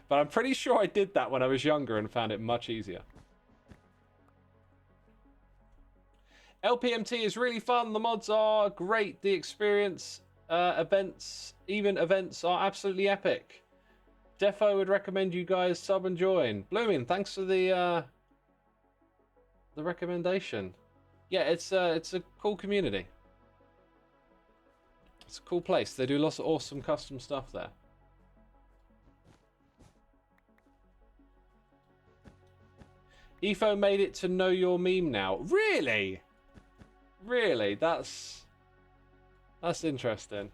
But I'm pretty sure I did that when I was younger and found it much easier. LPMT is really fun. The mods are great. The experience, events are absolutely epic. Defo would recommend you guys sub and join. Blooming, thanks for the recommendation. Yeah, it's a cool community. It's a cool place. They do lots of awesome custom stuff there. EFO made it to know your meme now. Really? Really? That's interesting.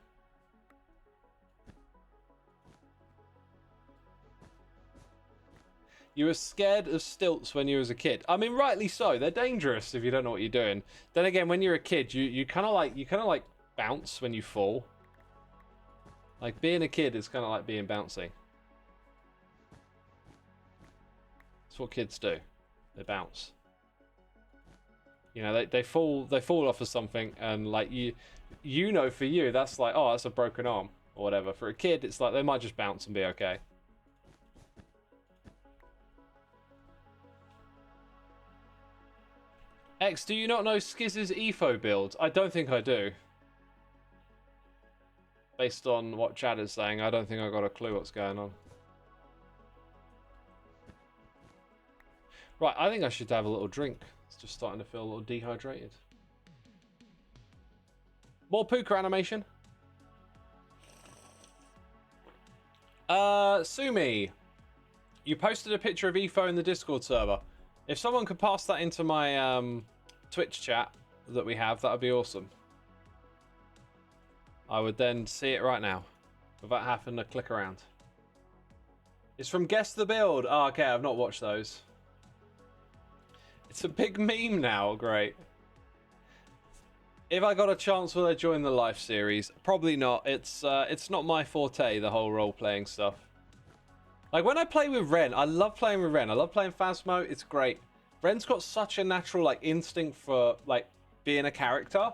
You were scared of stilts when you was a kid. I mean, rightly so. They're dangerous if you don't know what you're doing. Then again, when you're a kid, you kind of like bounce when you fall. Like being a kid is kind of like being bouncy. That's what kids do. They bounce. You know, they fall off of something, and like you know, for you that's like, oh, that's a broken arm or whatever. For a kid, it's like they might just bounce and be okay. X, do you not know Skiz's EFO build? I don't think I do. Based on what Chad is saying, I don't think I got a clue what's going on. Right, I think I should have a little drink. It's just starting to feel a little dehydrated. More puka animation. Sumi, you posted a picture of EFO in the Discord server. If someone could pass that into my Twitch chat that we have, that would be awesome. I would then see it right now without having to click around. It's from Guess the Build. Oh, okay, I've not watched those. It's a big meme now. Great. If I got a chance, will I join the live series? Probably not. It's not my forte, the whole role-playing stuff. Like, when I play with Ren, I love playing with Ren. I love playing Phasmo. It's great. Ren's got such a natural, like, instinct for, like, being a character.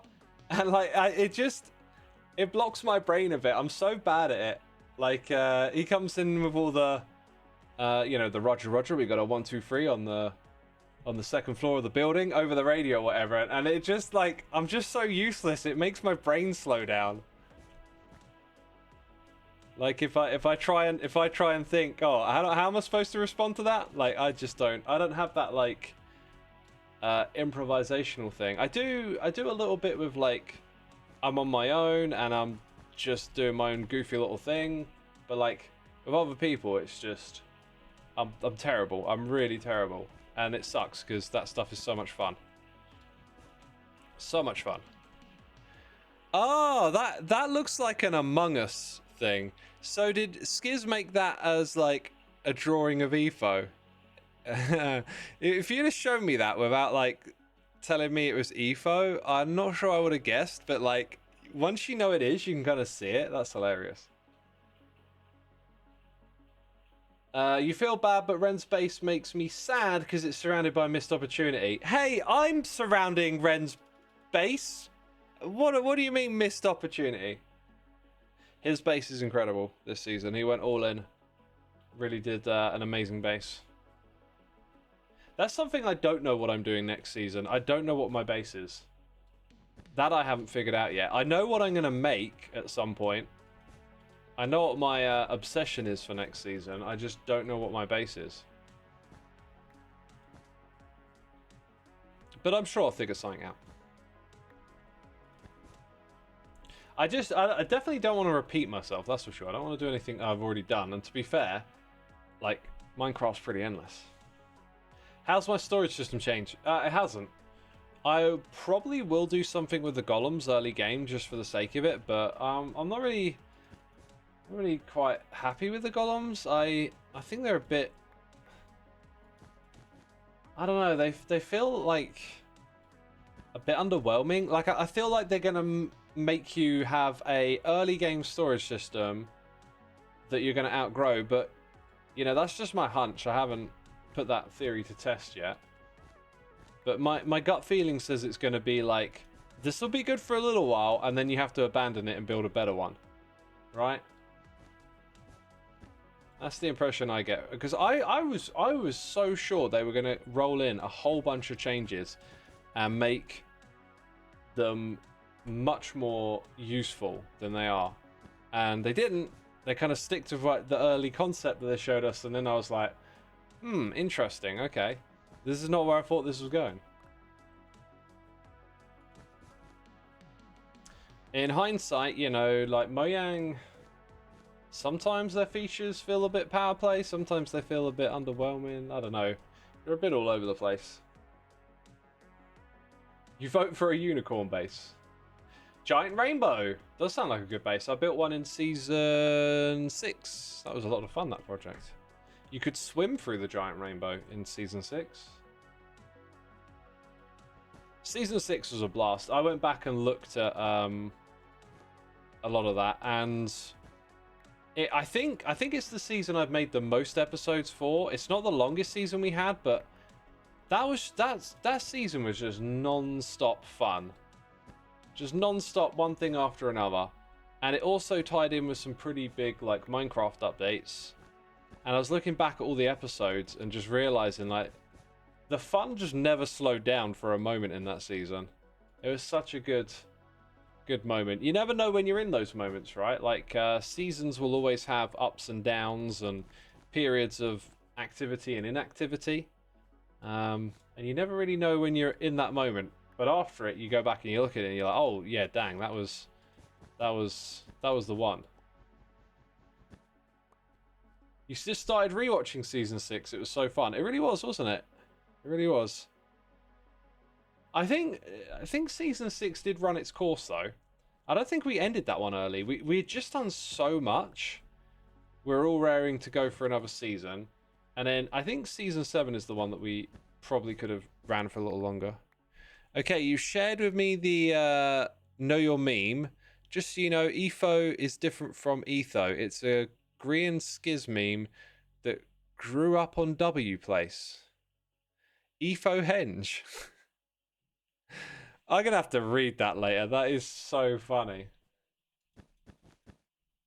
And, like, it blocks my brain a bit. I'm so bad at it. Like, he comes in with all the, you know, the Roger, we got a 1, 2, 3 on the second floor of the building over the radio or whatever. And it just, like, I'm just so useless. It makes my brain slow down. Like if I try and think, oh, how am I supposed to respond to that? Like I don't have that, like, improvisational thing. I do a little bit with like I'm on my own and I'm just doing my own goofy little thing, but like with other people, it's just I'm terrible. I'm really terrible, and it sucks because that stuff is so much fun. So much fun. Oh, that looks like an Among Us thing. So did Skiz make that as like a drawing of Etho? If you'd have shown me that without like telling me it was Etho, I'm not sure I would have guessed, but like once you know it is, you can kind of see it. That's hilarious. You feel bad, but Ren's base makes me sad because it's surrounded by missed opportunity. Hey, I'm surrounding Ren's base. What do you mean missed opportunity? His base is incredible this season. He went all in. Really did an amazing base. That's something I don't know what I'm doing next season. I don't know what my base is. That I haven't figured out yet. I know what I'm going to make at some point. I know what my obsession is for next season. I just don't know what my base is. But I'm sure I'll figure something out. I definitely don't want to repeat myself, that's for sure. I don't want to do anything I've already done. And to be fair, like, Minecraft's pretty endless. How's my storage system changed? It hasn't. I probably will do something with the golems early game just for the sake of it, but I'm not really quite happy with the golems. I think they're a bit, I don't know, they feel like a bit underwhelming. Like I feel like they're gonna make you have a early game storage system that you're gonna outgrow, but you know, that's just my hunch. I haven't put that theory to test yet. But my gut feeling says it's going to be like, this will be good for a little while, and then you have to abandon it and build a better one. Right? That's the impression I get. Because I was so sure they were going to roll in a whole bunch of changes and make them much more useful than they are. And they didn't. They kind of stick to the early concept that they showed us, and then I was like, interesting, okay. This is not where I thought this was going. In hindsight, you know, like Mojang, sometimes their features feel a bit power play, sometimes they feel a bit underwhelming. I don't know. They're a bit all over the place. You vote for a unicorn base. Giant Rainbow does sound like a good base. I built one in season 6. That was a lot of fun, that project. You could swim through the Giant Rainbow in season 6. Season 6 was a blast. I went back and looked at a lot of that, and I think it's the season I've made the most episodes for. It's not the longest season we had, but that season was just non-stop fun. Just non-stop, one thing after another. And it also tied in with some pretty big like Minecraft updates. And I was looking back at all the episodes and just realizing like the fun just never slowed down for a moment in that season. It was such a good moment. You never know when you're in those moments, right? Like seasons will always have ups and downs and periods of activity and inactivity. And you never really know when you're in that moment. But after it, you go back and you look at it and you're like, oh yeah, dang, that was the one. You just started rewatching season 6. It was so fun. It really was, wasn't it? It really was. I think season 6 did run its course though. I don't think we ended that one early. We had just done so much. We're all raring to go for another season. And then I think season 7 is the one that we probably could have ran for a little longer. Okay, you shared with me the Know Your Meme. Just so you know, Etho is different from Etho. It's a Grian Skiz meme that grew up on W Place. Etho Henge. I'm going to have to read that later. That is so funny.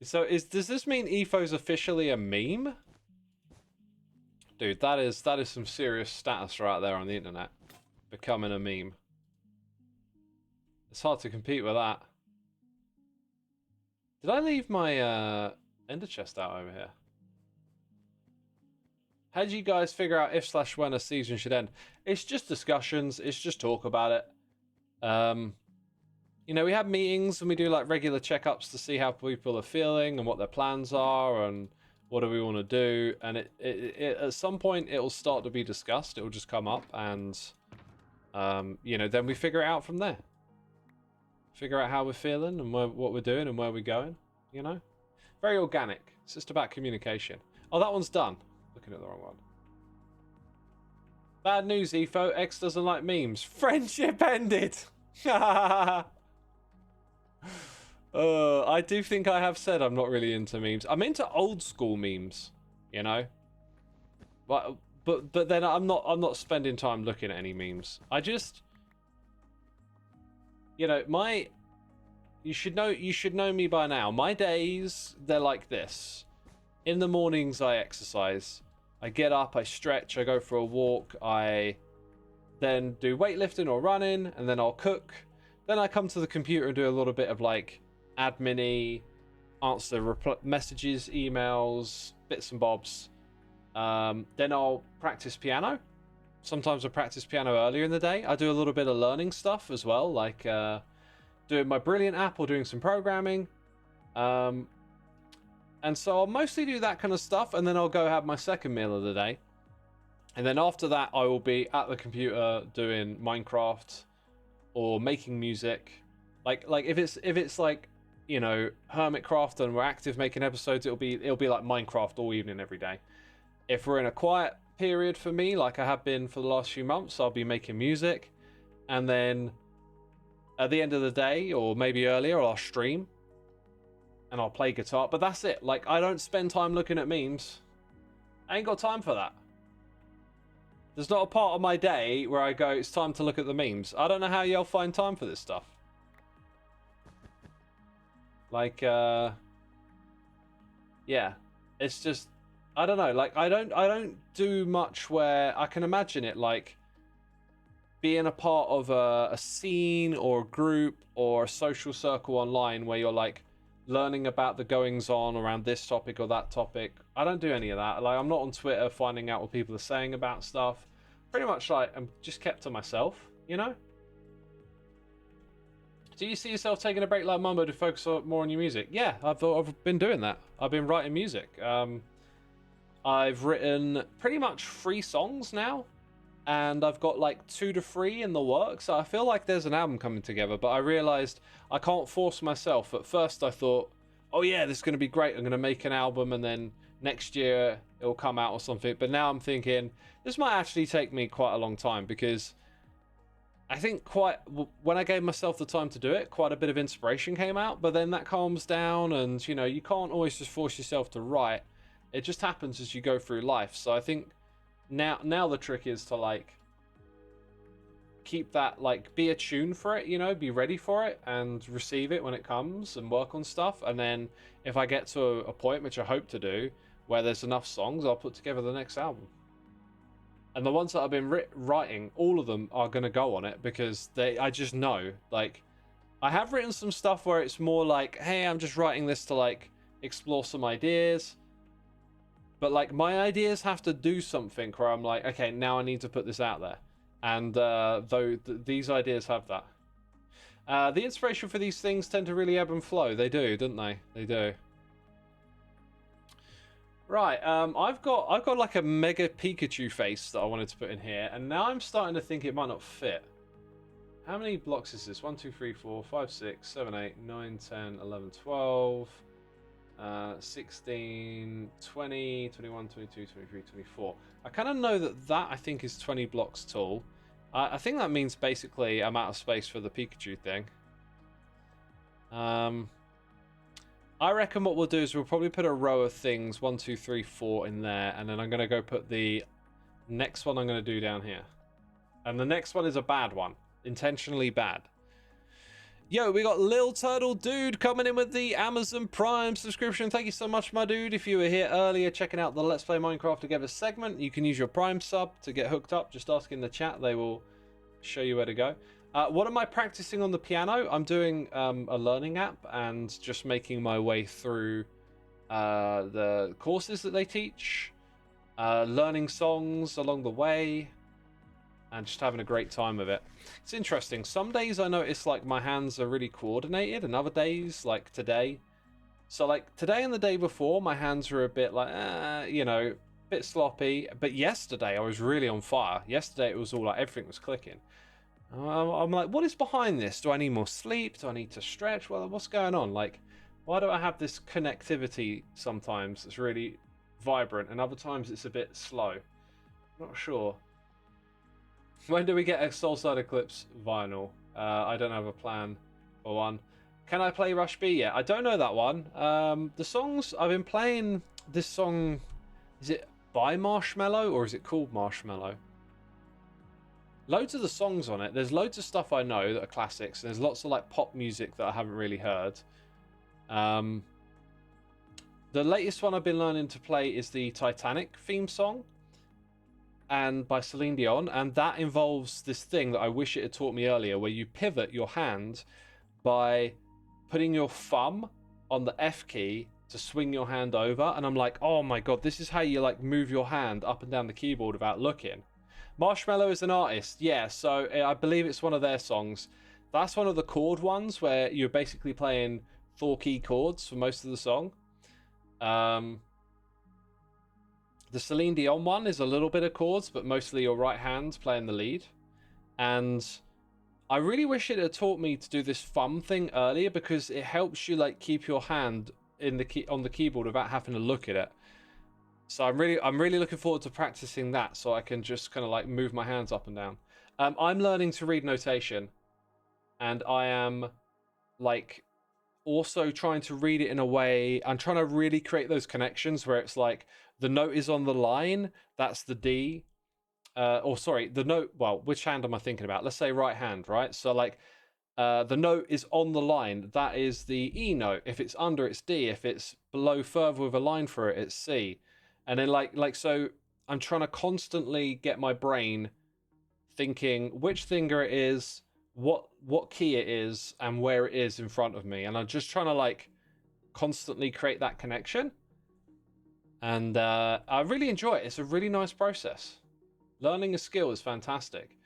So does this mean Etho's officially a meme? Dude, that is some serious status right there on the internet. Becoming a meme. It's hard to compete with that. Did I leave my ender chest out over here? How do you guys figure out if / when a season should end? It's just discussions. It's just talk about it. You know, we have meetings and we do like regular checkups to see how people are feeling and what their plans are and what do we want to do. And it at some point it will start to be discussed. It will just come up and, you know, then we figure it out from there. Figure out how we're feeling and what we're doing and where we're going. You know, very organic. It's just about communication. Oh, that one's done. Looking at the wrong one. Bad news, Efo. X doesn't like memes. Friendship ended. I do think I have said I'm not really into memes. I'm into old school memes, you know. But then I'm not spending time looking at any memes. I just, you know, you should know me by now. My days, they're like this. In the mornings I exercise. I get up, I stretch, I go for a walk, I then do weightlifting or running, and then I'll cook. Then I come to the computer and do a little bit of like admin-y, answer messages, emails, bits and bobs. Then I'll practice piano. Sometimes I practice piano earlier in the day. I do a little bit of learning stuff as well, like doing my Brilliant app or doing some programming. And so I'll mostly do that kind of stuff, and then I'll go have my second meal of the day. And then after that, I will be at the computer doing Minecraft or making music. Like if it's like, you know, Hermitcraft and we're active making episodes, it'll be like Minecraft all evening every day. If we're in a quiet period for me, like I have been for the last few months, I'll be making music. And then at the end of the day, or maybe earlier, I'll stream. And I'll play guitar, but that's it. Like, I don't spend time looking at memes. I ain't got time for that. There's not a part of my day where I go, it's time to look at the memes. I don't know how y'all find time for this stuff. Like, yeah. It's just, I don't know. Like, I don't do much where I can imagine it, like, being a part of a scene or a group or a social circle online where you're, like, learning about the goings on around this topic or that topic. I don't do any of that. Like, I'm not on Twitter finding out what people are saying about stuff. Pretty much, like, I'm just kept to myself, you know? Do you see yourself taking a break like Mumbo to focus more on your music? Yeah, I've been doing that. I've been writing music. I've written pretty much 3 songs now, and I've got like 2 to 3 in the works. So I feel like there's an album coming together, but I realized I can't force myself. At first I thought, oh yeah, this is going to be great. I'm going to make an album and then next year it'll come out or something. But now I'm thinking this might actually take me quite a long time, because I think when I gave myself the time to do it, quite a bit of inspiration came out, but then that calms down, and you know, you can't always just force yourself to write. It just happens as you go through life. So I think now the trick is to like keep that, like, be attuned for it, you know, be ready for it and receive it when it comes and work on stuff. And then if I get to a point, which I hope to do, where there's enough songs, I'll put together the next album. And the ones that I've been writing, all of them are going to go on it, because I just know, like, I have written some stuff where it's more like, hey, I'm just writing this to like explore some ideas. But like, my ideas have to do something where I'm like, okay, now I need to put this out there. And these ideas have that. The inspiration for these things tend to really ebb and flow. They do, don't they? They do. Right, I've got like a mega Pikachu face that I wanted to put in here, and now I'm starting to think it might not fit. How many blocks is this? 1, 2, 3, 4, 5, 6, 7, 8, 9, 10, 11, 12, 16, 20, 21, 22, 23, 24. I kind of know that I think is 20 blocks tall. I think that means basically I'm out of space for the Pikachu thing. I reckon what we'll do is we'll probably put a row of things, 1, 2, 3, 4 in there, and then I'm going to go put the next one I'm going to do down here. And the next one is a bad one. Intentionally bad. Yo, we got Lil Turtle Dude coming in with the Amazon Prime subscription. Thank you so much, my dude. If you were here earlier checking out the Let's Play Minecraft Together segment, you can use your Prime sub to get hooked up. Just ask in the chat. They will show you where to go. What am I practicing on the piano? I'm doing a learning app and just making my way through the courses that they teach. learning songs along the way, and just having a great time with it. It's interesting. Some days I notice like my hands are really coordinated, and other days, like today. So like today and the day before, my hands were a bit like, you know, a bit sloppy. But yesterday I was really on fire. Yesterday it was all like everything was clicking. I'm like, what is behind this? Do I need more sleep? Do I need to stretch? Well, what's going on? Like, why do I have this connectivity sometimes that's really vibrant, and other times it's a bit slow? Not sure. When do we get a Soulside Eclipse vinyl? I don't have a plan for one. Can I play Rush B yet? I don't know that one. The songs I've been playing. This song, is it by Marshmello or is it called Marshmello? Loads of the songs on it. There's loads of stuff I know that are classics. And there's lots of like pop music that I haven't really heard. The latest one I've been learning to play is the Titanic theme song, and by Celine Dion, and that involves this thing that I wish it had taught me earlier, where you pivot your hand by putting your thumb on the F key to swing your hand over. And I'm like, oh my god, this is how you like move your hand up and down the keyboard without looking. Marshmello is an artist, yeah, so I believe it's one of their songs. That's one of the chord ones where you're basically playing 4 key chords for most of the song. The Celine Dion one is a little bit of chords, but mostly your right hand playing the lead. And I really wish it had taught me to do this thumb thing earlier, because it helps you like keep your hand in the key on the keyboard without having to look at it. So I'm really looking forward to practicing that, so I can just kind of like move my hands up and down. I'm learning to read notation, and I am like also trying to read it in a way. I'm trying to really create those connections where it's like the note is on the line, that's the D. Or sorry, the note, well, which hand am I thinking about? Let's say right hand, right? So like the note is on the line, that is the E note. If it's under, it's D. If it's below further with a line for it, it's C. And then like so I'm trying to constantly get my brain thinking which finger it is, what key it is, and where it is in front of me. And I'm just trying to like constantly create that connection. And I really enjoy it. It's a really nice process. Learning a skill is fantastic.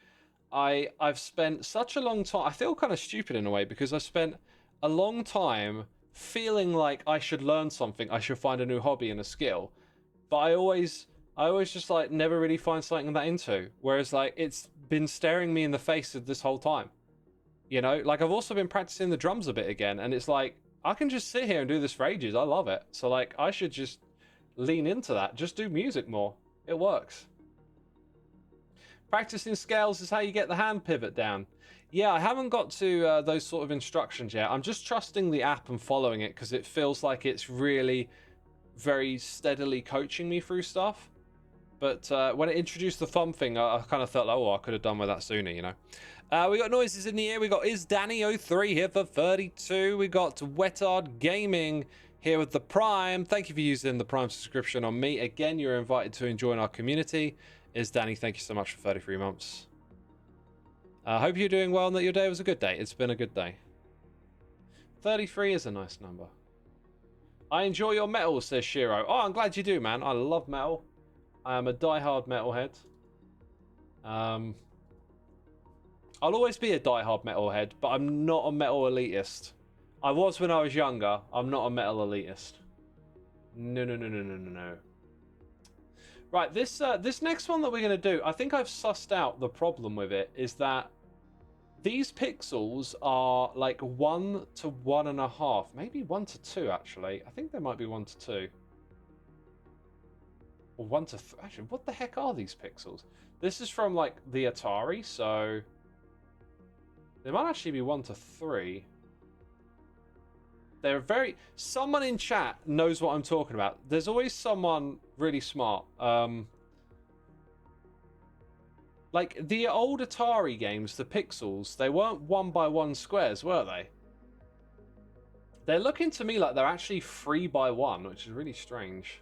I've spent such a long time. I feel kind of stupid in a way, because I spent a long time feeling like I should learn something. I should find a new hobby and a skill. But I always just like never really find something that into. Whereas like it's been staring me in the face this whole time. You know, like I've also been practicing the drums a bit again, and it's like I can just sit here and do this for ages. I love it. So like I should just lean into that. Just do music more. It works. Practicing scales is how you get the hand pivot down. Yeah, I haven't got to those sort of instructions yet. I'm just trusting the app and following it, because it feels like it's really very steadily coaching me through stuff. But when it introduced the thumb thing, I kind of felt like, oh, I could have done with that sooner, you know. We got noises in the air. We got IsDanny03 here for 32. We got Wetard Gaming here with the Prime. Thank you for using the Prime subscription on me. Again, you're invited to join our community. IsDanny, thank you so much for 33 months. I hope you're doing well and that your day was a good day. It's been a good day. 33 is a nice number. I enjoy your metal, says Shiro. Oh, I'm glad you do, man. I love metal. I am a diehard metalhead. I'll always be a diehard metalhead, but I'm not a metal elitist. I was when I was younger. I'm not a metal elitist. No, no, no, no, no, no, no. Right, this next one that we're going to do, I think I've sussed out the problem with it, is that these pixels are like 1 to 1.5, maybe 1 to 2 actually. I think they might be 1 to 2. Or 1 to 3. Actually, what the heck are these pixels? This is from like the Atari, so they might actually be 1 to 3. They're very... Someone in chat knows what I'm talking about. There's always someone really smart. Like, the old Atari games, the pixels, they weren't 1x1 squares, were they? They're looking to me like they're actually 3x1, which is really strange.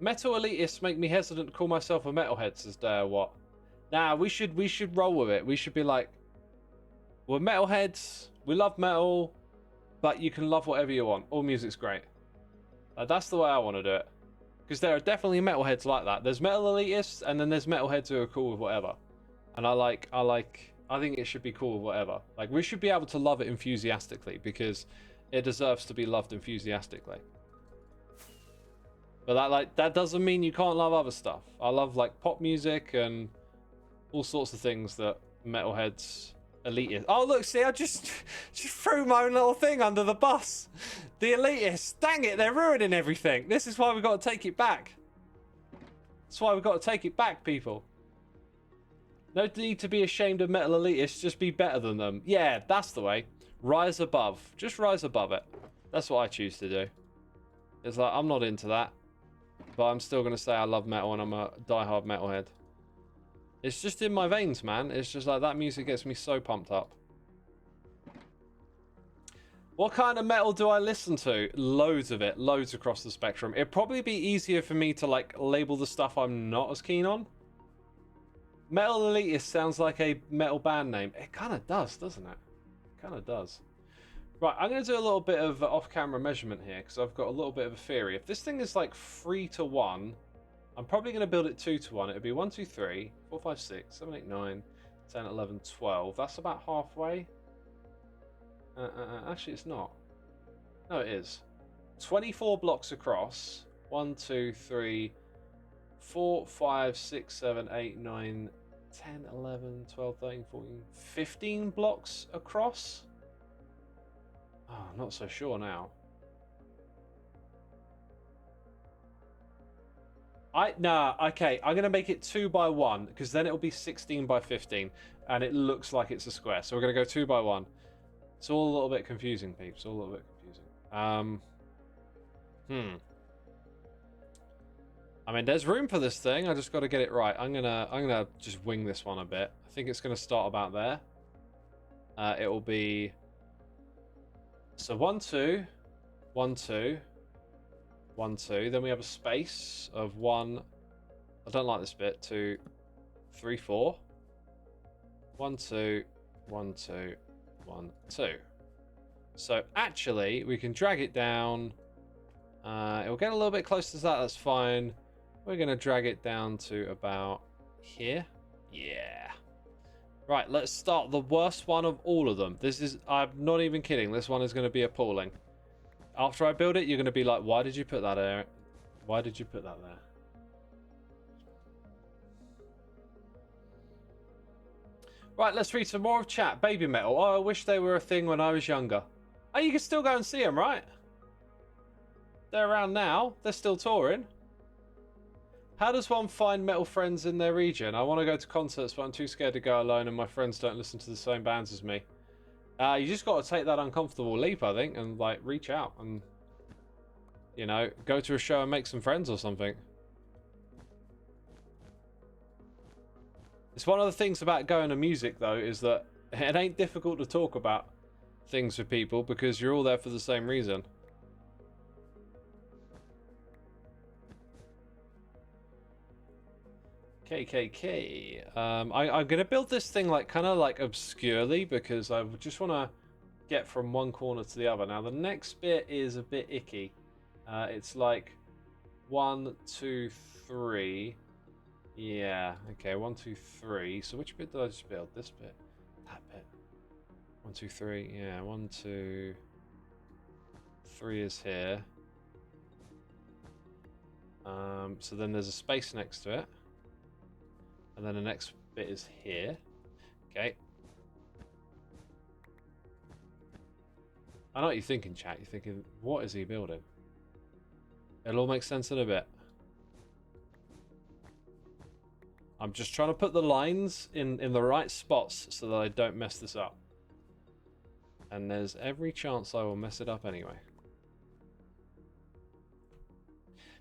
Metal elitists make me hesitant to call myself a metalhead, says Dare What? Nah, we should roll with it. We should be like, we're metalheads, we love metal, but you can love whatever you want. All music's great. That's the way I want to do it. Because there are definitely metalheads like that. There's metal elitists, and then there's metalheads who are cool with whatever. And I think it should be cool with whatever. Like, we should be able to love it enthusiastically, because it deserves to be loved enthusiastically. But that doesn't mean you can't love other stuff. I love like pop music and all sorts of things that metalheads elitists. Oh look, see, I just threw my own little thing under the bus. The elitists, dang it, they're ruining everything. This is why we've got to take it back. That's why we've got to take it back, people. No need to be ashamed of metal elitists, just be better than them. Yeah, that's the way. Rise above. Just rise above it. That's what I choose to do. It's like, I'm not into that, but I'm still going to say I love metal and I'm a diehard metalhead. It's just in my veins, man. It's just like that music gets me so pumped up. What kind of metal do I listen to? Loads of it. Loads across the spectrum. It'd probably be easier for me to like label the stuff I'm not as keen on. Metal Elitist sounds like a metal band name. It kind of does, doesn't it? It kind of does. Right, I'm going to do a little bit of off-camera measurement here because I've got a little bit of a theory. If this thing is like 3-to-1, I'm probably going to build it 2-to-1. It'd be 1, 2, 3, 4, 5, 6, 7, 8, 9, 10, 11, 12. That's about halfway. Actually, it's not. No, it is. 24 blocks across. 1, 2, 3, 4, 5, 6, 7, 8, 9, 10, 11, 12, 13, 14, 15 blocks across. Oh, I'm not so sure now. Okay, I'm going to make it 2x1 because then it'll be 16 by 15 and it looks like it's a square. So we're going to go 2x1. It's all a little bit confusing, peeps. All a little bit confusing. I mean, there's room for this thing. I just got to get it right. I'm gonna just wing this one a bit. I think it's going to start about there. It will be so 1, 2, 1, 2, 1, 2. Then we have a space of 1. I don't like this bit. 2, 3, 4. 1, 2, 1, 2, 1, 2. So actually, we can drag it down. It'll get a little bit closer to that. That's fine. We're going to drag it down to about here. Yeah. Right, let's start the worst one of all of them. This is, I'm not even kidding. This one is going to be appalling. After I build it, you're going to be like, why did you put that there? Why did you put that there? Right, let's read some more of chat. Baby metal. Oh, I wish they were a thing when I was younger. Oh, you can still go and see them, right? They're around now. They're still touring. How does one find metal friends in their region? I want to go to concerts, but I'm too scared to go alone and my friends don't listen to the same bands as me. You just got to take that uncomfortable leap, I think, and like reach out and, you know, go to a show and make some friends or something. It's one of the things about going to music, though, is that it ain't difficult to talk about things with people because you're all there for the same reason. KKK. I'm gonna build this thing like kind of like obscurely because I just want to get from one corner to the other. Now the next bit is a bit icky. It's like 1, 2, 3. Yeah. Okay. 1, 2, 3. So which bit did I just build? This bit. That bit. 1, 2, 3. Yeah. 1, 2, 3 is here. So then there's a space next to it. And then the next bit is here. Okay. I know what you're thinking, chat. You're thinking, what is he building? It'll all make sense in a bit. I'm just trying to put the lines in the right spots so that I don't mess this up. And there's every chance I will mess it up anyway.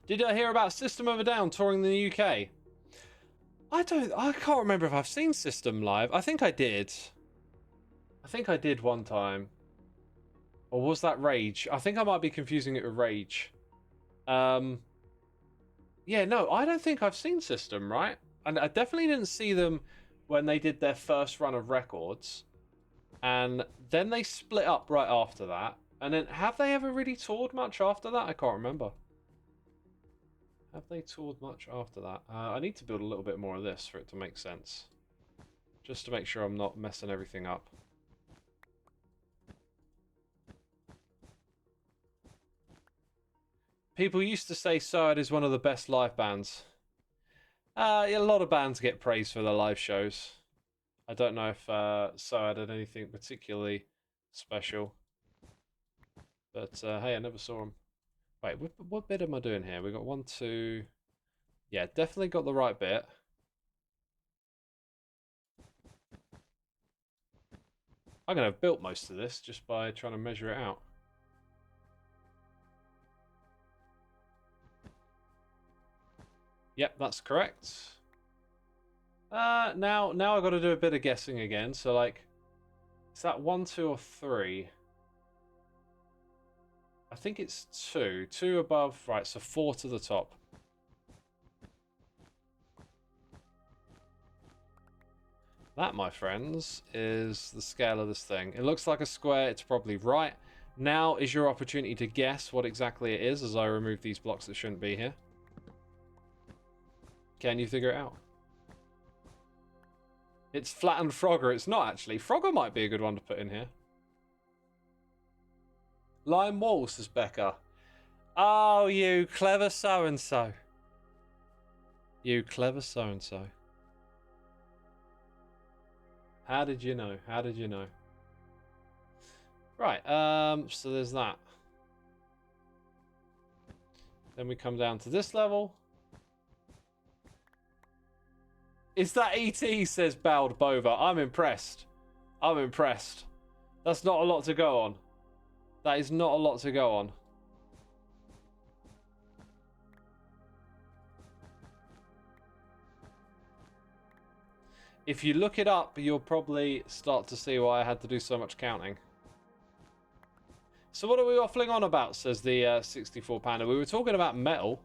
Did I hear about System of a Down touring the UK? I can't remember if I've seen System live. I think I did. I think I did one time. Or was that Rage? I think I might be confusing it with Rage. Yeah, no, I don't think I've seen System, right? And I definitely didn't see them when they did their first run of records. And then they split up right after that. And then have they ever really toured much after that? I can't remember. Have they toured much after that? I need to build a little bit more of this for it to make sense. Just to make sure I'm not messing everything up. People used to say Soad is one of the best live bands. A lot of bands get praised for their live shows. I don't know if Soad had anything particularly special. But hey, I never saw him. Wait, what bit am I doing here? We got 1, 2... Yeah, definitely got the right bit. I'm going to have built most of this just by trying to measure it out. Yep, that's correct. Now I've got to do a bit of guessing again. So, like, is that 1, 2, or 3? I think it's 2. 2 above, right, so 4 to the top. That, my friends, is the scale of this thing. It looks like a square. It's probably right. Now is your opportunity to guess what exactly it is as I remove these blocks that shouldn't be here. Can you figure it out? It's flattened Frogger. It's not, actually. Frogger might be a good one to put in here. Lime wall, says Becca. Oh, you clever so-and-so. You clever so-and-so. How did you know? How did you know? Right, so there's that. Then we come down to this level. Is that ET, says Bowed Bova. I'm impressed. I'm impressed. That's not a lot to go on. That is not a lot to go on. If you look it up, you'll probably start to see why I had to do so much counting. So what are we waffling on about, says the 64 Panda. We were talking about metal.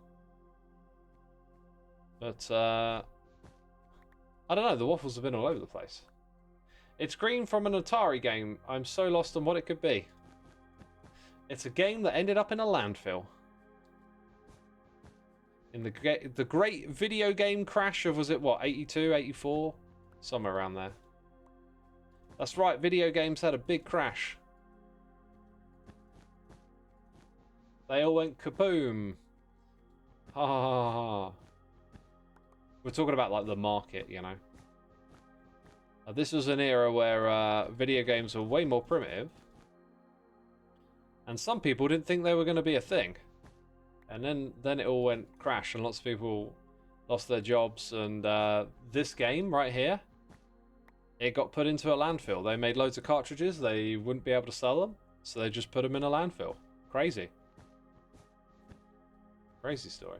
But, I don't know, the waffles have been all over the place. It's green from an Atari game. I'm so lost on what it could be. It's a game that ended up in a landfill. In the great video game crash of, was it what, 82, 84? Somewhere around there. That's right, video games had a big crash. They all went kaboom. Ha ha ha ha. We're talking about like the market, you know. This was an era where video games were way more primitive. And some people didn't think they were going to be a thing. And then it all went crash and lots of people lost their jobs. And this game right here, it got put into a landfill. They made loads of cartridges. They wouldn't be able to sell them. So they just put them in a landfill. Crazy. Crazy story.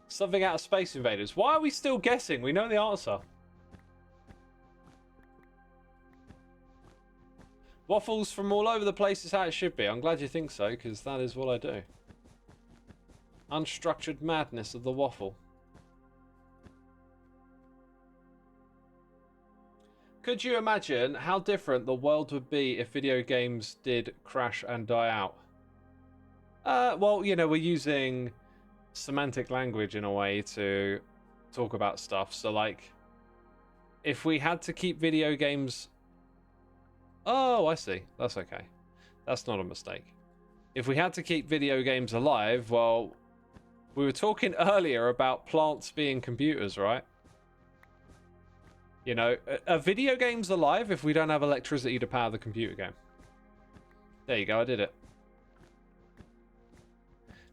Something out of Space Invaders. Why are we still guessing? We know the answer. Waffles from all over the place is how it should be. I'm glad you think so, because that is what I do. Unstructured madness of the waffle. Could you imagine how different the world would be if video games did crash and die out? Well, you know, we're using semantic language in a way to talk about stuff. So, like, if we had to keep video games... Oh, I see. That's okay. That's not a mistake. If we had to keep video games alive, well, we were talking earlier about plants being computers, right? You know, are video games alive if we don't have electricity to power the computer game? There you go, I did it.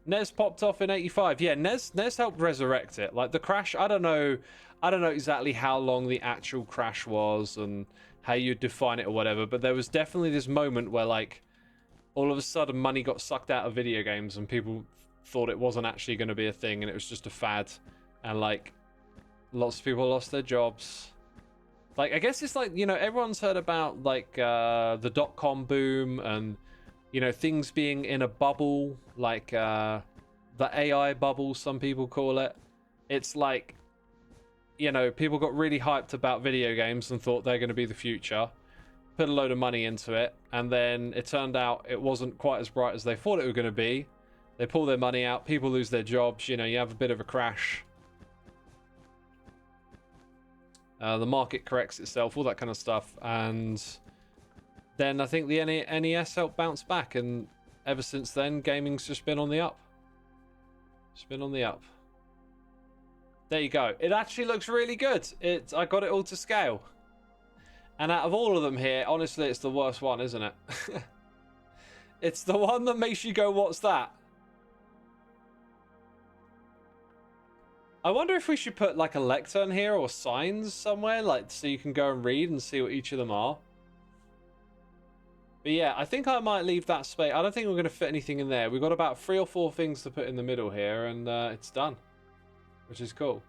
NES popped off in 85. Yeah, NES helped resurrect it. Like, the crash, I don't know exactly how long the actual crash was and how you define it or whatever, but there was definitely this moment where, like, all of a sudden money got sucked out of video games and people thought it wasn't actually going to be a thing and it was just a fad. And, like, lots of people lost their jobs. Like, I guess it's like, you know, everyone's heard about, like, the dot-com boom and, you know, things being in a bubble, like the AI bubble, some people call it. It's like, you know, people got really hyped about video games and thought they're going to be the future, put a load of money into it, and then it turned out it wasn't quite as bright as they thought it was going to be, They pull their money out. People lose their jobs. You know, you have a bit of a crash. The market corrects itself, all that kind of stuff. And then I think the NES helped bounce back. And ever since then, gaming's just been on the up. It's been on the up. There you go. It actually looks really good. I got it all to scale. And out of all of them here, honestly, it's the worst one, isn't it? It's the one that makes you go, what's that? I wonder if we should put like a lectern here or signs somewhere, like so you can go and read and see what each of them are. But yeah, I think I might leave that space. I don't think we're going to fit anything in there. We've got about 3 or 4 things to put in the middle here, and it's done, which is cool.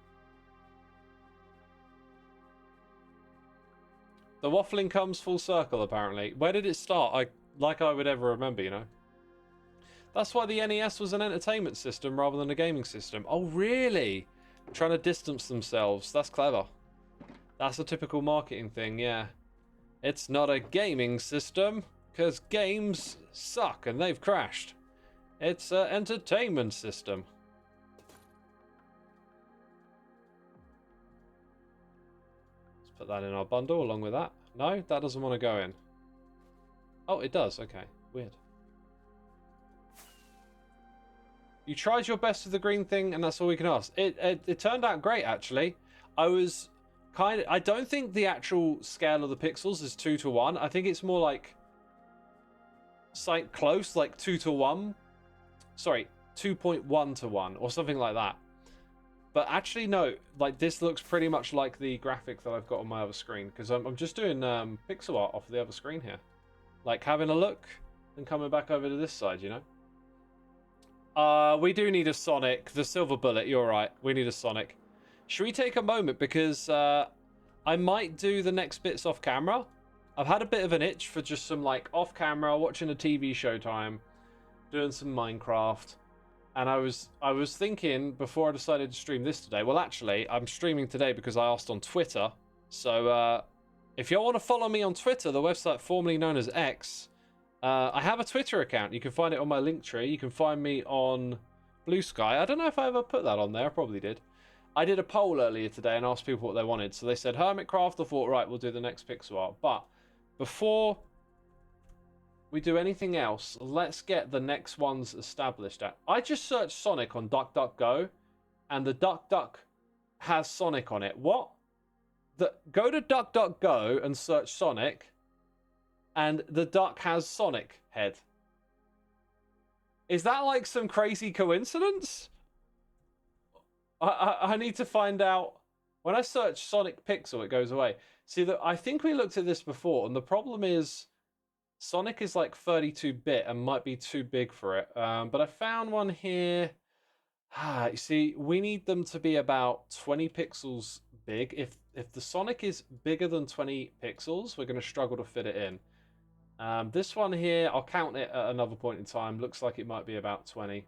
The waffling comes full circle, apparently. Where did it start? Like I would ever remember, you know. That's why the NES was an entertainment system rather than a gaming system. Oh, really? Trying to distance themselves. That's clever. That's a typical marketing thing, yeah. It's not a gaming system, because games suck and they've crashed. It's an entertainment system. Let's put that in our bundle along with that. No, that doesn't want to go in. Oh, it does. Okay, weird. You tried your best with the green thing, and that's all we can ask. It turned out great, actually. I don't think the actual scale of the pixels is 2:1. I think it's more like close, like 2:1. Sorry, 2.1:1 or something like that. But actually, no. Like this looks pretty much like the graphic that I've got on my other screen, because I'm just doing pixel art off the other screen here, like having a look and coming back over to this side, you know. We do need a Sonic. The silver bullet, you're right. We need a Sonic. Should we take a moment? Because I might do the next bits off camera. I've had a bit of an itch for just some like off camera, watching a TV show time, doing some Minecraft. And I was thinking before I decided to stream this today. Well, actually, I'm streaming today because I asked on Twitter. So if y'all want to follow me on Twitter, the website formerly known as X, I have a Twitter account. You can find it on my link tree. You can find me on Blue Sky. I don't know if I ever put that on there. I probably did. I did a poll earlier today and asked people what they wanted. So they said Hermitcraft. I thought, right, we'll do the next pixel art. But before we do anything else, let's get the next ones established. I just searched Sonic on DuckDuckGo, and the DuckDuck has Sonic on it. What? Go to DuckDuckGo and search Sonic, and the duck has Sonic head. Is that like some crazy coincidence? I need to find out. When I search Sonic Pixel, it goes away. See, I think we looked at this before, and the problem is Sonic is like 32-bit and might be too big for it. But I found one here. You see, we need them to be about 20 pixels big. If the Sonic is bigger than 20 pixels, we're going to struggle to fit it in. This one here, I'll count it at another point in time. Looks like it might be about 20.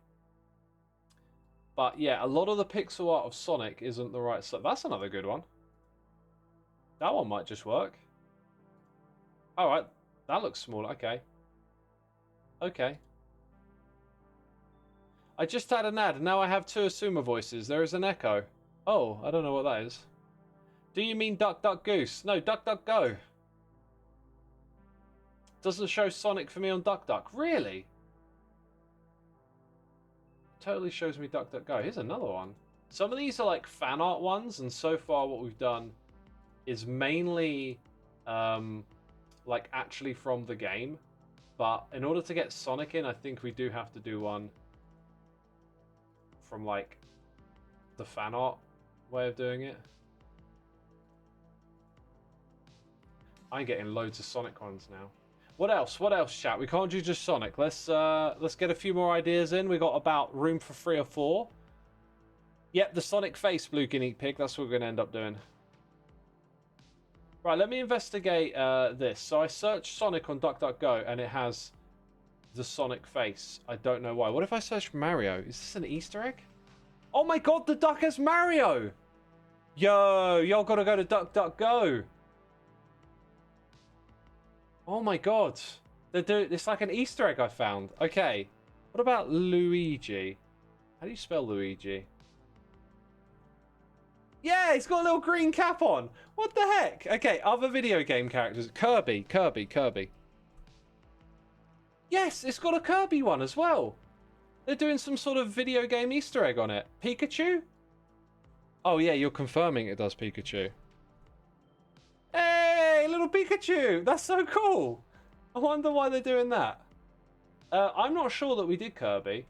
But yeah, a lot of the pixel art of Sonic isn't the right size. That's another good one. That one might just work. Alright, that looks small. Okay. Okay. I just had an ad, and now I have 2 Xisuma voices. There is an echo. Oh, I don't know what that is. Do you mean Duck Duck Goose? No, Duck Duck Go. Doesn't show Sonic for me on Duck Duck. Really? Totally shows me Duck Duck Go. Here's another one. Some of these are like fan art ones, and so far what we've done is mainly like actually from the game. But in order to get Sonic in, I think we do have to do one from like the fan art way of doing it. I'm getting loads of Sonic ones now. What else? What else, chat? We can't do just Sonic. Let's get a few more ideas in. We got about room for 3 or 4. Yep, the Sonic face, Blue Guinea Pig. That's what we're going to end up doing. Right, let me investigate this. So I searched Sonic on DuckDuckGo, and it has the Sonic face. I don't know why. What if I search Mario? Is this an Easter egg? Oh my god, the duck has Mario! Yo, y'all gotta go to DuckDuckGo. Oh my god. It's like an Easter egg I found. Okay. What about Luigi? How do you spell Luigi? Yeah, he's got a little green cap on. What the heck? Okay, other video game characters. Kirby. Yes, it's got a Kirby one as well. They're doing some sort of video game Easter egg on it. Pikachu? Oh yeah, you're confirming it does Pikachu. Hey, little Pikachu! That's so cool. I wonder why they're doing that. I'm not sure that we did Kirby.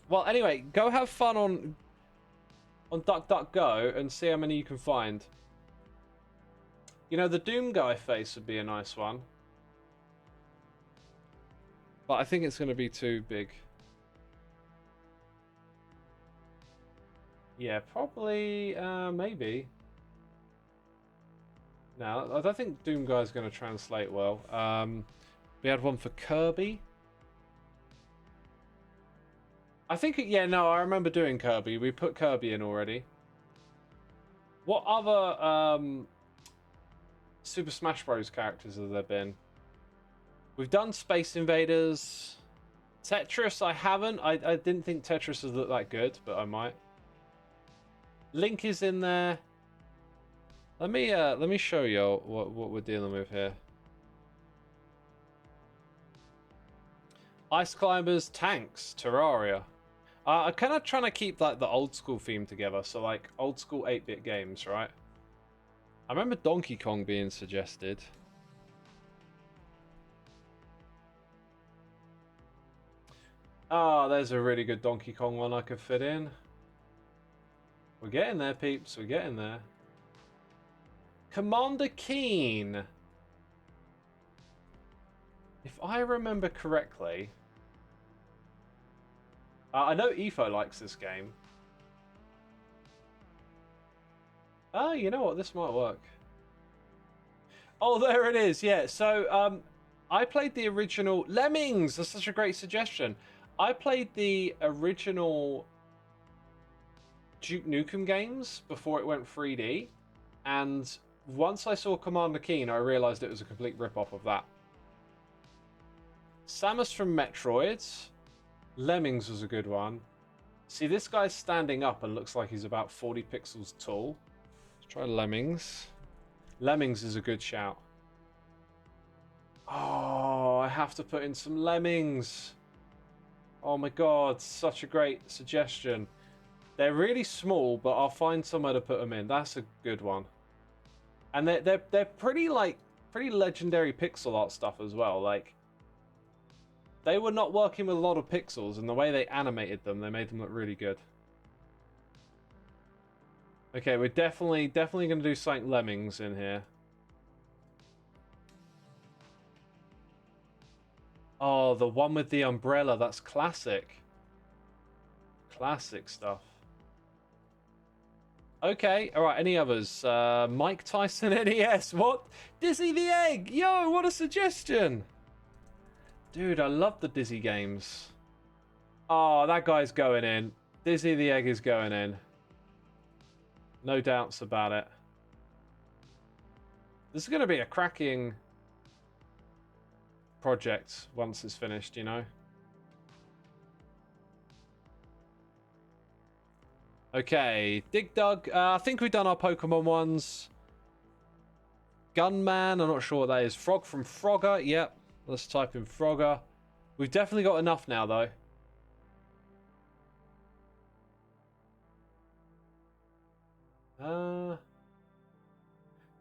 Well, anyway, go have fun on DuckDuckGo and see how many you can find. You know, the Doom guy face would be a nice one. But I think it's going to be too big. Yeah, probably, maybe. No, I don't think Doom guy's going to translate well. We had one for Kirby. I think, yeah, no, I remember doing Kirby. We put Kirby in already. What other Super Smash Bros. Characters have there been? We've done Space Invaders. Tetris, I haven't. I didn't think Tetris would look that good, but I might. Link is in there. Let me show you what we're dealing with here. Ice Climbers, Tanks, Terraria. I'm kind of trying to keep like the old school theme together, so like old school 8-bit games, right? I remember Donkey Kong being suggested. Oh, there's a really good Donkey Kong one I could fit in. We're getting there, peeps. We're getting there. Commander Keen. If I remember correctly... I know Efo likes this game. Oh, you know what? This might work. Oh, there it is. Yeah, so I played the original... Lemmings! That's such a great suggestion. I played the original Duke Nukem games before it went 3D. And once I saw Commander Keen, I realised it was a complete rip-off of that. Samus from Metroid. Lemmings was a good one. See, this guy's standing up and looks like he's about 40 pixels tall. Let's try Lemmings. Lemmings is a good shout. Oh, I have to put in some Lemmings. Oh my god, such a great suggestion. They're really small, but I'll find somewhere to put them in. That's a good one. And they're pretty legendary pixel art stuff as well. Like, they were not working with a lot of pixels, and the way they animated them, they made them look really good. Okay, we're definitely going to do something Lemmings in here. Oh, the one with the umbrella, that's classic. Classic stuff. Okay, alright, any others? Mike Tyson NES, what? Dizzy the Egg! Yo, what a suggestion! Dude, I love the Dizzy games. Oh, that guy's going in. Dizzy the Egg is going in. No doubts about it. This is going to be a cracking project once it's finished, you know? Okay, Dig Dug. I think we've done our Pokemon ones. Gunman, I'm not sure what that is. Frog from Frogger, yep. Let's type in Frogger. We've definitely got enough now, though.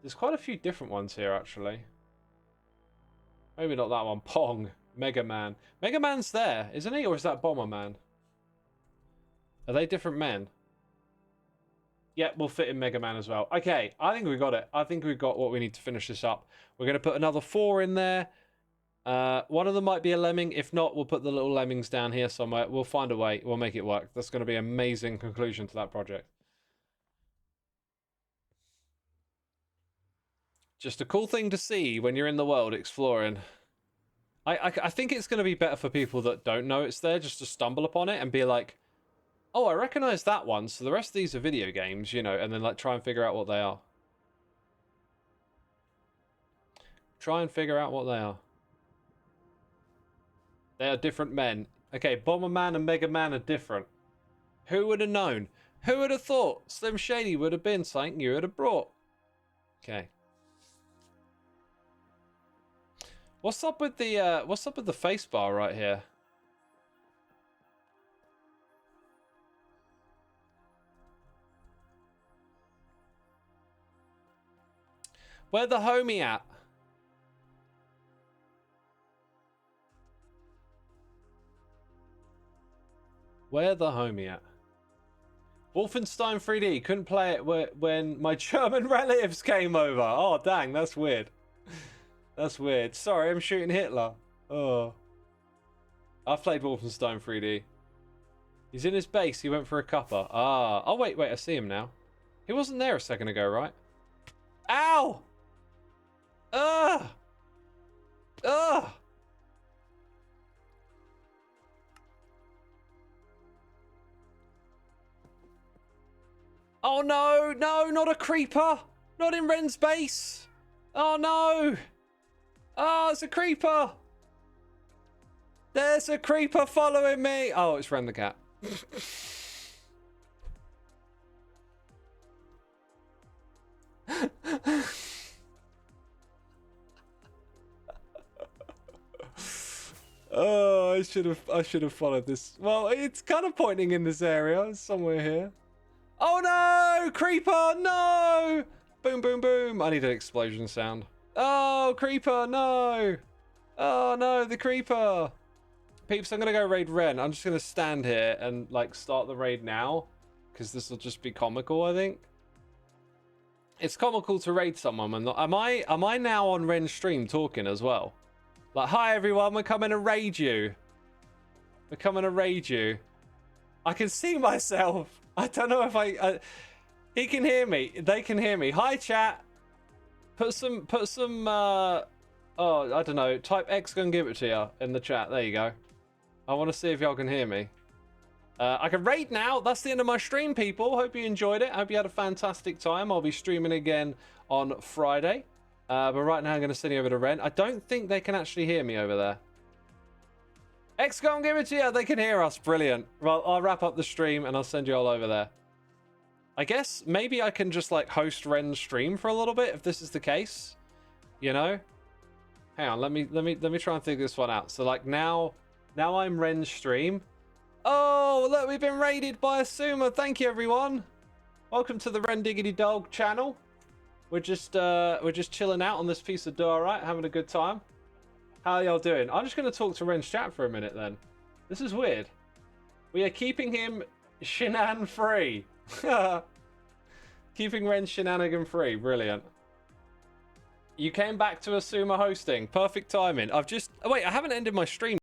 There's quite a few different ones here, actually. Maybe not that one. Pong. Mega Man. Mega Man's there, isn't he? Or is that Bomberman? Are they different men? Yeah, we'll fit in Mega Man as well. Okay, I think we got it. I think we've got what we need to finish this up. We're going to put another 4 in there. One of them might be a lemming. If not, we'll put the little lemmings down here somewhere. We'll find a way. We'll make it work. That's going to be an amazing conclusion to that project. Just a cool thing to see when you're in the world exploring. I think it's going to be better for people that don't know it's there, just to stumble upon it and be like, oh, I recognize that one, so the rest of these are video games, you know, and then like try and figure out what they are. Try and figure out what they are. They are different men. Okay, Bomberman and Mega Man are different. Who would have known? Who would have thought Slim Shady would have been something you would have brought? Okay. What's up with the face bar right here? Where the homie at? Where the homie at? Wolfenstein 3D. Couldn't play it when my German relatives came over. Oh, dang. That's weird. That's weird. Sorry, I'm shooting Hitler. Oh. I've played Wolfenstein 3D. He's in his base. He went for a cuppa. Ah. Oh, wait. I see him now. He wasn't there a second ago, right? Ow! Ugh! Ugh! Oh no, no, not a creeper! Not in Ren's base! Oh no! Oh, it's a creeper! There's a creeper following me! Oh, it's Renthecat. Oh, I should have followed this. Well, it's kind of pointing in this area, somewhere here. Oh no! Creeper! No! Boom, boom, boom. I need an explosion sound. Oh, creeper! No! Oh no, the creeper! Peeps, I'm gonna go raid Ren. I'm just gonna stand here and like start the raid now, because this will just be comical. I think it's comical to raid someone. And am I now on Ren's stream talking as well? Like, hi everyone, we're coming to raid you. We're coming to raid you. I can see myself. I don't know if he can hear me. They can hear me. Hi chat. Put some oh, I don't know. Type X gonna give it to you in the chat. There you go. I want to see if y'all can hear me. I can raid now. That's the end of my stream, people. Hope you enjoyed it. Hope you had a fantastic time. I'll be streaming again on Friday. But right now I'm going to send you over to Ren. I don't think they can actually hear me over there. X, go and give it to you. They can hear us. Brilliant. Well, I'll wrap up the stream and I'll send you all over there. I guess maybe I can just like host Ren's stream for a little bit if this is the case. You know? Hang on, let me try and figure this one out. So like now I'm Ren's stream. Oh, look, we've been raided by Xisuma. Thank you, everyone. Welcome to the Ren Diggity Dog channel. We're just chilling out on this piece of dough, right? Having a good time. How y'all doing? I'm just going to talk to Ren's chat for a minute then. This is weird. We are keeping him shenan free. Keeping Ren shenanigan free. Brilliant. You came back to Xisuma hosting. Perfect timing. Wait, I haven't ended my stream.